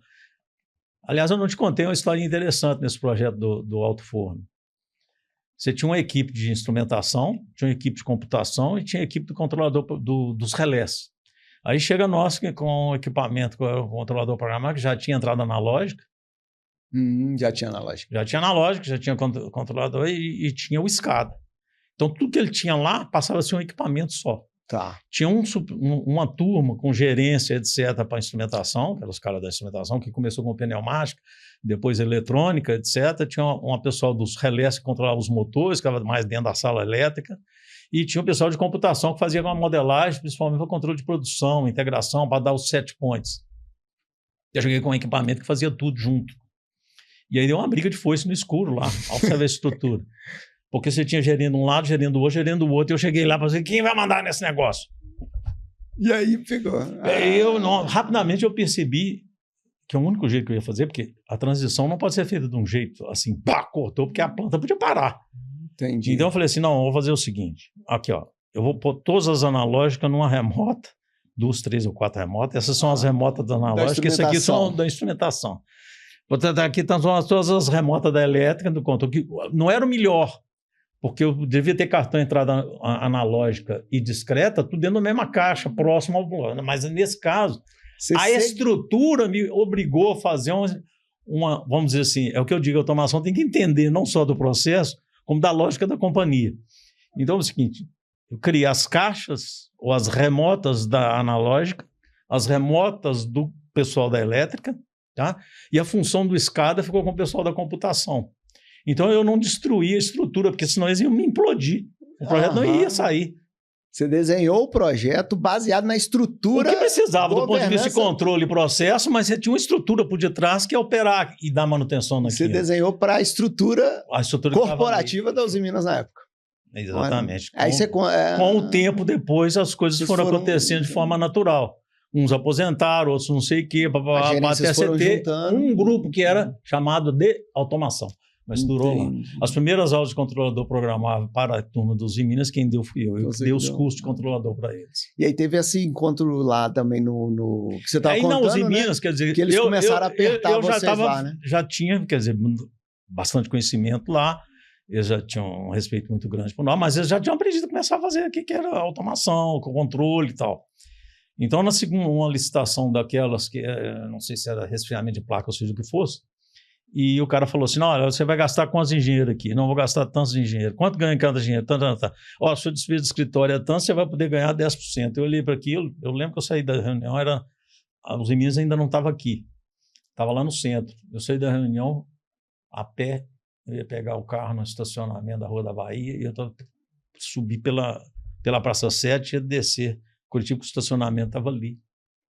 Aliás, eu não te contei uma história interessante nesse projeto do alto forno. Você tinha uma equipe de instrumentação, tinha uma equipe de computação e tinha a equipe do controlador dos relés. Aí chega nós com o equipamento, com o controlador programável, que já tinha entrado analógica. Já tinha analógica. Já tinha analógica, já tinha controlador e tinha o SCADA. Então, tudo que ele tinha lá passava a ser um equipamento só. Tinha uma turma com gerência, etc., para instrumentação, que eram os caras da instrumentação, que começou com pneumática, depois eletrônica, etc. Tinha uma pessoal dos relés que controlava os motores, que estava mais dentro da sala elétrica, e tinha o pessoal de computação que fazia uma modelagem, principalmente para controle de produção, integração, para dar os set points. Eu cheguei com um equipamento que fazia tudo junto. E aí deu uma briga de foice no escuro lá, ao observar a estrutura. Porque você tinha gerindo um lado, gerindo o outro, e eu cheguei lá para dizer, quem vai mandar nesse negócio? E aí pegou. Rapidamente eu percebi que é o único jeito que eu ia fazer, porque a transição não pode ser feita de um jeito assim, pá, cortou, porque a planta podia parar. Entendi. Então eu falei assim, não, eu vou fazer o seguinte, aqui ó, eu vou pôr todas as analógicas numa remota, 2, 3 ou 4 remotas, essas são as remotas da analógica, essas aqui são da instrumentação. Portanto, aqui estão todas as remotas da elétrica, do controle, que não era o melhor, porque eu devia ter cartão de entrada analógica e discreta, tudo dentro da mesma caixa, próximo ao plano. Mas nesse caso, estrutura me obrigou a fazer uma, vamos dizer assim, é o que eu digo, a automação tem que entender não só do processo, como da lógica da companhia. Então é o seguinte, eu criei as caixas, ou as remotas da analógica, as remotas do pessoal da elétrica, tá? E a função do SCADA ficou com o pessoal da computação. Então eu não destruí a estrutura, porque senão eles iam me implodir. O projeto não ia sair. Você desenhou o projeto baseado na estrutura. O que precisava do ponto de vista de controle e processo, mas você tinha uma estrutura por detrás que ia operar e dar manutenção naquilo. Você desenhou para a estrutura corporativa da Uzi Minas na época. Exatamente. Aí com o tempo depois, as coisas foram acontecendo de forma natural. Uns aposentaram, outros não sei o quê, até você ter um grupo que era chamado de automação. Mas durou lá. As primeiras aulas de controlador programável para a turma dos Minas, quem deu fui eu. Eu dei os cursos de controlador para eles. E aí teve esse encontro lá também no que você estava contando, Aí na Uzi Minas, quer dizer... Que eles começaram a apertar vocês lá, né? Já tinha, quer dizer, bastante conhecimento lá. Eles já tinham um respeito muito grande por nós, mas eles já tinham aprendido a começar a fazer o que era automação, controle e tal. Então, na segunda, uma licitação daquelas, que não sei se era resfriamento de placa ou seja o que fosse, e o cara falou assim, não, olha, você vai gastar quantos engenheiros aqui? Não vou gastar tantos engenheiros. Quanto ganha cada engenheiro? Tanto. Ó, sua despesa de escritório é tanto, você vai poder ganhar 10%. Eu olhei para aquilo, eu lembro que eu saí da reunião, os Minas ainda não estava aqui, estava lá no centro. Eu saí da reunião a pé, eu ia pegar o carro no estacionamento da Rua da Bahia e eu subi pela Praça 7 e ia descer. Curitiba, que o estacionamento estava ali.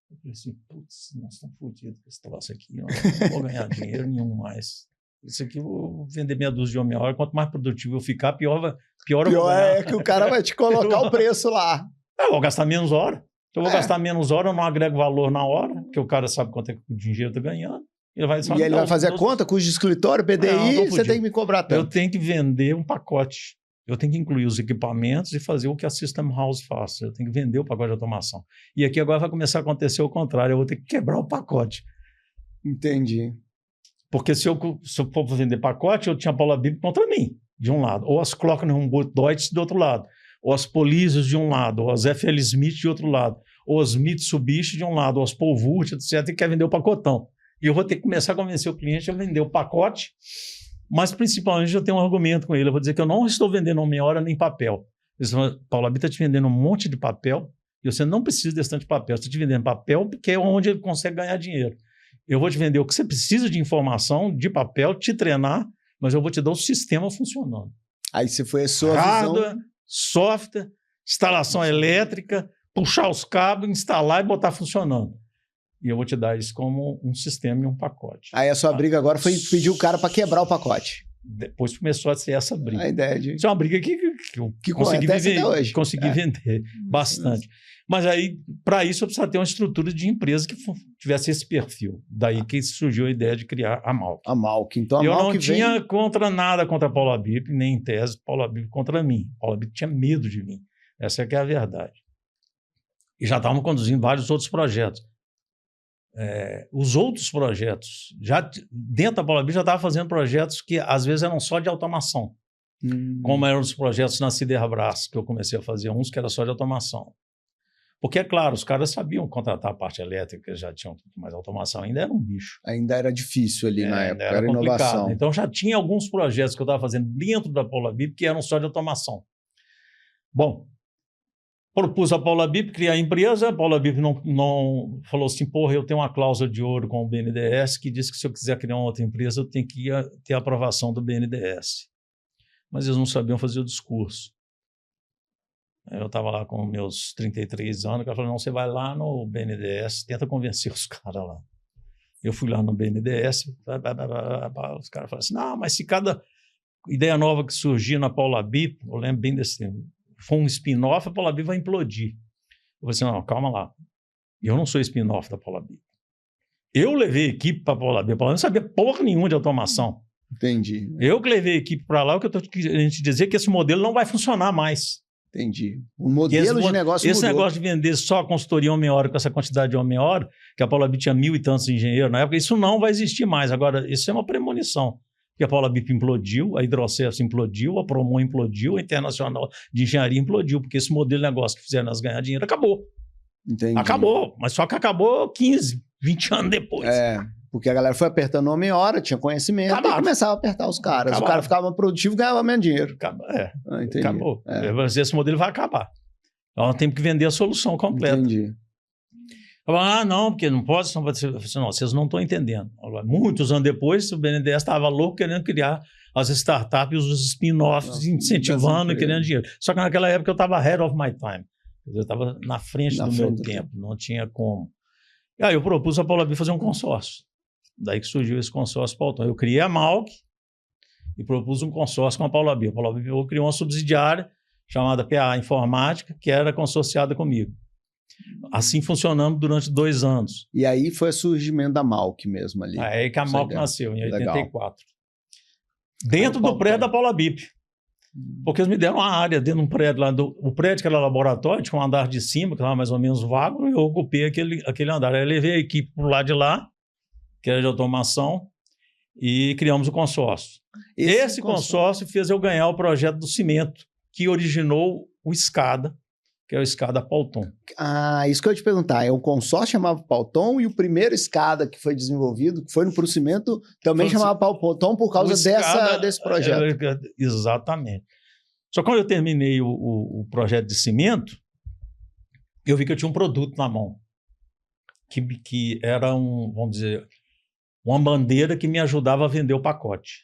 Eu falei assim, putz, nós estamos fodidos com esse troço aqui, eu não vou ganhar dinheiro nenhum mais. Isso aqui eu vou vender meia dúzia de uma meia hora, quanto mais produtivo eu ficar, pior eu vou ganhar. É que o cara vai te colocar o preço lá. Eu vou gastar menos hora. Se eu vou gastar menos hora, eu não agrego valor na hora, porque o cara sabe quanto é que o dinheiro está ganhando. Ele vai fazer a conta, custo de escritório, PDI, você tem que me cobrar tanto. Eu tenho que vender um pacote. Eu tenho que incluir os equipamentos e fazer o que a System House faz. Eu tenho que vender o pacote de automação. E aqui agora vai começar a acontecer o contrário. Eu vou ter que quebrar o pacote. Entendi. Porque se eu for vender pacote, eu tinha a Paula Bip contra mim, de um lado. Ou as Klockner Deutsch do outro lado. Ou as Polizes de um lado. Ou as FL Smith de outro lado. Ou as Mitsubishi de um lado. Ou as Polvurt, etc. E quer vender o pacotão. E eu vou ter que começar a convencer o cliente a vender o pacote. Mas, principalmente, eu tenho um argumento com ele. Eu vou dizer que eu não estou vendendo meia hora nem papel. Paula Bip está te vendendo um monte de papel e você não precisa desse tanto de papel. Você está te vendendo papel porque é onde ele consegue ganhar dinheiro. Eu vou te vender o que você precisa de informação, de papel, te treinar, mas eu vou te dar o sistema funcionando. Aí você foi a sua hardware, software, instalação elétrica, puxar os cabos, instalar e botar funcionando. E eu vou te dar isso como um sistema e um pacote. Aí a sua briga agora foi pedir o cara para quebrar o pacote. Depois começou a ser essa briga. A ideia de... Isso é uma briga que eu consegui vender bastante. Mas aí, para isso, eu precisava ter uma estrutura de empresa que tivesse esse perfil. Daí que surgiu a ideia de criar a Malk. A Malk. Então, a eu Malk não tinha nada contra a Paula Bip, nem em tese, Paula Bip contra mim. Paula Bip tinha medo de mim. Essa é que é a verdade. E já estávamos conduzindo vários outros projetos. Os outros projetos, já dentro da Paula Bip, já estava fazendo projetos que às vezes eram só de automação. Como eram os projetos na Siderbras, que eu comecei a fazer uns que era só de automação. Porque, é claro, os caras sabiam contratar a parte elétrica, já tinham mais automação, ainda era um bicho. Ainda era difícil ali na época, era inovação. Então já tinha alguns projetos que eu estava fazendo dentro da Paula Bip que eram só de automação. Bom, propus a Paula Bip criar a empresa, a Paula Bip não falou assim, porra, eu tenho uma cláusula de ouro com o BNDES que diz que se eu quiser criar uma outra empresa eu tenho que ter a aprovação do BNDES. Mas eles não sabiam fazer o discurso. Eu estava lá com meus 33 anos, o cara falou, não, você vai lá no BNDES, tenta convencer os caras lá. Eu fui lá no BNDES, os caras falaram assim, não, mas se cada ideia nova que surgir na Paula Bip, eu lembro bem desse tempo, for um spin-off, a Paula Bip vai implodir. falei assim, não, calma lá. Eu não sou spin-off da Paula Bip. Eu levei a equipe para a Paula Bip. A Paula não sabia porra nenhuma de automação. Entendi. Eu que levei a equipe para lá, o que eu estou querendo te dizer é que esse modelo não vai funcionar mais. Entendi. O modelo de negócio esse mudou. negócio de vender só consultoria homem-hora com essa quantidade de homem-hora, que a Paula Bip tinha 1.000 e tantos engenheiros na época, isso não vai existir mais. Agora, isso é uma premonição. Porque a Paula Bip implodiu, a Hidrocesso implodiu, a Promon implodiu, a Internacional de Engenharia implodiu, porque esse modelo de negócio que fizeram nós ganhar dinheiro acabou. Entendi. Acabou, mas só que acabou 15, 20 anos depois. Porque a galera foi apertando homem-hora, tinha conhecimento, e começava a apertar os caras. O cara ficava produtivo e ganhava menos dinheiro. Acabou. Esse modelo vai acabar. Então, nós temos que vender a solução completa. Entendi. Não, porque não pode, senão vai ser... Não, vocês não estão entendendo. Muitos anos depois, o BNDES estava louco querendo criar as startups, os spin-offs, incentivando e querendo dinheiro. Só que naquela época eu estava ahead of my time. Eu estava na frente do meu tempo, não tinha como. E aí eu propus a Paula Bip fazer um consórcio. Daí que surgiu esse consórcio Pautão. Eu criei a Malc e propus um consórcio com a Paula Bip. A Paula Bip criou uma subsidiária chamada PA Informática, que era consorciada comigo. Assim funcionamos durante 2 anos. E aí foi o surgimento da Malc mesmo ali. Aí que a Malc nasceu, em 84. Dentro do prédio da Paula Bip. Porque eles me deram uma área dentro de um prédio lá. O prédio que era laboratório, tinha um andar de cima, que estava mais ou menos vago, e eu ocupei aquele andar. Aí eu levei a equipe para o lado de lá, que era de automação, e criamos o consórcio. Esse consórcio fez eu ganhar o projeto do cimento, que originou o SCADA, que é o SCADA Paulton. Isso que eu ia te perguntar. O consórcio chamava Paulton e o primeiro SCADA que foi desenvolvido, que foi para o cimento, também chamava Paulton por causa desse projeto. Exatamente. Só que quando eu terminei o projeto de cimento, eu vi que eu tinha um produto na mão, que era vamos dizer, uma bandeira que me ajudava a vender o pacote.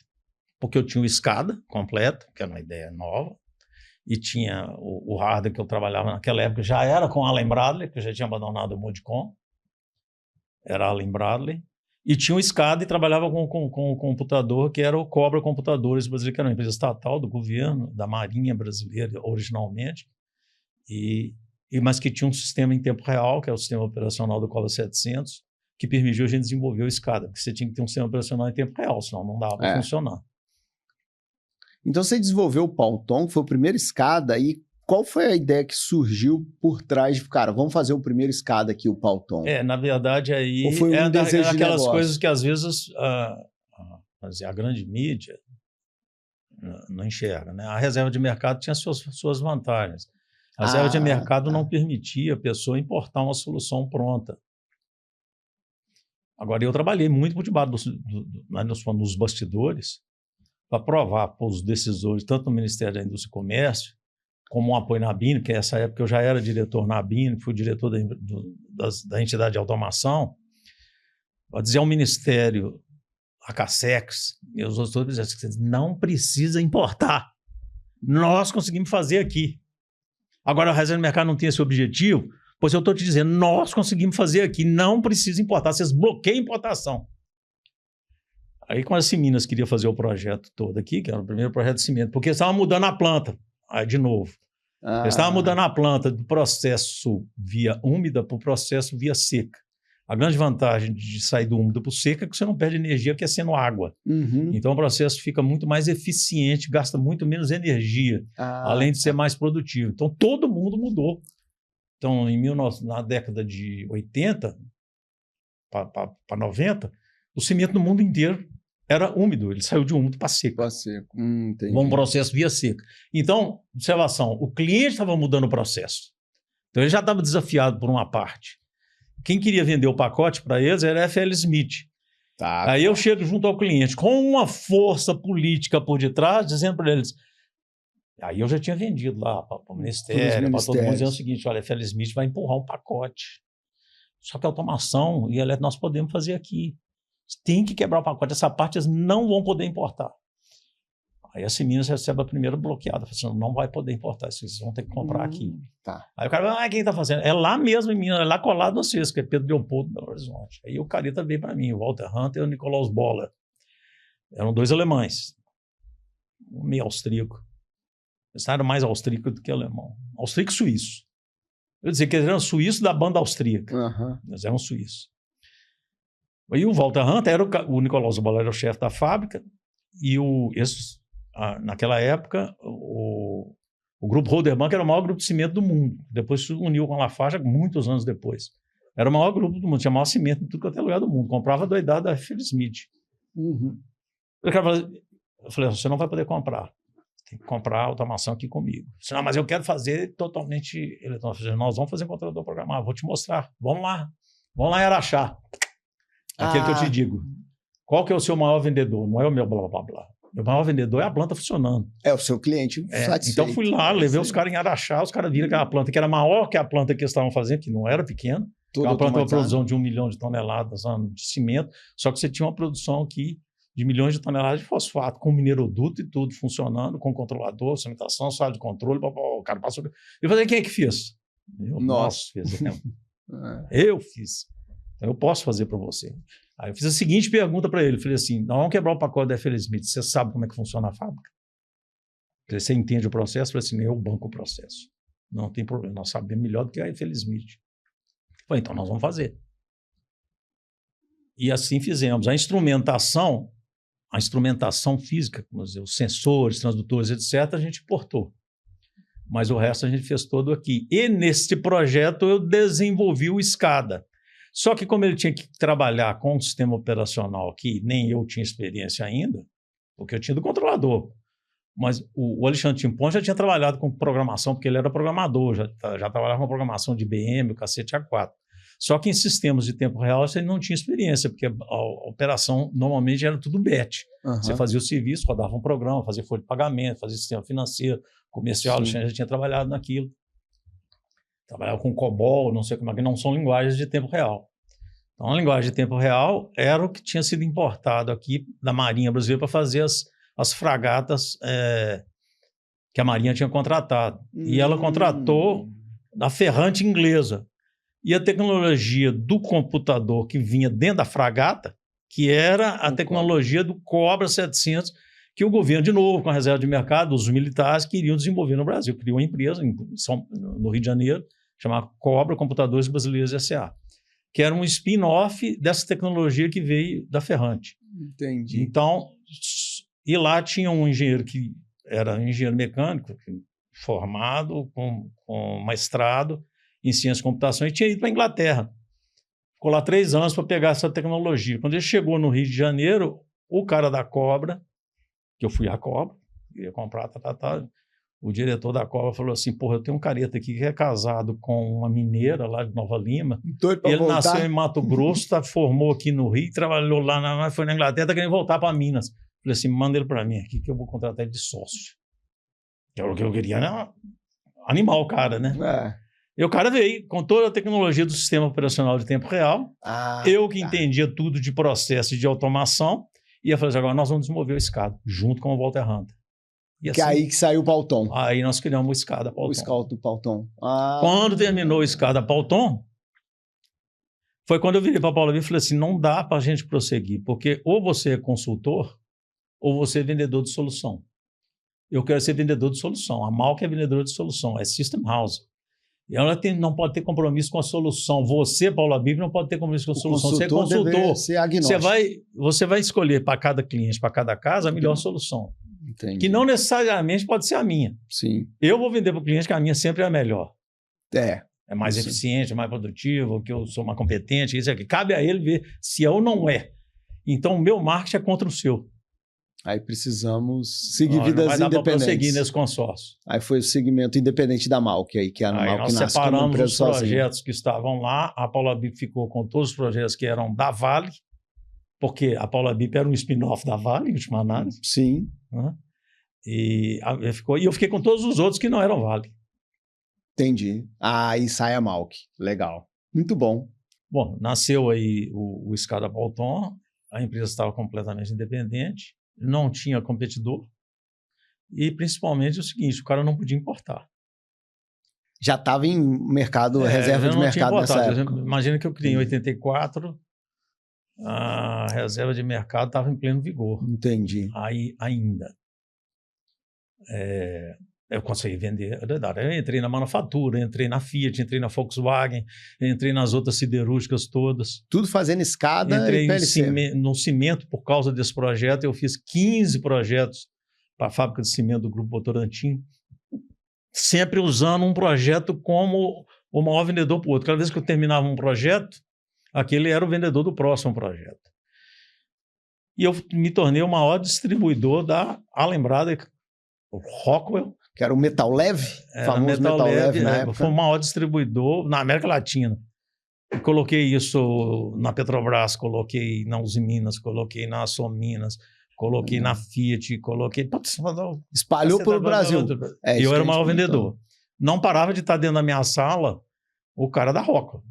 Porque eu tinha o SCADA completo, que era uma ideia nova, e tinha o hardware que eu trabalhava naquela época, já era com Allen Bradley, que eu já tinha abandonado o Modicon, era Allen Bradley, e tinha o SCADA e trabalhava com um computador que era o Cobra Computadores Brasileiro, que era uma empresa estatal do governo, da Marinha Brasileira originalmente, mas que tinha um sistema em tempo real, que é o sistema operacional do Cobra 700, que permitiu a gente desenvolver o SCADA, porque você tinha que ter um sistema operacional em tempo real, senão não dava para funcionar. Então você desenvolveu o Paulton, que foi o primeiro SCADA, e qual foi a ideia que surgiu por trás de, cara, vamos fazer o primeiro SCADA aqui, o Paulton? Na verdade, aí ou foi um desejo de aquelas negócio? Coisas que às vezes a grande mídia não enxerga, né? A reserva de mercado tinha suas vantagens. A reserva de mercado não permitia a pessoa importar uma solução pronta. Agora, eu trabalhei muito por debaixo nos bastidores para provar para os decisores, tanto no Ministério da Indústria e Comércio, como um apoio na ABIN, que nessa época eu já era diretor na ABIN, fui diretor da entidade de automação, para dizer ao Ministério, a CASEX, e os outros diziam, não precisa importar, nós conseguimos fazer aqui. Agora a reserva de mercado não tem esse objetivo, pois eu estou te dizendo, nós conseguimos fazer aqui, não precisa importar, vocês bloqueiam a importação. Aí, quando a Siminas queria fazer o projeto todo aqui, que era o primeiro projeto de cimento, porque eles estavam mudando a planta, aí de novo. Eles estavam mudando a planta do processo via úmida para o processo via seca. A grande vantagem de sair do úmido para o seco é que você não perde energia aquecendo água. Então, o processo fica muito mais eficiente, gasta muito menos energia, além de ser mais produtivo. Então, todo mundo mudou. Então, na década de 80 para 90, o cimento no mundo inteiro era úmido, ele saiu de úmido para seco. Para seco. Um processo via seca. Então, observação, o cliente estava mudando o processo. Então, ele já estava desafiado por uma parte. Quem queria vender o pacote para eles era a FL Smith. Aí eu chego junto ao cliente com uma força política por detrás, dizendo para eles... Aí eu já tinha vendido lá para o Ministério, para todo mundo, dizendo o seguinte, olha, a FL Smith vai empurrar um pacote. Só que a automação e elétrica nós podemos fazer aqui. Tem que quebrar o pacote, essa parte eles não vão poder importar. Aí a Siminas recebe a primeira bloqueada, falando assim, não vai poder importar, vocês vão ter que comprar aqui. Aí o cara fala, quem está fazendo? É lá mesmo em Minas, é lá colado vocês, que é Pedro Leopoldo, Belo Horizonte. Aí o careta veio para mim, o Walter Hunter e o Nikolaus Boller. Eram 2 alemães, um meio austríaco. Eles eram mais austríaco do que alemão. Austríaco suíço. Eu dizia que eles eram suíços da banda austríaca. Eles eram suíços. E o Walter Hunter era o Nicolau Zubola era o chefe da fábrica, e naquela época o grupo Roderbank era o maior grupo de cimento do mundo. Depois se uniu com a Lafarge muitos anos depois. Era o maior grupo do mundo, tinha maior cimento em tudo quanto é lugar do mundo. Comprava doidado da FLSmith. Eu falei, você não vai poder comprar. Tem que comprar a automação aqui comigo. Não, mas eu quero fazer totalmente eletrônico. Nós vamos fazer controlador programado, vou te mostrar. Vamos lá em Araxá. Aquele que eu te digo. Qual que é o seu maior vendedor? Não é o meu blá, blá, blá. Meu maior vendedor é a planta funcionando. É o seu cliente satisfeito. Então fui lá, levei os caras em Araxá, os caras viram aquela planta que era maior que a planta que eles estavam fazendo, que não era pequena. Uma planta de produção de 1 milhão de toneladas de cimento, só que você tinha uma produção aqui de milhões de toneladas de fosfato, com mineroduto e tudo funcionando, com controlador, cimentação, sala de controle, o cara passou... Eu falei, quem é que fez? Nossa, fez. Eu fiz. Então, eu posso fazer para você. Aí eu fiz a seguinte pergunta para ele. Eu falei assim, nós vamos quebrar o pacote da FLSmith. Você sabe como é que funciona a fábrica? Você entende o processo? Eu falei assim, eu banco o processo. Não tem problema. Nós sabemos melhor do que a FLSmith. Eu falei, então nós vamos fazer. E assim fizemos. A instrumentação física, como dizer, os sensores, transdutores, etc., a gente importou. Mas o resto a gente fez todo aqui. E neste projeto eu desenvolvi o SCADA. Só que como ele tinha que trabalhar com um sistema operacional que nem eu tinha experiência ainda, porque eu tinha do controlador, mas o Alexandre Timpon já tinha trabalhado com programação, porque ele era programador, já trabalhava com programação de IBM, o cacete A4. Só que em sistemas de tempo real ele não tinha experiência, porque a operação normalmente era tudo batch. Você fazia o serviço, rodava um programa, fazia folha de pagamento, fazia sistema financeiro, comercial, Sim. já tinha trabalhado naquilo. Trabalhava com COBOL, não sei como é, que não são linguagens de tempo real. Então, a linguagem de tempo real era o que tinha sido importado aqui da Marinha Brasileira para fazer as fragatas que a Marinha tinha contratado. E ela contratou da ferrante inglesa. E a tecnologia do computador que vinha dentro da fragata, que era a tecnologia do Cobra 700, que o governo, de novo, com a reserva de mercado, os militares queriam desenvolver no Brasil. Criou uma empresa no Rio de Janeiro, chamada Cobra Computadores Brasileiros S.A., que era um spin-off dessa tecnologia que veio da Ferrante. Entendi. Então, e lá tinha um engenheiro que era engenheiro mecânico, formado, com mestrado em ciência de computação, e tinha ido para a Inglaterra. Ficou lá 3 anos para pegar essa tecnologia. Quando ele chegou no Rio de Janeiro, o cara da Cobra, que eu fui à Cobra, ia comprar, o diretor da Cobra falou assim, porra, eu tenho um careta aqui que é casado com uma mineira lá de Nova Lima. Ele nasceu em Mato Grosso, formou aqui no Rio, trabalhou lá, foi na Inglaterra, tá querendo voltar para Minas. Falei assim, manda ele para mim aqui que eu vou contratar ele de sócio. Que era o que eu queria, né? Animal o cara, né? E o cara veio com toda a tecnologia do sistema operacional de tempo real. Eu que entendia tudo de processo e de automação. E eu falei assim, agora nós vamos desenvolver o SCADA, junto com o Walter Hunter. E que assim, aí que saiu o Palton. Aí nós criamos o SCADA Palton. O SCADA do Palton. Quando terminou o SCADA Palton, foi quando eu virei para a Paula e falei assim, não dá para a gente prosseguir, porque ou você é consultor, ou você é vendedor de solução. Eu quero ser vendedor de solução. A Malc é vendedora de solução, é System House. E ela não pode ter compromisso com a solução. Você, Paula Bibi, não pode ter compromisso com a solução. Você é consultor. Ser agnóstico. Você vai escolher para cada cliente, para cada casa, a melhor solução. Entendi. Que não necessariamente pode ser a minha. Sim. Eu vou vender para o cliente que a minha sempre é a melhor. É mais eficiente, é mais produtivo, que eu sou mais competente, isso aqui. Cabe a ele ver se é ou não é. Então, o meu marketing é contra o seu. Aí precisamos seguir vidas independentes. Não vai dar para prosseguir nesse consórcio. Aí foi o segmento independente da Malc, aí, que a Malc nós nasce separamos como empresa os projetos sozinha. que estavam lá, a Paula Bip ficou com todos os projetos que eram da Vale, porque a Paula Bip era um spin-off da Vale, em última análise. Sim. Né? E eu fiquei com todos os outros que não eram Vale. Entendi. Aí sai a Malc. Legal. Muito bom. Bom, nasceu aí o SCADA Palton, a empresa estava completamente independente, não tinha competidor e principalmente o seguinte, o cara não podia importar. Já estava em mercado, reserva de mercado nessa época. Imagina que eu criei em 84, a reserva de mercado estava em pleno vigor. Entendi. Aí ainda. Eu consegui vender. Eu entrei na manufatura, entrei na Fiat, entrei na Volkswagen, entrei nas outras siderúrgicas todas. Tudo fazendo escada entrei e PLC. no cimento por causa desse projeto. Eu fiz 15 projetos para a fábrica de cimento do Grupo Votorantim, sempre usando um projeto como o maior vendedor para o outro. Cada vez que eu terminava um projeto, aquele era o vendedor do próximo projeto. E eu me tornei o maior distribuidor da Allen Bradley, o Rockwell. Que era o Metal Leve, famoso Metal Leve na época. Foi o maior distribuidor na América Latina. Eu coloquei isso na Petrobras, coloquei na Uzi Minas, coloquei na Aço Minas, coloquei na Fiat, coloquei... Espalhou pelo Brasil. E eu era o maior vendedor. Não parava de estar dentro da minha sala o cara da Rockwell,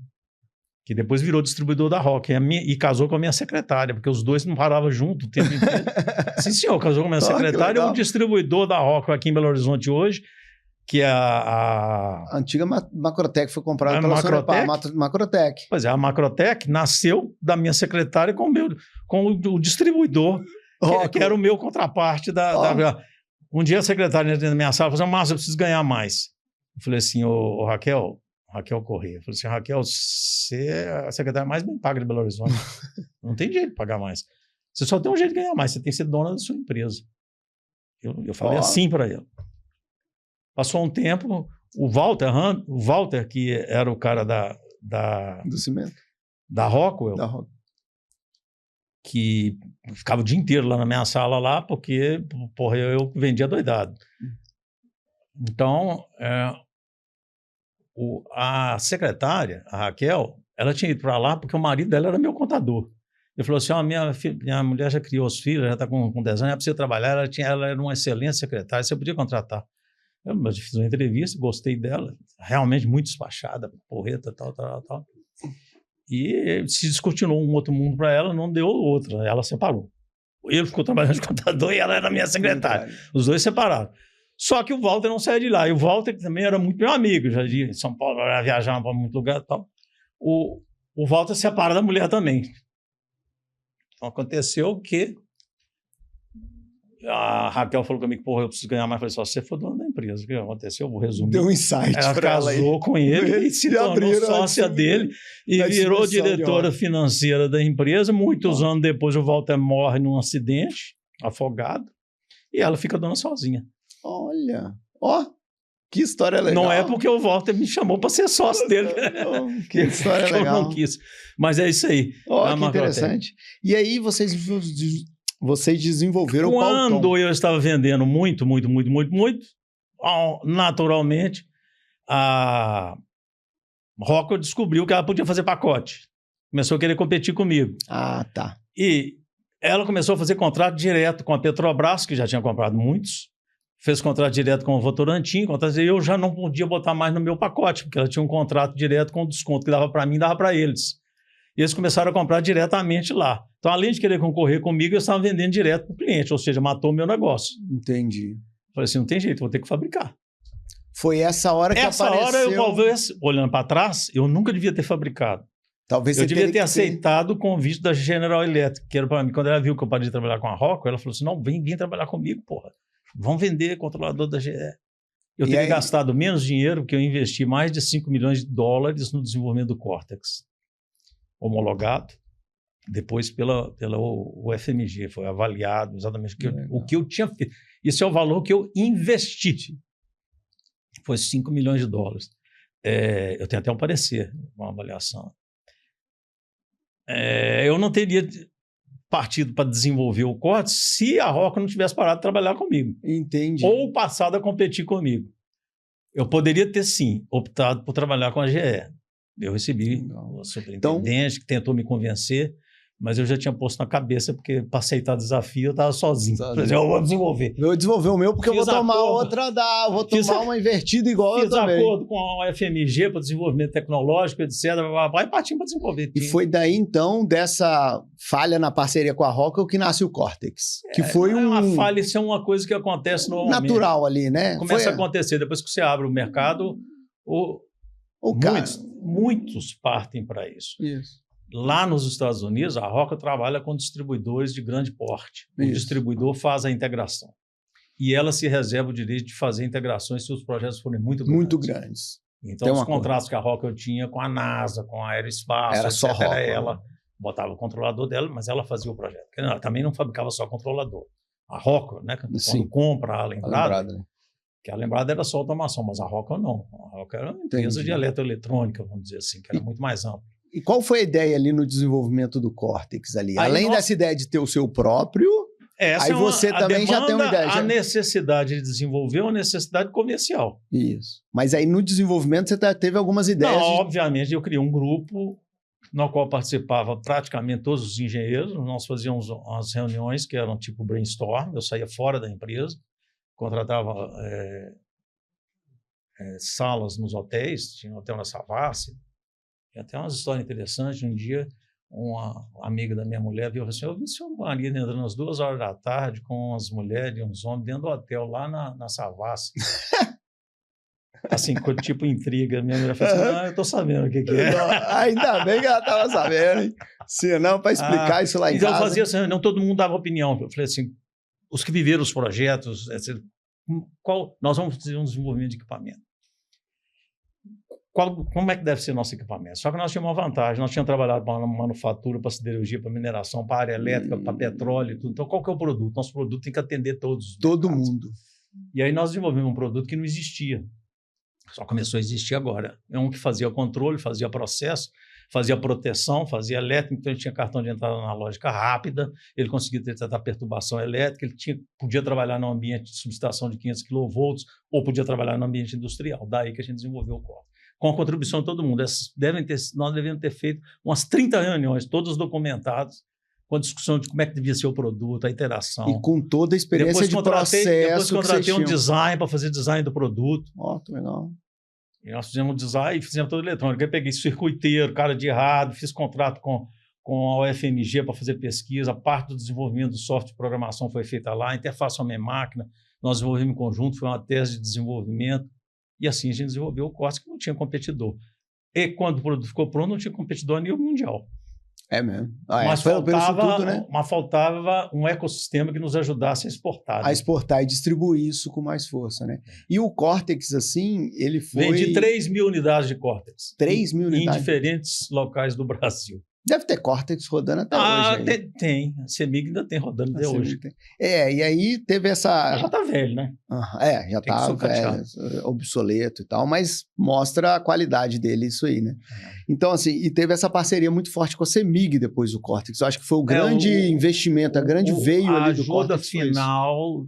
que depois virou distribuidor da Rockwell e casou com a minha secretária, porque os dois não paravam junto o tempo inteiro. Sim, senhor, casou com a minha secretária, o distribuidor da Rockwell aqui em Belo Horizonte hoje, que é a antiga Macrotec foi comprada pela Macrotec. Pois é, a Macrotec nasceu da minha secretária com o distribuidor, que era o meu contraparte Um dia a secretária entrou na minha sala e falou assim: Márcio, eu preciso ganhar mais. Eu falei assim, ô Raquel Corrêa. Eu falei assim, Raquel, você é a secretária mais bem paga de Belo Horizonte. Não tem jeito de pagar mais. Você só tem um jeito de ganhar mais, você tem que ser dona da sua empresa. Eu falei assim para ele. Passou um tempo, o Walter, que era o cara do cimento, da Rockwell, que ficava o dia inteiro lá na minha sala lá, porque porra, eu vendia doidado. Então, a secretária, a Raquel, ela tinha ido para lá porque o marido dela era meu contador. Ele falou assim, minha mulher já criou os filhos, já está com 10 anos, ela precisa trabalhar, ela era uma excelente secretária, você podia contratar. Eu fiz uma entrevista, gostei dela, realmente muito despachada, porreta, tal. E se descortinou um outro mundo para ela, não deu outra, ela separou. Ele ficou trabalhando de contador e ela era minha secretária. Os dois separaram. Só que o Walter não saiu de lá. E o Walter também era muito meu amigo, já de São Paulo, viajava para muito lugar e tal. O Walter separa da mulher também. Então aconteceu que a Raquel falou comigo, porra, eu preciso ganhar mais. Eu falei, só se você for dono da empresa, o que aconteceu? Eu vou resumir. Deu um insight. Ela casou com ele e se tornou sócia dele e virou diretora financeira da empresa. Muitos anos depois o Walter morre num acidente, afogado, e ela fica dona sozinha. Olha, que história legal. Não é porque o Walter me chamou para ser sócio dele. Que história legal. Eu não quis. Mas é isso aí. Que interessante. E aí vocês desenvolveram o Palton. Quando eu estava vendendo muito, naturalmente, a Rockwell descobriu que ela podia fazer pacote. Começou a querer competir comigo. Tá. E ela começou a fazer contrato direto com a Petrobras, que já tinha comprado muitos. Fez contrato direto com o Votorantim. E eu já não podia botar mais no meu pacote, porque ela tinha um contrato direto com o desconto que dava para mim, dava para eles. E eles começaram a comprar diretamente lá. Então, além de querer concorrer comigo, eu estava vendendo direto para o cliente, ou seja, matou o meu negócio. Entendi. Falei assim, não tem jeito, vou ter que fabricar. Foi essa hora que apareceu... Essa hora, olhando para trás, eu nunca devia ter fabricado. Talvez eu devia ter aceitado o convite da General Electric, que era para mim. Quando ela viu que eu parei de trabalhar com a Rockwell, ela falou assim, não, vem trabalhar comigo, porra. Vamos vender controlador da GE. Eu teria gastado menos dinheiro, porque eu investi mais de $5 milhões no desenvolvimento do Cortex. Homologado, depois pela UFMG, foi avaliado exatamente o que eu tinha feito. Isso é o valor que eu investi. Foi $5 milhões. Eu tenho até um parecer, uma avaliação. Eu não teria partido para desenvolver o Cortex se a Rockwell não tivesse parado de trabalhar comigo. Entendi. Ou passado a competir comigo. Eu poderia ter, sim, optado por trabalhar com a GE. Eu recebi o superintendente que tentou me convencer, mas eu já tinha posto na cabeça, porque para aceitar desafio eu estava sozinho. Por exemplo, eu vou desenvolver. Eu vou desenvolver o meu, porque eu vou tomar vou tomar uma invertida igual eu também. Fiz acordo com a UFMG para desenvolvimento tecnológico, etc. Vai partir para desenvolver. E foi daí, então, dessa falha na parceria com a Rockwell que nasce o Cortex. Que foi uma falha, isso é uma coisa que acontece normalmente. Natural ali, né? Começa a acontecer. Depois que você abre o mercado, muitos partem para isso. Lá nos Estados Unidos, a Rockwell trabalha com distribuidores de grande porte. O distribuidor faz a integração. e ela se reserva o direito de fazer integrações se os projetos forem muito grandes. Muito grandes. Então, os contratos que a Rockwell tinha com a NASA, com a Aeroespaço, era só Rockwell. Ela botava o controlador dela, mas ela fazia o projeto. Ela também não fabricava só controlador. A Rockwell, né, quando compra a Lembrada, né? Que a Lembrada era só automação, mas a Rockwell não. A Rockwell era uma empresa de eletroeletrônica, vamos dizer assim, que era muito mais ampla. E qual foi a ideia ali no desenvolvimento do Cortex ali? Além dessa ideia de ter o seu próprio, aí você também já tem uma ideia. A necessidade de desenvolver uma necessidade comercial. Isso. Mas aí no desenvolvimento você teve algumas ideias. Não, obviamente eu criei um grupo no qual participavam praticamente todos os engenheiros. Nós fazíamos umas reuniões que eram tipo brainstorm. Eu saía fora da empresa, contratava salas nos hotéis, tinha um hotel na Savassi. Tem até umas histórias interessantes. Um dia, uma amiga da minha mulher viu assim: eu vi o senhor marido entrando às 2h da tarde com umas mulheres e uns homens dentro do hotel lá na Savassi. Assim, tipo intriga. Minha mulher falou assim: não, eu estou sabendo o que é. Ainda bem que ela estava sabendo, hein? Se não, para explicar isso lá em casa. Então eu fazia assim, não todo mundo dava opinião. Eu falei assim: os que viveram os projetos, nós vamos fazer um desenvolvimento de equipamento. Como é que deve ser nosso equipamento? Só que nós tínhamos uma vantagem, nós tínhamos trabalhado para manufatura, para siderurgia, para mineração, para área elétrica, para petróleo e tudo. Então, qual que é o produto? Nosso produto tem que atender todos. Todo mundo. E aí nós desenvolvemos um produto que não existia. Só começou a existir agora. É um que fazia controle, fazia processo, fazia proteção, fazia elétrica, então ele tinha cartão de entrada analógica rápida, ele conseguia detectar perturbação elétrica, ele podia trabalhar no ambiente de subestação de 500 kV ou podia trabalhar no ambiente industrial. Daí que a gente desenvolveu o Cortex. Com a contribuição de todo mundo. Nós devemos ter feito umas 30 reuniões, todas documentadas, com a discussão de como é que devia ser o produto, a interação. E com toda a experiência de processo. Depois contratei um design para fazer design do produto. Que legal. E nós fizemos um design e fizemos todo eletrônico. Eu peguei circuiteiro, cara de errado, fiz contrato com a UFMG para fazer pesquisa, a parte do desenvolvimento do software de programação foi feita lá, a interface homem-máquina, nós desenvolvemos em conjunto, foi uma tese de desenvolvimento. E assim a gente desenvolveu o Cortex, que não tinha competidor. E quando o produto ficou pronto, não tinha competidor a nível mundial. É mesmo. Mas faltava um ecossistema que nos ajudasse a exportar. A exportar e distribuir isso com mais força, né? E o Cortex, assim, ele foi... Vendi 3 mil unidades de Cortex. 3 mil unidades? Em diferentes locais do Brasil. Deve ter Cortex rodando até hoje. Tem. A CEMIG ainda tem rodando até hoje. E aí teve essa... Já está velho, né? Já está velho, obsoleto e tal, mas mostra a qualidade dele isso aí, né? Então, assim, e teve essa parceria muito forte com a CEMIG depois do Cortex. Eu acho que foi o grande investimento, a grande veio ali do Cortex. A ajuda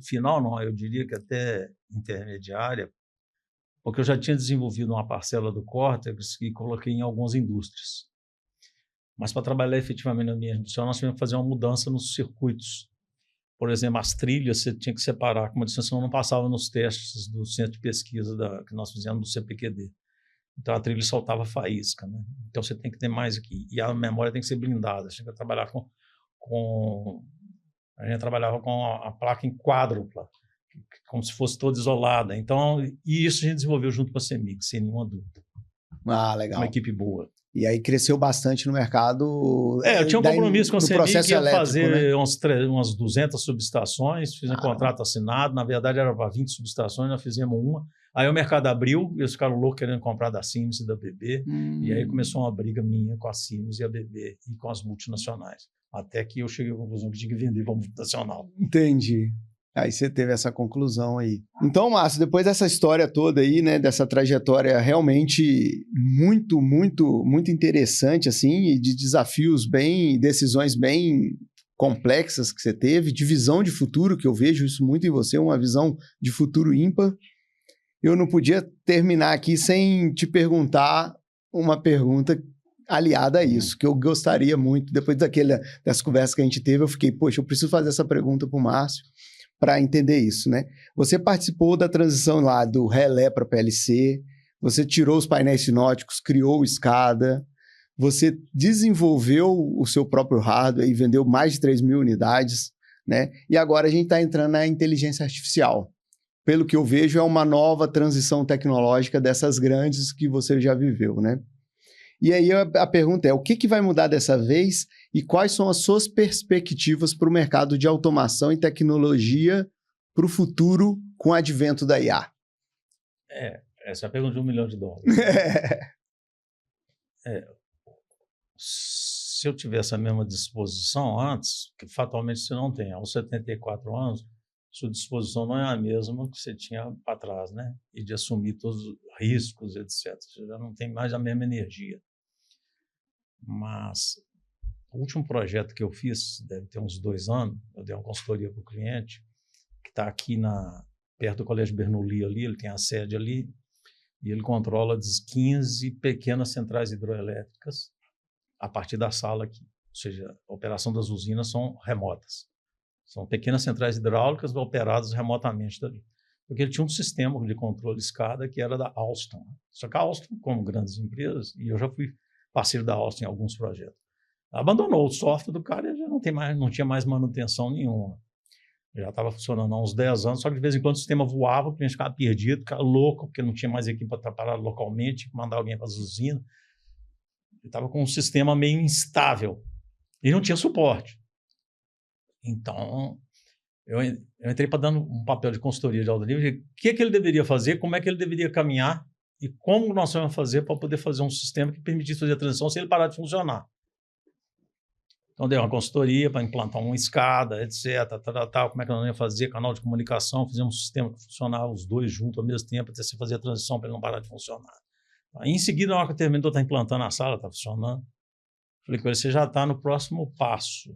final não, eu diria que até intermediária, porque eu já tinha desenvolvido uma parcela do Cortex e coloquei em algumas indústrias. Mas para trabalhar efetivamente no ambiente industrial, nós tivemos que fazer uma mudança nos circuitos. Por exemplo, as trilhas você tinha que separar, como a distância não passava nos testes do centro de pesquisa que nós fizemos do CPQD. Então a trilha soltava faísca, né? Então você tem que ter mais aqui. E a memória tem que ser blindada. Você tem que trabalhar a gente trabalhava com a placa em quádrupla, como se fosse toda isolada. Então, e isso a gente desenvolveu junto com a CEMIG, sem nenhuma dúvida. Legal. Uma equipe boa. E aí cresceu bastante no mercado. Eu tinha um compromisso com a CEMIG que ia fazer, né? umas 200 subestações, fiz um contrato assinado, na verdade era para 20 subestações, nós fizemos uma. Aí o mercado abriu, eles ficaram loucos querendo comprar da Siemens e da BB, e aí começou uma briga minha com a Siemens e a BB e com as multinacionais. Até que eu cheguei à conclusão que tinha que vender para a multinacional. Entendi. Aí você teve essa conclusão aí. Então, Márcio, depois dessa história toda aí, né, dessa trajetória realmente muito, muito, muito interessante, assim, e de decisões bem complexas que você teve, de visão de futuro, que eu vejo isso muito em você, uma visão de futuro ímpar. Eu não podia terminar aqui sem te perguntar uma pergunta aliada a isso, que eu gostaria muito, depois dessa conversa que a gente teve, eu fiquei, poxa, eu preciso fazer essa pergunta para o Márcio, para entender isso, né? Você participou da transição lá do relé para PLC, você tirou os painéis sinóticos, criou o SCADA, você desenvolveu o seu próprio hardware e vendeu mais de 3 mil unidades, né? E agora a gente está entrando na inteligência artificial. Pelo que eu vejo, é uma nova transição tecnológica dessas grandes que você já viveu, né? E aí a pergunta é, o que vai mudar dessa vez e quais são as suas perspectivas para o mercado de automação e tecnologia para o futuro com o advento da IA? Essa é a pergunta de $1 milhão. Se eu tivesse a mesma disposição antes, que fatalmente você não tem, aos 74 anos, sua disposição não é a mesma que você tinha para trás, né? E de assumir todos os riscos, etc. Você já não tem mais a mesma energia. Mas o último projeto que eu fiz, deve ter uns 2 anos, eu dei uma consultoria para o cliente, que está aqui perto do Colégio Bernoulli ali, ele tem a sede ali, e ele controla 15 pequenas centrais hidroelétricas a partir da sala aqui. Ou seja, a operação das usinas são remotas. São pequenas centrais hidráulicas operadas remotamente dali. Porque ele tinha um sistema de controle SCADA que era da Alstom. Só que a Alstom, como grandes empresas, e eu já fui parceiro da Alstom em alguns projetos, abandonou o software do cara e já não tinha mais manutenção nenhuma. Já estava funcionando há uns 10 anos, só que de vez em quando o sistema voava, o cliente ficava perdido, ficava louco, porque não tinha mais equipe para trabalhar localmente, mandar alguém para as usinas. Ele estava com um sistema meio instável e não tinha suporte. Então, eu entrei para dando um papel de consultoria de alto nível, o que ele deveria fazer, como é que ele deveria caminhar e como nós vamos fazer para poder fazer um sistema que permitisse fazer a transição sem ele parar de funcionar. Então, dei uma consultoria para implantar uma escada, etc. Como é que nós íamos fazer, canal de comunicação, fizemos um sistema que funcionava os dois juntos ao mesmo tempo, até você fazer a transição para ele não parar de funcionar. Aí, em seguida, na hora que eu terminou, está implantando a sala, está funcionando. Falei com ele, você já está no próximo passo.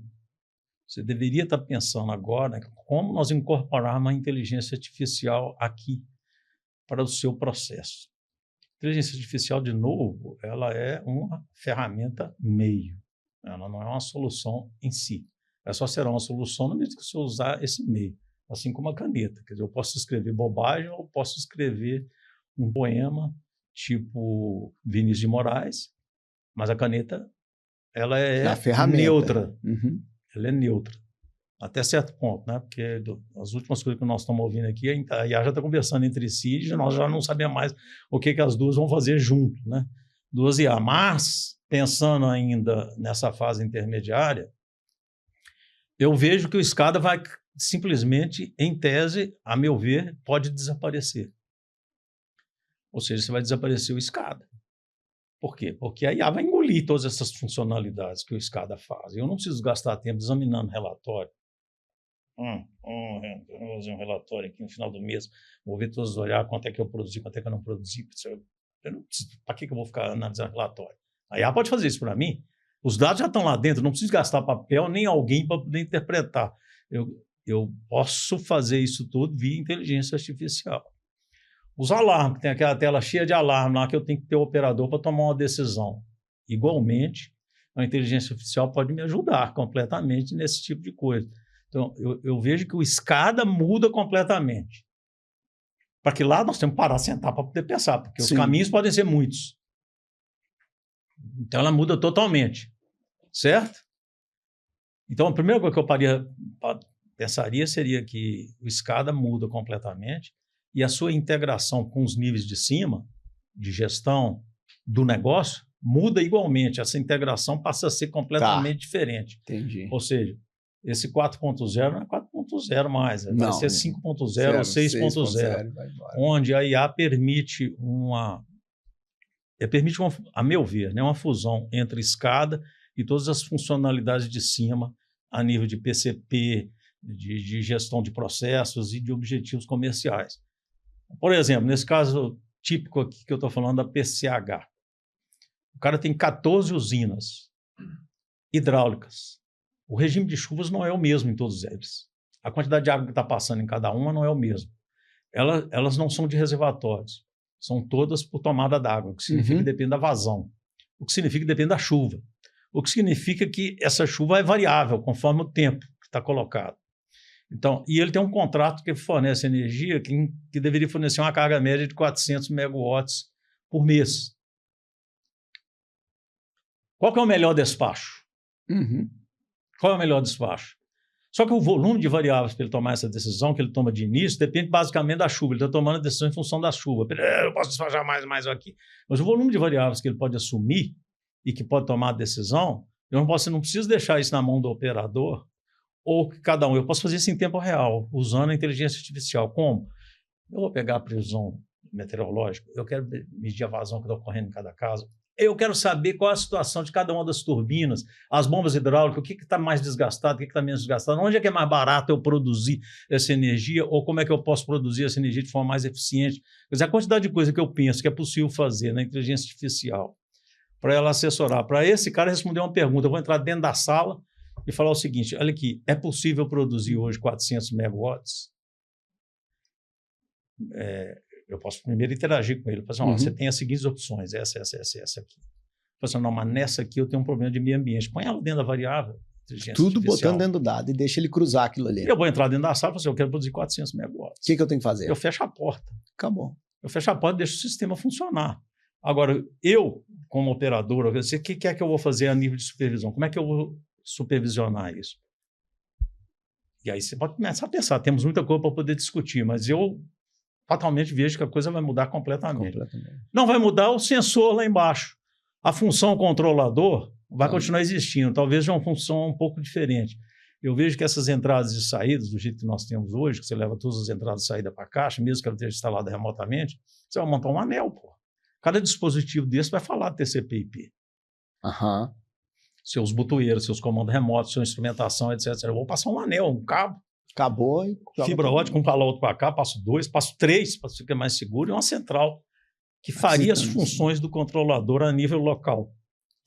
Você deveria estar pensando agora como nós incorporarmos a inteligência artificial aqui para o seu processo. A inteligência artificial, de novo, ela é uma ferramenta meio. Ela não é uma solução em si. Ela só será uma solução no momento que você usar esse meio. Assim como a caneta. Quer dizer, eu posso escrever bobagem ou posso escrever um poema tipo Vinícius de Moraes, mas a caneta ela é neutra. Uhum. Ela é neutra. Até certo ponto, né? Porque as últimas coisas que nós estamos ouvindo aqui, a IA já está conversando entre si e nós já não sabemos mais o que as duas vão fazer junto, né? Duas IA. Mas, pensando ainda nessa fase intermediária, eu vejo que o SCADA vai simplesmente, em tese, a meu ver, pode desaparecer. Ou seja, você vai desaparecer o SCADA. Por quê? Porque a IA vai engolir todas essas funcionalidades que o SCADA faz. Eu não preciso gastar tempo examinando relatório. Vou fazer um relatório aqui no final do mês, vou ver todos os olhar quanto é que eu produzi, quanto é que eu não produzi. Para que eu vou ficar analisando relatório? A IA pode fazer isso para mim. Os dados já estão lá dentro, não preciso gastar papel nem alguém para poder interpretar. Eu posso fazer isso tudo via inteligência artificial. Os alarmes, tem aquela tela cheia de alarme lá que eu tenho que ter o operador para tomar uma decisão. Igualmente, a inteligência artificial pode me ajudar completamente nesse tipo de coisa. Então, eu vejo que o SCADA muda completamente. Para que lá nós temos que parar, sentar para poder pensar, porque os caminhos podem ser muitos. Então, ela muda totalmente. Certo? Então, a primeira coisa que eu pensaria seria que o SCADA muda completamente e a sua integração com os níveis de cima, de gestão do negócio, muda igualmente. Essa integração passa a ser completamente diferente. Entendi. Ou seja, esse 4.0 não é 4.0 mais, vai ser 5.0 ou 6.0, onde a IA permite a meu ver, né, uma fusão entre SCADA e todas as funcionalidades de cima a nível de PCP, de gestão de processos e de objetivos comerciais. Por exemplo, nesse caso típico aqui que eu estou falando da PCH, o cara tem 14 usinas hidráulicas. O regime de chuvas não é o mesmo em todos eles. A quantidade de água que está passando em cada uma não é o mesmo. Elas não são de reservatórios. São todas por tomada d'água, o que significa que depende da vazão. O que significa que depende da chuva. O que significa que essa chuva é variável conforme o tempo que está colocado. Então, e ele tem um contrato que fornece energia que deveria fornecer uma carga média de 400 megawatts por mês. Qual que é o melhor despacho? Qual é o melhor despacho? Só que o volume de variáveis para ele tomar essa decisão, que ele toma de início, depende basicamente da chuva. Ele está tomando a decisão em função da chuva. Eu posso despachar mais aqui. Mas o volume de variáveis que ele pode assumir e que pode tomar a decisão, eu não preciso deixar isso na mão do operador ou que cada um. Eu posso fazer isso em tempo real, usando a inteligência artificial. Como? Eu vou pegar a previsão meteorológica, eu quero medir a vazão que está ocorrendo em cada casa, eu quero saber qual é a situação de cada uma das turbinas, as bombas hidráulicas, o que está mais desgastado, o que está menos desgastado, onde é que é mais barato eu produzir essa energia, ou como é que eu posso produzir essa energia de forma mais eficiente. Quer dizer, a quantidade de coisa que eu penso que é possível fazer na inteligência artificial para ela assessorar, para esse cara responder uma pergunta. Eu vou entrar dentro da sala e falar o seguinte: olha aqui, é possível produzir hoje 400 megawatts? Eu posso primeiro interagir com ele. Falar assim, você tem as seguintes opções, essa aqui. Falar assim, não, mas nessa aqui eu tenho um problema de meio ambiente. Põe ela dentro da variável. Tudo botando dentro do dado e deixa ele cruzar aquilo ali. Eu vou entrar dentro da sala e falar assim, eu quero produzir 400 megawatts. O que eu tenho que fazer? Eu fecho a porta. Acabou. Eu fecho a porta e deixo o sistema funcionar. Agora, eu, como operador, o que é que eu vou fazer a nível de supervisão? Como é que eu vou supervisionar isso? E aí você pode começar a pensar, temos muita coisa para poder discutir, mas eu fatalmente vejo que a coisa vai mudar completamente. Não vai mudar o sensor lá embaixo. A função controlador vai continuar existindo, talvez de uma função um pouco diferente. Eu vejo que essas entradas e saídas, do jeito que nós temos hoje, que você leva todas as entradas e saídas para a caixa, mesmo que ela esteja instalada remotamente, você vai montar um anel, pô. Cada dispositivo desse vai falar de TCP/IP. Seus botoeiros, seus comandos remotos, sua instrumentação, etc. Eu vou passar um anel, um cabo. Acabou. E fibra ótica, um para lá, outro para cá, passo 2, passo 3, para ficar mais seguro, e uma central que faria as funções do controlador a nível local,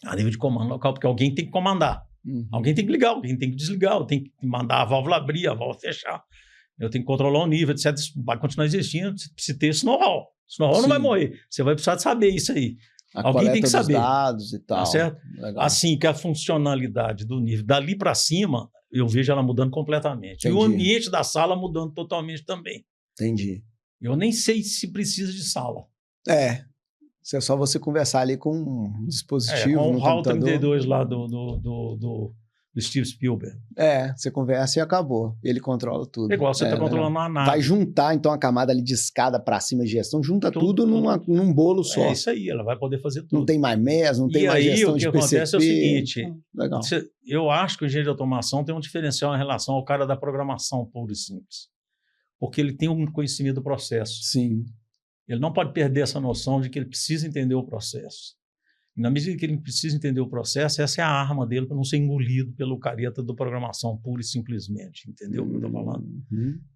a nível de comando local, porque alguém tem que comandar. Alguém tem que ligar, alguém tem que desligar, eu tenho que mandar a válvula abrir, a válvula fechar. Eu tenho que controlar o nível, etc. Isso vai continuar existindo, você precisa ter esse know-how. Esse know-how não vai morrer. Você vai precisar de saber isso aí. Alguém tem que saber. Dados e tal. Tá certo? Legal. Assim que a funcionalidade do nível dali para cima, eu vejo ela mudando completamente. Entendi. E o ambiente da sala mudando totalmente também. Entendi. Eu nem sei se precisa de sala. É só você conversar ali com um dispositivo. Com o HAL 32 lá do Steve Spielberg. Você conversa e acabou. Ele controla tudo. Igual você está controlando a nave. Vai juntar, então, a camada ali de escada para cima de gestão, junta tudo num bolo só. É isso aí, ela vai poder fazer tudo. Não tem mais MES, não tem mais gestão de PCP. E aí o que acontece é o seguinte, legal. Eu acho que o engenheiro de automação tem um diferencial em relação ao cara da programação pura e simples. Porque ele tem um conhecimento do processo. Sim. Ele não pode perder essa noção de que ele precisa entender o processo. E na medida que ele precisa entender o processo, essa é a arma dele para não ser engolido pelo careta da programação pura e simplesmente. Entendeu o que eu estou falando?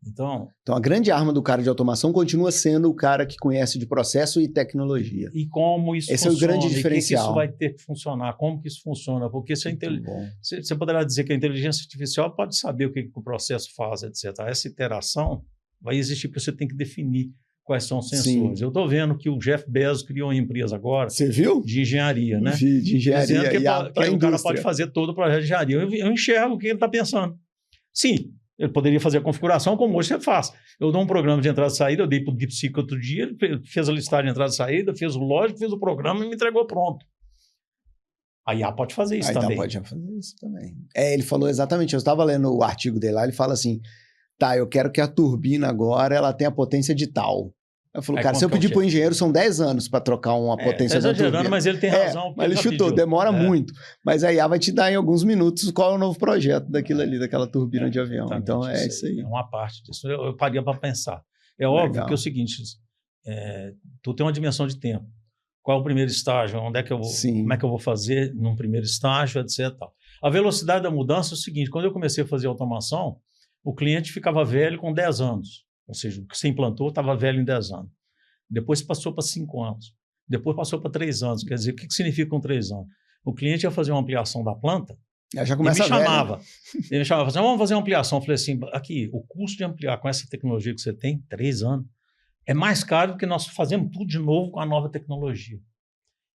Então, a grande arma do cara de automação continua sendo o cara que conhece de processo e tecnologia. E como isso funciona. Esse é o grande diferencial. E que isso vai ter que funcionar, como que isso funciona. Porque você poderá dizer que a inteligência artificial pode saber o que o processo faz, etc. Essa iteração vai existir porque você tem que definir quais são os sensores. Sim. Eu estou vendo que o Jeff Bezos criou uma empresa agora. Você viu? De engenharia, né? De engenharia. Dizendo que o cara pode fazer todo o projeto de engenharia. Eu enxergo o que ele está pensando. Sim, ele poderia fazer a configuração como hoje você faz. Eu dou um programa de entrada e saída, eu dei para o DeepSeek outro dia, ele fez a listagem de entrada e saída, fez o lógico, fez o programa e me entregou pronto. A IA pode fazer isso também. Pode fazer isso também. Ele falou exatamente, eu estava lendo o artigo dele lá, ele fala assim, eu quero que a turbina agora ela tenha a potência de tal. Eu falo, cara, se eu pedir para o engenheiro, são 10 anos para trocar uma potência da turbina. Mas ele tem razão. Mas ele chutou, demora muito. Mas a IA vai te dar em alguns minutos qual é o novo projeto daquilo ali, daquela turbina de avião. Então é isso aí. É uma parte disso. Eu paria para pensar. É óbvio que é o seguinte, tu tem uma dimensão de tempo. Qual é o primeiro estágio? Onde é que eu vou, como é que eu vou fazer num primeiro estágio, etc. A velocidade da mudança é o seguinte, quando eu comecei a fazer automação, o cliente ficava velho com 10 anos. Ou seja, o que você implantou estava velho em 10 anos. Depois passou para 5 anos. Depois passou para 3 anos. Quer dizer, o que significa com 3 anos? O cliente ia fazer uma ampliação da planta, já começa ele me chamava. Ele me chamava, vamos fazer uma ampliação. Eu falei assim, aqui, o custo de ampliar com essa tecnologia que você tem, 3 anos, é mais caro do que nós fazemos tudo de novo com a nova tecnologia.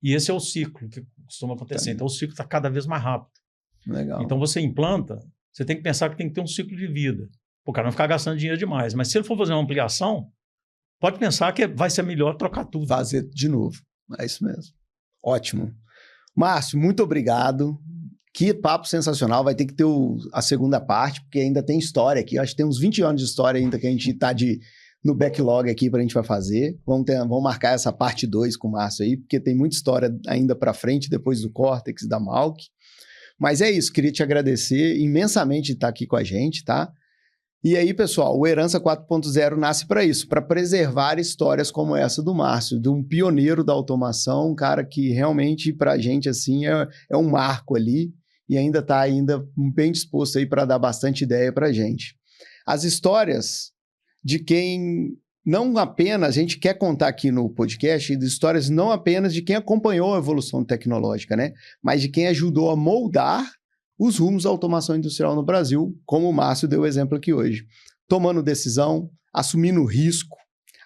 E esse é o ciclo que costuma acontecer. Então, o ciclo está cada vez mais rápido. Legal. Então, você implanta, você tem que pensar que tem que ter um ciclo de vida. O cara não ficar gastando dinheiro demais. Mas se ele for fazer uma ampliação, pode pensar que vai ser melhor trocar tudo. Fazer de novo. É isso mesmo. Ótimo. Márcio, muito obrigado. Que papo sensacional. Vai ter que ter a segunda parte, porque ainda tem história aqui. Acho que tem uns 20 anos de história ainda que a gente está no backlog aqui para a gente vai fazer. Vamos marcar essa parte 2 com o Márcio aí, porque tem muita história ainda para frente, depois do Cortex, da Malk. Mas é isso, queria te agradecer imensamente de estar aqui com a gente, tá? E aí, pessoal, o Herança 4.0 nasce para isso, para preservar histórias como essa do Márcio, de um pioneiro da automação, um cara que realmente, para a gente, assim, é um marco ali e ainda está bem disposto aí para dar bastante ideia para a gente. As histórias de quem não apenas, a gente quer contar aqui no podcast, histórias não apenas de quem acompanhou a evolução tecnológica, né? Mas de quem ajudou a moldar os rumos da automação industrial no Brasil, como o Márcio deu o exemplo aqui hoje. Tomando decisão, assumindo risco,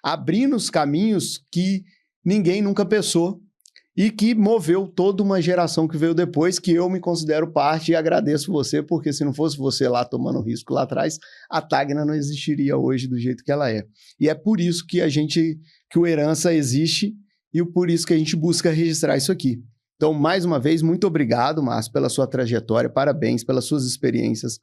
abrindo os caminhos que ninguém nunca pensou e que moveu toda uma geração que veio depois, que eu me considero parte e agradeço você, porque se não fosse você lá tomando risco lá atrás, a Tagna não existiria hoje do jeito que ela é. E é por isso que o Herança existe e por isso que a gente busca registrar isso aqui. Então, mais uma vez, muito obrigado, Márcio, pela sua trajetória, parabéns pelas suas experiências.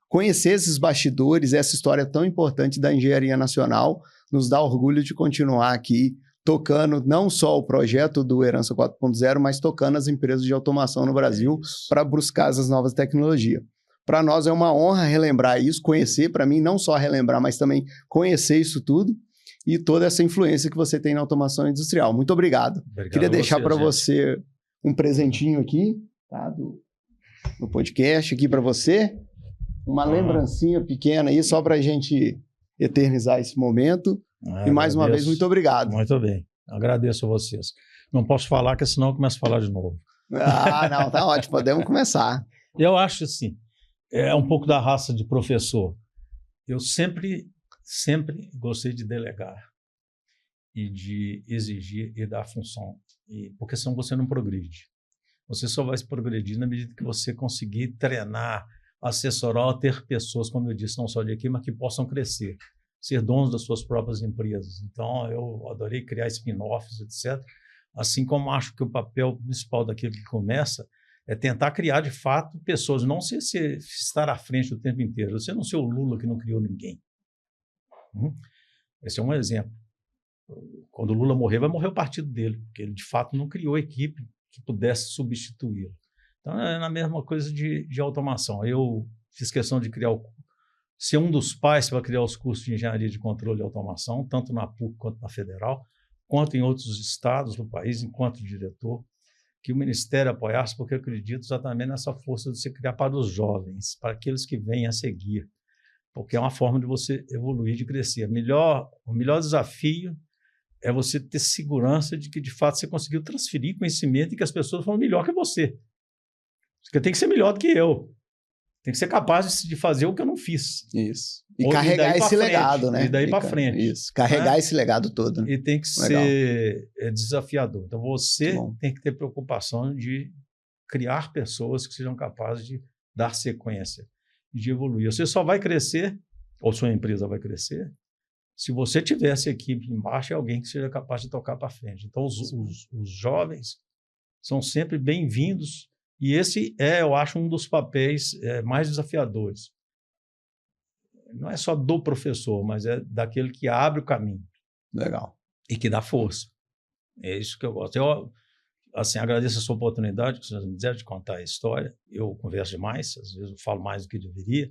Conhecer esses bastidores, essa história tão importante da engenharia nacional, nos dá orgulho de continuar aqui tocando não só o projeto do Herança 4.0, mas tocando as empresas de automação no Brasil para buscar essas novas tecnologias. Para nós é uma honra relembrar isso, conhecer, para mim, não só relembrar, mas também conhecer isso tudo e toda essa influência que você tem na automação industrial. Muito obrigado. Queria deixar para você um presentinho aqui, tá? Do podcast aqui para você. Uma lembrancinha pequena aí, só para a gente eternizar esse momento. E mais uma vez, muito obrigado. Muito bem. Agradeço a vocês. Não posso falar, porque senão eu começo a falar de novo. Não, tá ótimo. Podemos começar. Eu acho assim, é um pouco da raça de professor. Eu sempre gostei de delegar e de exigir e dar função. Porque senão você não progride. Você só vai progredir na medida que você conseguir treinar, assessorar, ter pessoas, como eu disse, não só de equipe, mas que possam crescer, ser donos das suas próprias empresas. Então, eu adorei criar spin-offs, etc. Assim como acho que o papel principal daquele que começa é tentar criar, de fato, pessoas, não se estar à frente o tempo inteiro. Você não ser o Lula que não criou ninguém. Esse é um exemplo. Quando o Lula morrer, vai morrer o partido dele, porque ele, de fato, não criou equipe que pudesse substituí-lo. Então, é a mesma coisa de automação. Eu fiz questão de ser um dos pais para criar os cursos de engenharia de controle e automação, tanto na PUC quanto na Federal, quanto em outros estados do país, enquanto diretor, que o Ministério apoiasse, porque eu acredito exatamente nessa força de se criar para os jovens, para aqueles que vêm a seguir, porque é uma forma de você evoluir, de crescer. O melhor desafio é você ter segurança de que, de fato, você conseguiu transferir conhecimento e que as pessoas foram melhor que você. Você tem que ser melhor do que eu. Tem que ser capaz de fazer o que eu não fiz. Isso. E carregar esse legado, né? E daí para frente. Isso. Carregar esse legado todo. Né? E tem que ser desafiador. Então, você tem que ter preocupação de criar pessoas que sejam capazes de dar sequência, de evoluir. Você só vai crescer, ou sua empresa vai crescer, se você tiver essa equipe embaixo, é alguém que seja capaz de tocar para frente. Então, os jovens são sempre bem-vindos e esse é, eu acho, um dos papéis mais desafiadores. Não é só do professor, mas é daquele que abre o caminho. Legal. E que dá força. É isso que eu gosto. Eu, assim, agradeço a sua oportunidade que vocês me deram de contar a história. Eu converso demais, às vezes eu falo mais do que deveria.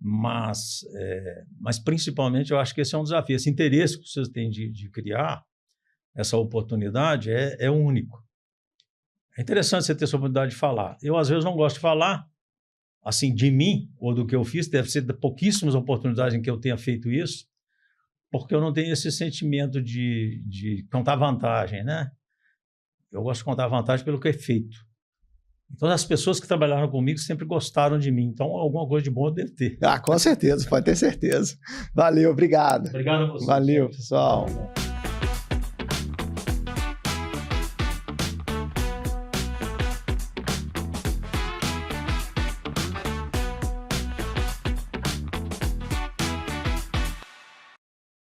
Mas principalmente eu acho que esse é um desafio. Esse interesse que vocês têm de criar essa oportunidade é único. É interessante você ter essa oportunidade de falar. Eu, às vezes, não gosto de falar assim, de mim ou do que eu fiz. Deve ser pouquíssimas oportunidades em que eu tenha feito isso, porque eu não tenho esse sentimento de contar vantagem, né? Eu gosto de contar vantagem pelo que é feito. Então, as pessoas que trabalharam comigo sempre gostaram de mim. Então, alguma coisa de bom eu devo ter. Com certeza, pode ter certeza. Valeu, obrigado. Obrigado a você. Valeu, pessoal.